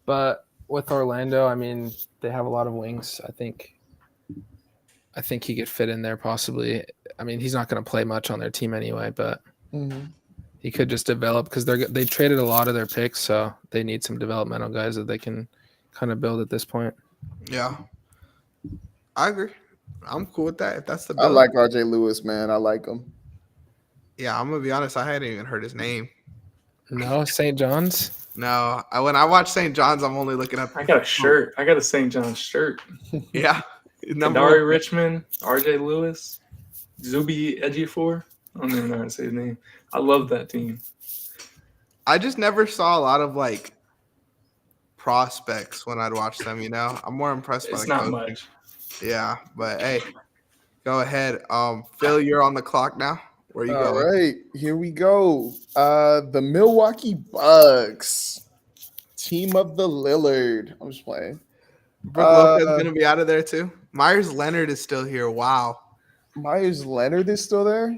But with Orlando, I mean, they have a lot of wings. I think he could fit in there possibly. I mean, he's not going to play much on their team anyway, but Mhm. he could just develop because they traded a lot of their picks, so they need some developmental guys that they can kind of build at this point. Yeah. I agree. I'm cool with that. If that's the I build. like RJ Lewis, man. I like him. Yeah, I'm going to be honest. I hadn't even heard his name. No, St. John's. No. When I watch St. John's, I'm only looking up. I got a shirt. I got a St. John's shirt. Yeah. Number Kadari one. Richmond, RJ Lewis, Zubi Ejiofor. I don't even know how to say his name. I love that team. I just never saw a lot of like prospects when I'd watch them, you know? I'm more impressed by It's the not coaching. much. Yeah, but hey, go ahead. Phil, you're on the clock now. Where you All going? right, here we go. The Milwaukee Bucks, team of the Lillard. I'm just playing. Brooke Lopez gonna be out of there too. Myers Leonard is still here. Wow, Myers Leonard is still there.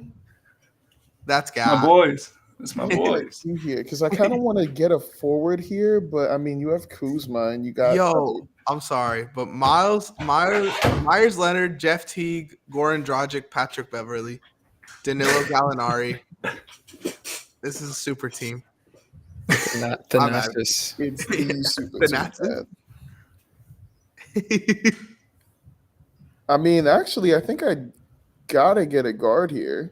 that's My gas. boys. It's my boys. Here, because I kind of want to get a forward here, but I mean, you have Kuzma and you got Yo, I'm sorry, but Myers Leonard, Jeff Teague, Goran Dragic, Patrick Beverly, Danilo Gallinari. This is a super team. The I'm at Nexus. It's the super The team, Nazis? man. I mean, actually, I think I gotta get a guard here.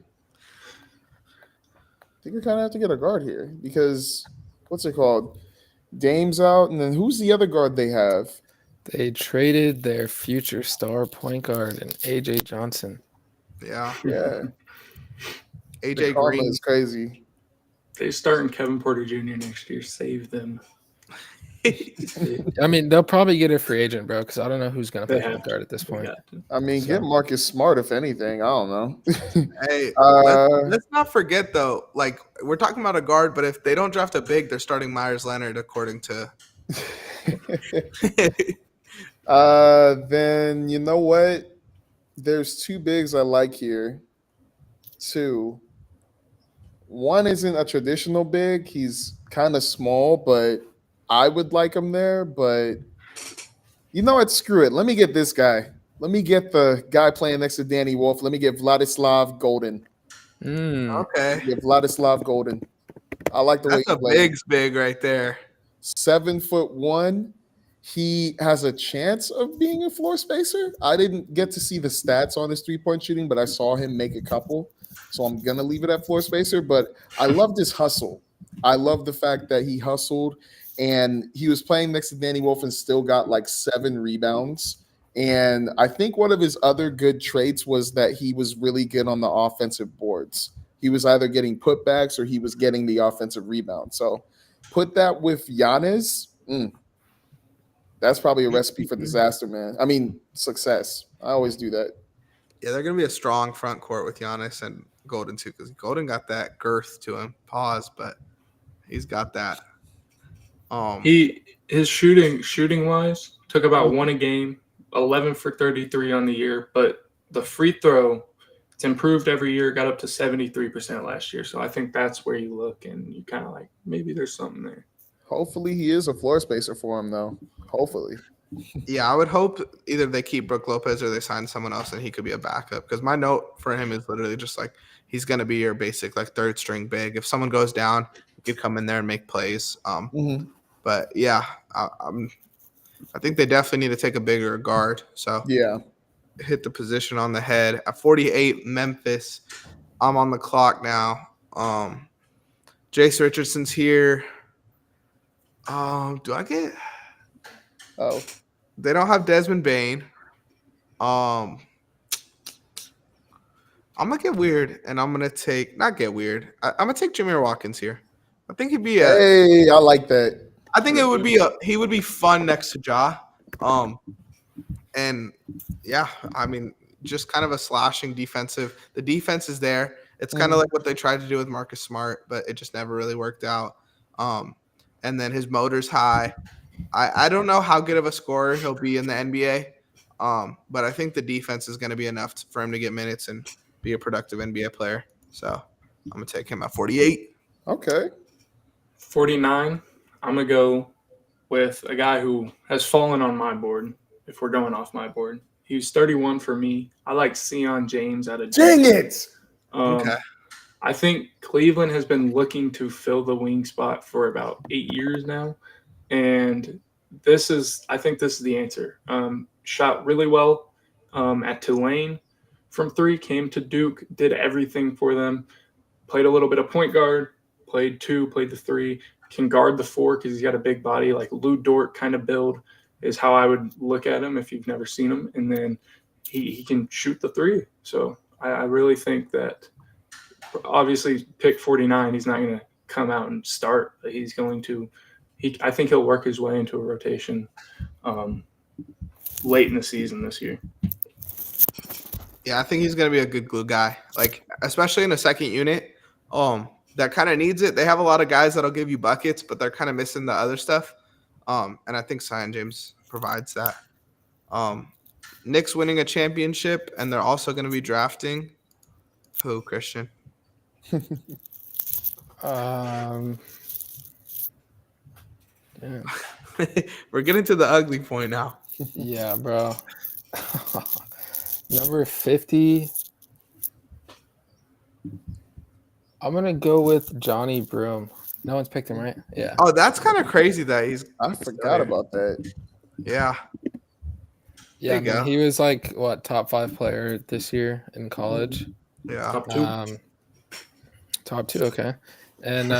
I think I kind of have to get a guard here because what's it called? Dame's out, and then who's the other guard they have? They traded their future star point guard and AJ Johnson. Yeah, Yeah, the AJ karma Green. is crazy. They starting Kevin Porter Jr. next year. Save them. I mean, they'll probably get a free agent, bro, because I don't know who's going to They play have point guard at this They point. got to. I mean, So- get Marcus Smart if anything. I don't know. Hey, Uh, let's not forget though. Like we're talking about a guard, but if they don't draft a big, they're starting Myers Leonard, according to. Then you know what? There's two bigs I like here. Two. One isn't a traditional big. He's kind of small, but I would like him there. But you know what? Screw it. Let me get this guy. Let me get the guy playing next to Danny Wolf. Let me get Vladislav Golden. Okay, Get Vladislav Golden. I like the way that's he a plays. big right there. 7'1". He has a chance of being a floor spacer. I didn't get to see the stats on his 3-point shooting, but I saw him make a couple. So I'm going to leave it at floor spacer. But I loved his hustle. I love the fact that he hustled and he was playing next to Danny Wolf and still got like 7 rebounds. And I think one of his other good traits was that he was really good on the offensive boards. He was either getting putbacks or he was getting the offensive rebound. So put that with Giannis. That's probably a recipe for disaster, man. I mean, success. I always do that. Yeah, they're gonna be a strong front court with Giannis and Golden too, because Golden got that girth to him. Pause, but he's got that. His shooting wise took about 1 a game, 11 for 33 on the year, but the free throw, it's improved every year, got up to 73% last year. So I think that's where you look and you kind of like maybe there's something there. Hopefully he is a floor spacer for him though. Hopefully. Yeah, I would hope either they keep Brook Lopez or they sign someone else and he could be a backup. Because my note for him is literally just like he's gonna be your basic like third string big. If someone goes down, he could come in there and make plays. But yeah, I think they definitely need to take a bigger guard. So Yeah. hit the position on the head at 48. Memphis. I'm on the clock now. Jace Richardson's here. Do I get? Oh. They don't have Desmond Bain. I'm gonna get weird, and I'm gonna take not get weird. I'm gonna take Jameer Watkins here. I think he'd be a. Hey, I like that. I think it would be he would be fun next to Ja. And yeah, I mean, just kind of a slashing defensive. The defense is there. It's kind of like what they tried to do with Marcus Smart, but it just never really worked out. And then his motor's high. I don't know how good of a scorer he'll be in the NBA, but I think the defense is going to be enough for him to get minutes and be a productive NBA player. So I'm going to take him at 48. Okay. 49, I'm going to go with a guy who has fallen on my board, if we're going off my board. He's 31 for me. I like Sion James out of Dang it. Okay. I think Cleveland has been looking to fill the wing spot for about 8 years now. And I think this is the answer. Shot really well at Tulane from 3, came to Duke, did everything for them, played a little bit of point guard, played 2, played the 3, can guard the 4 because he's got a big body, like Lou Dort kind of build is how I would look at him if you've never seen him. And then he can shoot the 3. So I really think that obviously pick 49, he's not going to come out and start, but he's going to I think he'll work his way into a rotation late in the season this year. Yeah, I think he's going to be a good glue guy, like especially in a second unit. That kind of needs it. They have a lot of guys that'll give you buckets, but they're kind of missing the other stuff. And I think Sion James provides that. Knicks winning a championship, and they're also going to be drafting who, Christian? Yeah. We're getting to the ugly point now. Yeah, bro. Number 50. I'm gonna go with Johnny Broom. No one's picked him, right? Yeah. Oh, that's kind of crazy that I forgot about that. Yeah. Yeah, There you go. he was like top 5 player this year in college. Yeah. Top 2. Top 2, okay. And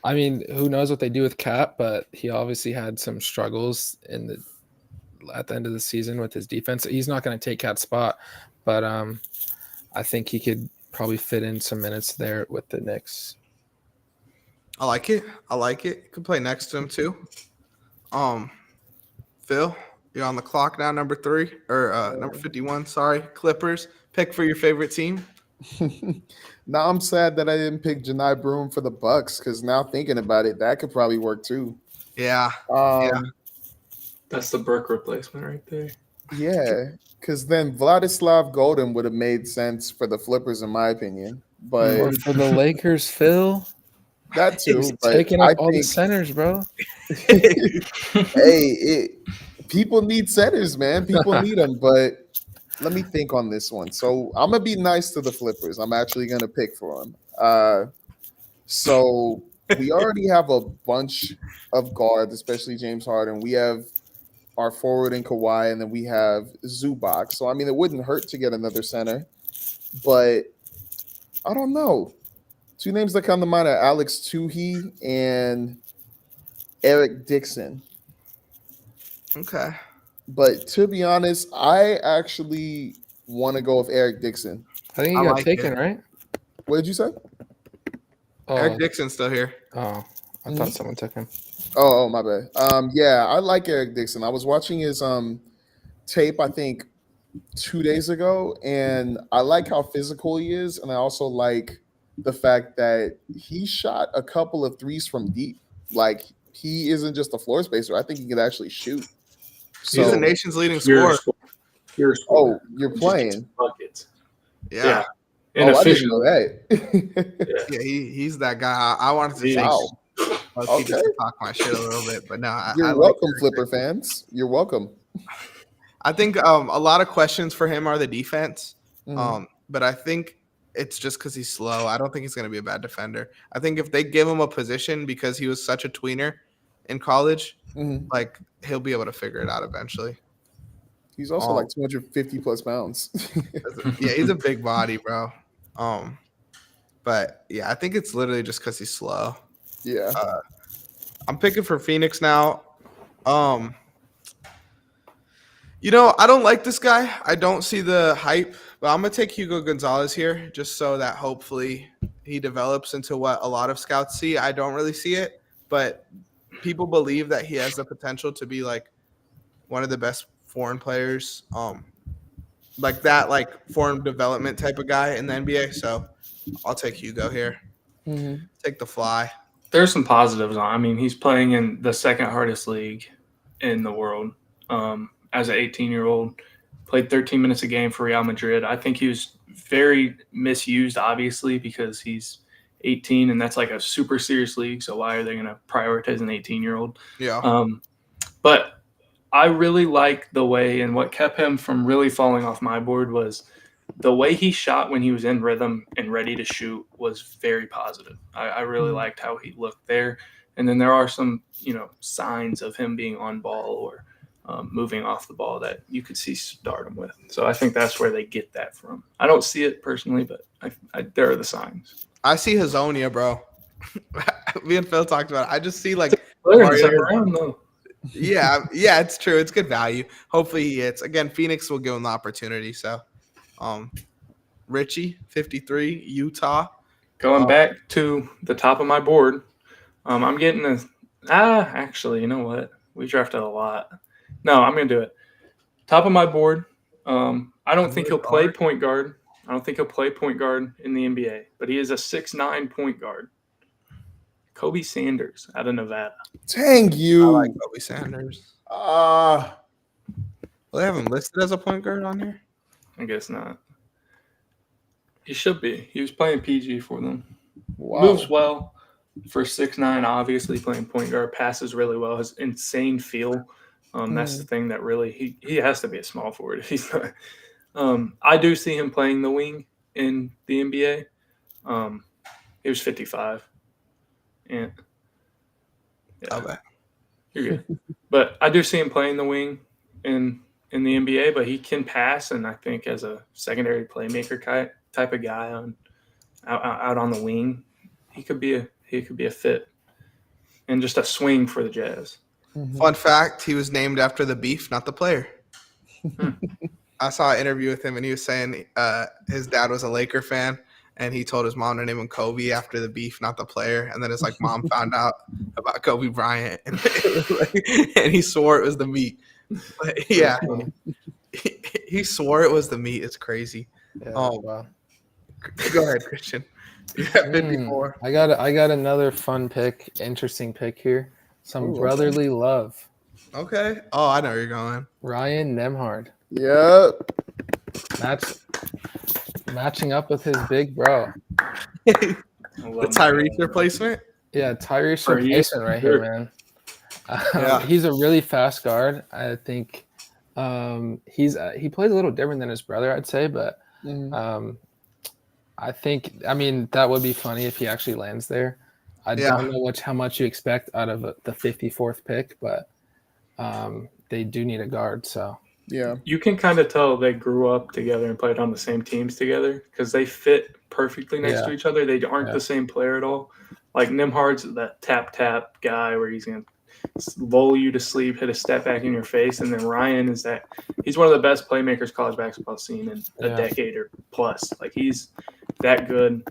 I mean, who knows what they do with Cap, but he obviously had some struggles at the end of the season with his defense. He's not going to take Cap's spot, but I think he could probably fit in some minutes there with the Knicks. I like it. Could play next to him too. Phil, you're on the clock now. Number 3 or number 51. Sorry, Clippers. Pick for your favorite team. Now I'm sad that I didn't pick Janai Broom for the Bucks because now thinking about it, that could probably work too. Yeah. That's the Burke replacement right there. Yeah, because then Vladislav Golden would have made sense for the Flippers, in my opinion. But Or for the Lakers, Phil. that too. He's But taking I up all the think, centers, bro. people need centers, man. People need them. But let me think on this one. So I'm gonna be nice to the Flippers. I'm actually gonna pick for them. So we already have a bunch of guards, especially James Harden. We have our forward in Kawhi, and then we have Zubac. So I mean, it wouldn't hurt to get another center, but I don't know. 2 names that come to mind are Alex Tuhey and Eric Dixon. Okay. But to be honest, I actually want to go with Eric Dixon. I think he I got like taken, it. right? What did you say? Oh, Eric Dixon's still here. I thought someone took him. Oh, my bad. Yeah, I like Eric Dixon. I was watching his tape, I think 2 days ago, and I like how physical he is, and I also like the fact that he shot a couple of threes from deep. Like he isn't just a floor spacer. I think he could actually shoot. He's the So, nation's leading Pure scorer. Pure scorer. oh, you're Just playing. buckets. Yeah, And Oh, I didn't efficient. know that. yeah, he's that guy. I wanted to say, Wow. he just Okay. talk my shit a little bit, but no, I You're like welcome, that. Flipper fans. You're welcome. I think a lot of questions for him are the defense. Mhm. But I think it's just because he's slow. I don't think he's going to be a bad defender. I think if they give him a position because he was such a tweener in college, Mhm. like he'll be able to figure it out eventually. He's also like 250 plus pounds. Yeah, he's a big body, bro. But yeah, I think it's literally just because he's slow. Yeah. I'm picking for Phoenix now. I don't like this guy. I don't see the hype, but I'm gonna take Hugo Gonzalez here just so that hopefully he develops into what a lot of scouts see. I don't really see it, but people believe that he has the potential to be like one of the best foreign players, like that, like foreign development type of guy in the NBA. So I'll take Hugo here. Mhm. Take the fly. There's some positives on. I mean, he's playing in the second hardest league in the world. As an 18-year-old, played 13 minutes a game for Real Madrid. I think he was very misused, obviously, because he's 18 and that's like a super serious league. So why are they going to prioritize an 18-year-old? Yeah. But I really like the way, and what kept him from really falling off my board was the way he shot when he was in rhythm and ready to shoot was very positive. I really liked how he looked there. And then there are some, signs of him being on ball or moving off the ball that you could see stardom with. So I think that's where they get that from. I don't see it personally, but there are the signs. I see Hazonia, bro. Me and Phil talked about it. I just see like Player in the Mario- second round, though. yeah, it's true. It's good value. Hopefully he hits. Again, Phoenix will give him the opportunity. So Richie, 53, Utah. Going back to the top of my board, I'm getting actually, you know what? We drafted a lot. No, I'm going to do it. Top of my board. I don't think he'll play point guard. I don't think he'll play point guard in the NBA, but he is a 6'9" point guard. Kobe Sanders out of Nevada. Dang I you. like Kobe Sanders. Ah. Well, they have him listed as a point guard on here. I guess not. He should be. He was playing PG for them. Wow. Moves well for 6'9", obviously playing point guard. Passes really well. Has insane feel. That's the thing that really he has to be a small forward if he's not. I do see him playing the wing in the NBA. He was 55. And yeah, Okay. you're good. But I do see him playing the wing in the NBA, but he can pass, and I think as a secondary playmaker type of guy out on the wing, he could be a fit and just a swing for the Jazz. Fun fact: he was named after the beef, not the player. I saw an interview with him, and he was saying his dad was a Laker fan, and he told his mom to name him Kobe after the beef, not the player. And then his mom found out about Kobe Bryant, and he swore it was the meat. But, yeah, he swore it was the meat. It's crazy. Yeah, Wow. Go ahead, Christian. You got 54. I got another fun pick, interesting pick here. Some brotherly love. Okay. Oh, I know where you're going. Ryan Nembhard. Yep. Matching up with his big bro. The Tyrese replacement. Yeah, Tyrese For you, replacement right sure. here, man. Yeah. He's a really fast guard. I think he plays a little different than his brother, I'd say, but I mean, that would be funny if he actually lands there. I don't know how much you expect out of the 54th pick, but they do need a guard. So Yeah. You can kind of tell they grew up together and played on the same teams together because they fit perfectly next to each other. They aren't the same player at all. Like Nembhard's that tap guy where he's going to lull you to sleep, hit a step back in your face. And then Ryan is he's one of the best playmakers college basketball's seen in a decade or plus. Like he's that good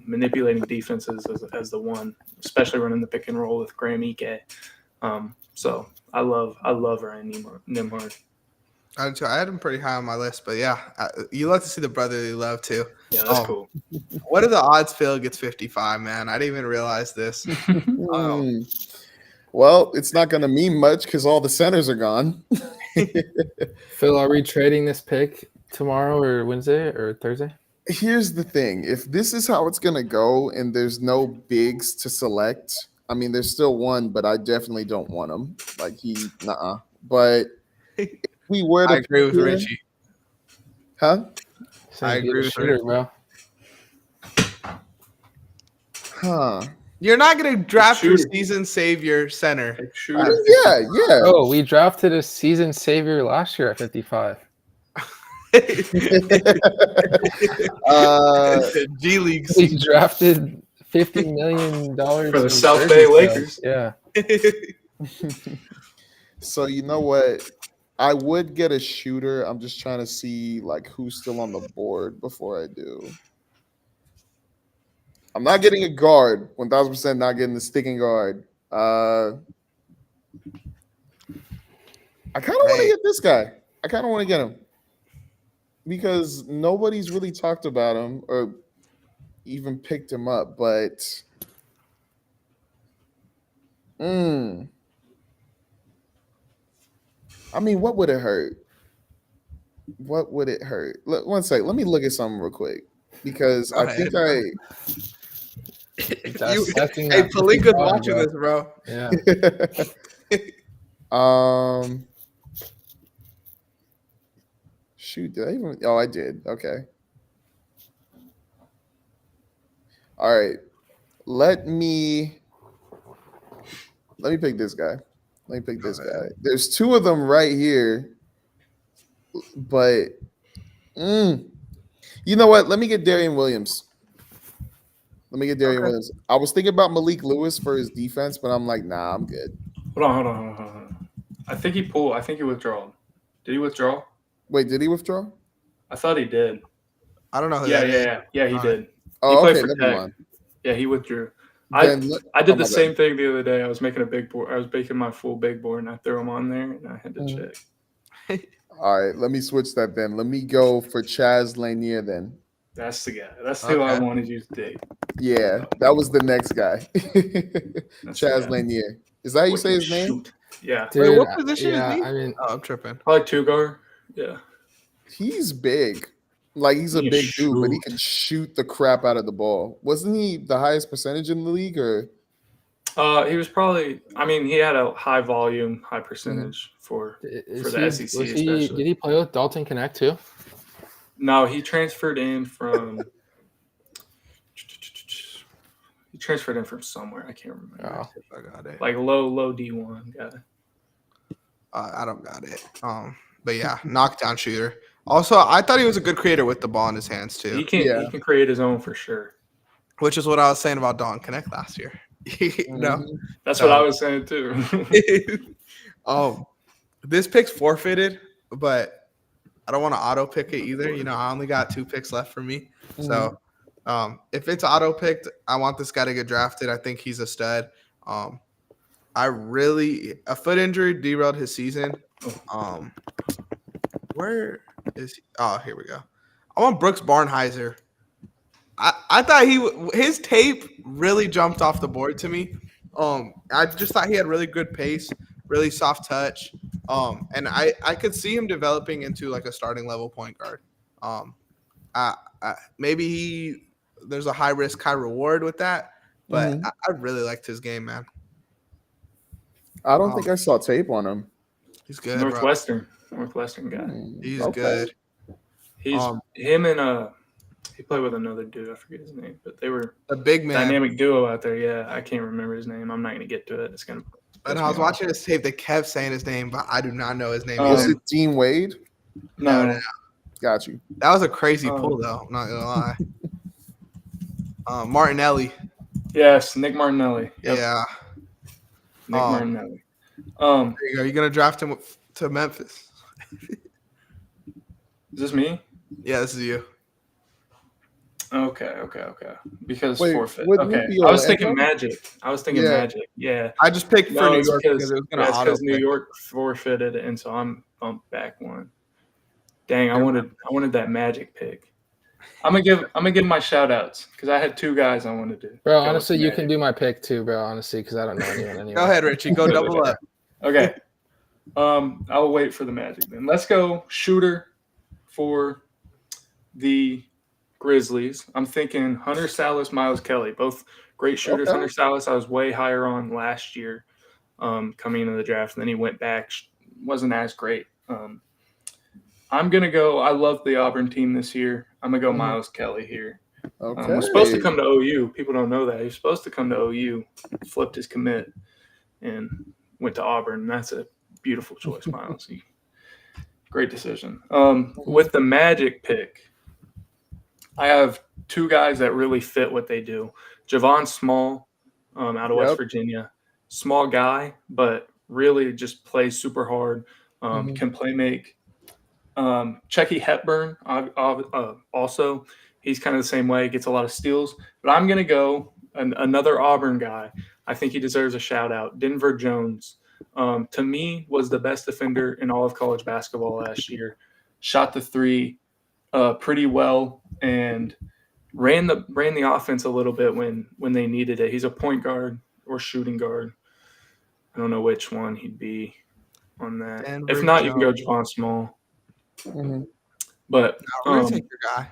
manipulating defenses as the one, especially running the pick and roll with Graham Ike. So I love Ryan Nembhard. I had him pretty high on my list, but yeah, you love to see the brotherly love too. Yeah, that's cool. What are the odds Phil gets 55, man? I didn't even realize this. Well, it's not going to mean much because all the centers are gone. Phil, are we trading this pick tomorrow or Wednesday or Thursday? Here's the thing. If this is how it's going to go and there's no bigs to select, I mean, there's still one, but I definitely don't want him. Like nah. But if we were to I agree with pick- Richie. Huh? So I get a agree with shooter, Rick. bro. Huh. You're not gonna draft your Shooter. season savior center. Pick I shooter. mean, yeah. Oh, we drafted a season savior last year at 55. G League. We drafted $50 million For the in South jersey Bay sales. Lakers. Yeah. So you know what? I would get a shooter. I'm just trying to see like who's still on the board before I do. I'm not getting a guard. 1000% not getting the sticking guard. I kind of want to get this guy. I kind of want to get him because nobody's really talked about him or even picked him up. But I mean, what would it hurt? What would it hurt? Look, one sec. Let me look at something real quick because Go I think Dissecting Hey, that Palinka's 55, watching bro. this, bro. Yeah. Shoot, did I even? Oh, I did. Okay. All right. Let me pick this guy. Let me pick this guy. There's two of them right here, but you know what? Let me get Darian Williams. Williams. I was thinking about Malik Lewis for his defense, but I'm like, nah, I'm good. Hold on. I think he withdrew. Did he withdraw? Wait, did he withdraw? I thought he did. I don't know who that is. Yeah, he did. Oh, played okay, for never Tech. mind. Yeah, he withdrew. Then let- I did oh my the same thing the other day. I was making a big board. I was making my full big board, and I threw him on there, and I had to check. All right, let me switch that then. Let me go for Chaz Lanier then. That's the guy. That's who I Okay. wanted you to take. Yeah, that was the next guy. That's the Chaz guy. Lanier. Is that how you Boy say can his name? shoot. Yeah, Dude, Wait, what position yeah, is he? I mean, Oh, I'm tripping. probably two guard. Yeah, He's big. Like he's a He can big dude, but he shoot. can shoot the crap out of the ball. Wasn't he the highest percentage in the league or he was probably. I mean, he had a high volume, high percentage for is the he, SEC was he, especially. did he play with Dalton Connect too? No, he transferred in from. He transferred in from somewhere. I can't remember. Oh. I got it. Like low D1 guy. I don't got it. But yeah, knockdown shooter. Also, I thought he was a good creator with the ball in his hands He too, can Yeah. he can create his own for sure. which is what I was saying about Don Connect last year. No. Mhm. That's No. what I was saying too. This pick's forfeited, but I don't want to auto pick it either. You know, I only got 2 picks left for me. So if it's auto picked, I want this guy to get drafted. I think he's a stud. A foot injury derailed his season. Where is he? Oh, here we go. I want Brooks Barnheiser. I thought his tape really jumped off the board to me. I just thought he had really good pace, really soft touch. And I could see him developing into like a starting level point guard. Maybe there's a high risk, high reward with that, but I really liked his game, man. I don't think I saw tape on him. He's good, bro. Northwestern guy. He's Okay. good. He's him and he played with another dude. I forget his name, but they were A big man. dynamic duo out there. Yeah, I can't remember his name. I'm not gonna get to it. It's gonna. And I was watching his tape. They kept saying his name, but I do not know his name. Um, Was either. it Dean Wade? No, Got you. That was a crazy um, pull, though. I'm not gonna lie. Martinelli. yes, Nick Martinelli. Yep, Yeah. Nick um, Martinelli. There you go. You're gonna draft him to Memphis. Is this me? Yeah, this is you. Okay. Because Wait, forfeit. wouldn't it Okay, be I was Orlando? thinking Magic. Yeah. Yeah. I just picked for No, New it's York because because it was gonna that's auto. because New pick. York forfeited, and so I'm bumped back one. Dang, I wanted that Magic pick. I'm gonna give my shout outs because I had two guys I wanted to. Bro, go with honestly, you Magic. can do my pick too, bro. Honestly, because I don't know anyone anyway. Go ahead, Richie. Go double up. Okay. I'll wait for the Magic then. Let's go shooter for the Grizzlies. I'm thinking Hunter Salas, Miles Kelly, both great shooters. Okay. Hunter Salas, I was way higher on last year, coming into the draft, and then he went back, wasn't as great. I'm gonna go. I love the Auburn team this year. I'm gonna go Miles Kelly here. Okay. Was supposed to come to OU. People don't know that. He was supposed to come to OU, flipped his commit, and went to Auburn. And that's a beautiful choice, Miles. Great decision. With the Magic pick, I have two guys that really fit what they do. Javon Small, out of West Virginia, small guy, but really just plays super hard. Can play make. Checky Hepburn, also, he's kind of the same way. Gets a lot of steals. But I'm going to go another Auburn guy. I think he deserves a shout out. Denver Jones, to me, was the best defender in all of college basketball last year. Shot the three pretty well and ran the offense a little bit when they needed it. He's a point guard or shooting guard. I don't know which one he'd be on that. Denver If not, Jones. you can go Javon Small. Mhm. But We're gonna take your guy.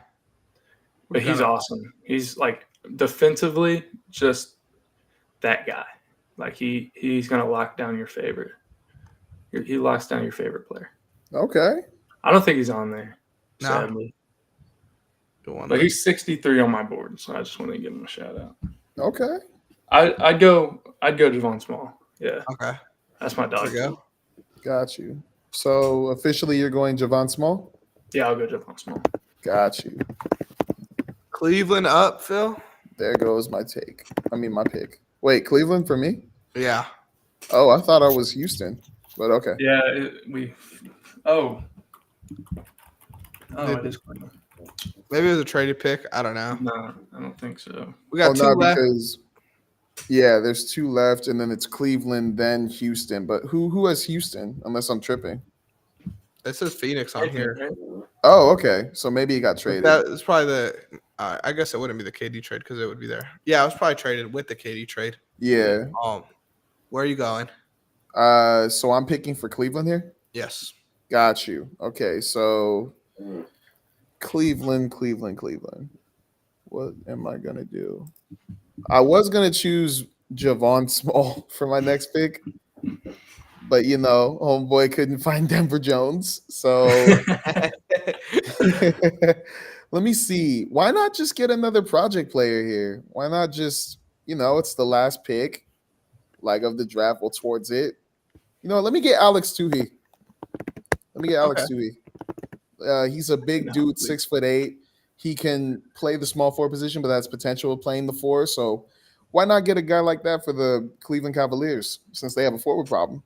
but he's awesome. He's like defensively just that guy. Like he's gonna lock down your favorite. He locks down your favorite player. Okay. I don't think he's on there, No. sadly. The one But he's 63 on my board, so I just want to give him a shout out. Okay. I'd go Javon Small. Yeah, okay. that's my dog. There you go. Got you. So officially, you're going Javon Small. Yeah, I'll go Javon Small. Got you. Cleveland up, Phil. There goes my take. I mean, my pick. Wait, Cleveland for me? Yeah. Oh, I thought I was Houston, but okay. Yeah, Oh, it is Cleveland. Maybe it was a traded pick. I don't know. No, I don't think so. We got two left. because there's two left, and then it's Cleveland, then Houston. But who has Houston? Unless I'm tripping. It says Phoenix on here. Right? Oh, okay. So maybe he got traded. That's probably the. I guess it wouldn't be the KD trade because it would be there. Yeah, it was probably traded with the KD trade. Yeah. Where are you going? So I'm picking for Cleveland here. Yes. Got you. Okay, so Cleveland. What am I gonna do? I was gonna choose Javon Small for my next pick, but homeboy couldn't find Denver Jones. So let me see. Why not just get another project player here? Why not just, it's the last pick, like of the draft or towards it. Let me get Alex Tuhey. He's a big dude, 6'8". He can play the small forward position, but has potential of playing the four. So why not get a guy like that for the Cleveland Cavaliers since they have a forward problem?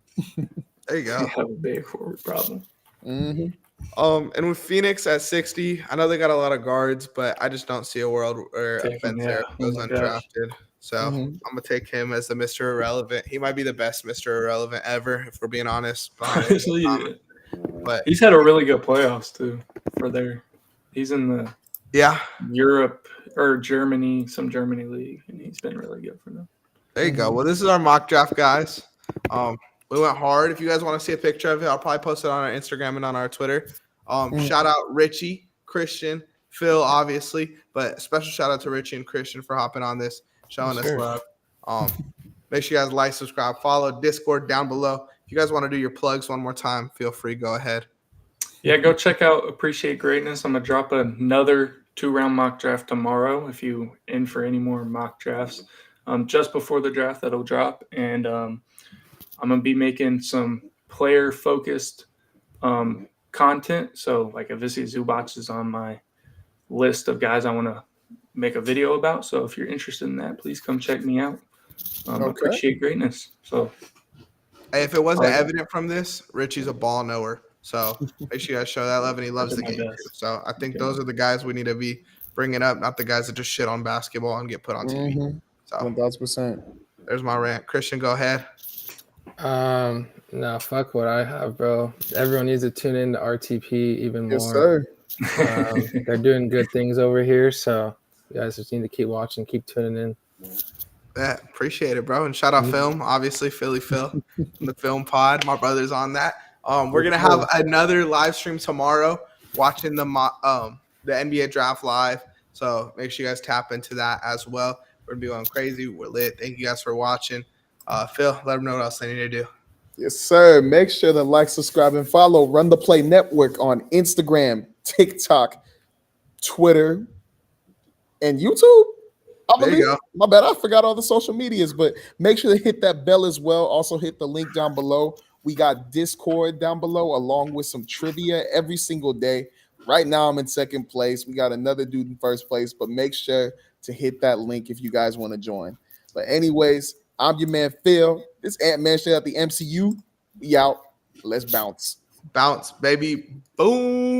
There you go. They have a big forward problem. Mm-hmm. And with Phoenix at 60, I know they got a lot of guards, but I just don't see a world where Take him, Fencer yeah. goes Oh my gosh. undrafted. So I'm gonna take him as the Mr. Irrelevant. He might be the best Mr. Irrelevant ever, if we're being honest. Honestly, But he's had a really good playoffs too. He's in the Europe or Germany, some Germany league, and he's been really good for them. there you go. Well, this is our mock draft, guys. We went hard. If you guys want to see a picture of it, I'll probably post it on our Instagram and on our Twitter. Shout out Richie, Christian, Phil, obviously, but special shout out to Richie and Christian for hopping on this, showing us love. Make sure you guys like, subscribe, follow, Discord down below. If you guys want to do your plugs one more time, feel free. Go ahead. Yeah, go check out Appreciate Greatness. I'm going to drop another 2-round mock draft tomorrow if you in for any more mock drafts. Just before the draft, that'll drop. And I'm going to be making some player-focused content. So, like, Avicii Zubac is on my list of guys I want to make a video about. So, if you're interested in that, please come check me out. Appreciate Greatness. So, hey, if it wasn't evident from this, Richie's a ball knower. So make sure you guys show that love, and he loves the game too. So I think those are the guys we need to be bringing up, not the guys that just shit on basketball and get put on TV. Mm-hmm. So 1,000%. There's my rant. Christian, go ahead. No, fuck what I have, bro. Everyone needs to tune in to RTP even more. Yes, sir. They're doing good things over here, so you guys just need to keep watching, keep tuning in. Yeah, appreciate it, bro. And shout out Film, obviously Philly Phil, the Film Pod. My brother's on that. We're gonna have another live stream tomorrow, watching the NBA draft live. So make sure you guys tap into that as well. We're gonna be going crazy. We're lit. Thank you guys for watching. Phil, let them know what else they need to do. Yes, sir. Make sure to like, subscribe, and follow Run the Play Network on Instagram, TikTok, Twitter, and YouTube. There you go. My bad. I forgot all the social medias, but make sure to hit that bell as well. Also, hit the link down below. We got Discord down below, along with some trivia every single day. Right now, I'm in second place. We got another dude in first place, but make sure to hit that link if you guys want to join. But anyways, I'm your man Phil. This Ant-Man straight out the MCU. We out. Let's bounce. Bounce, baby. Boom.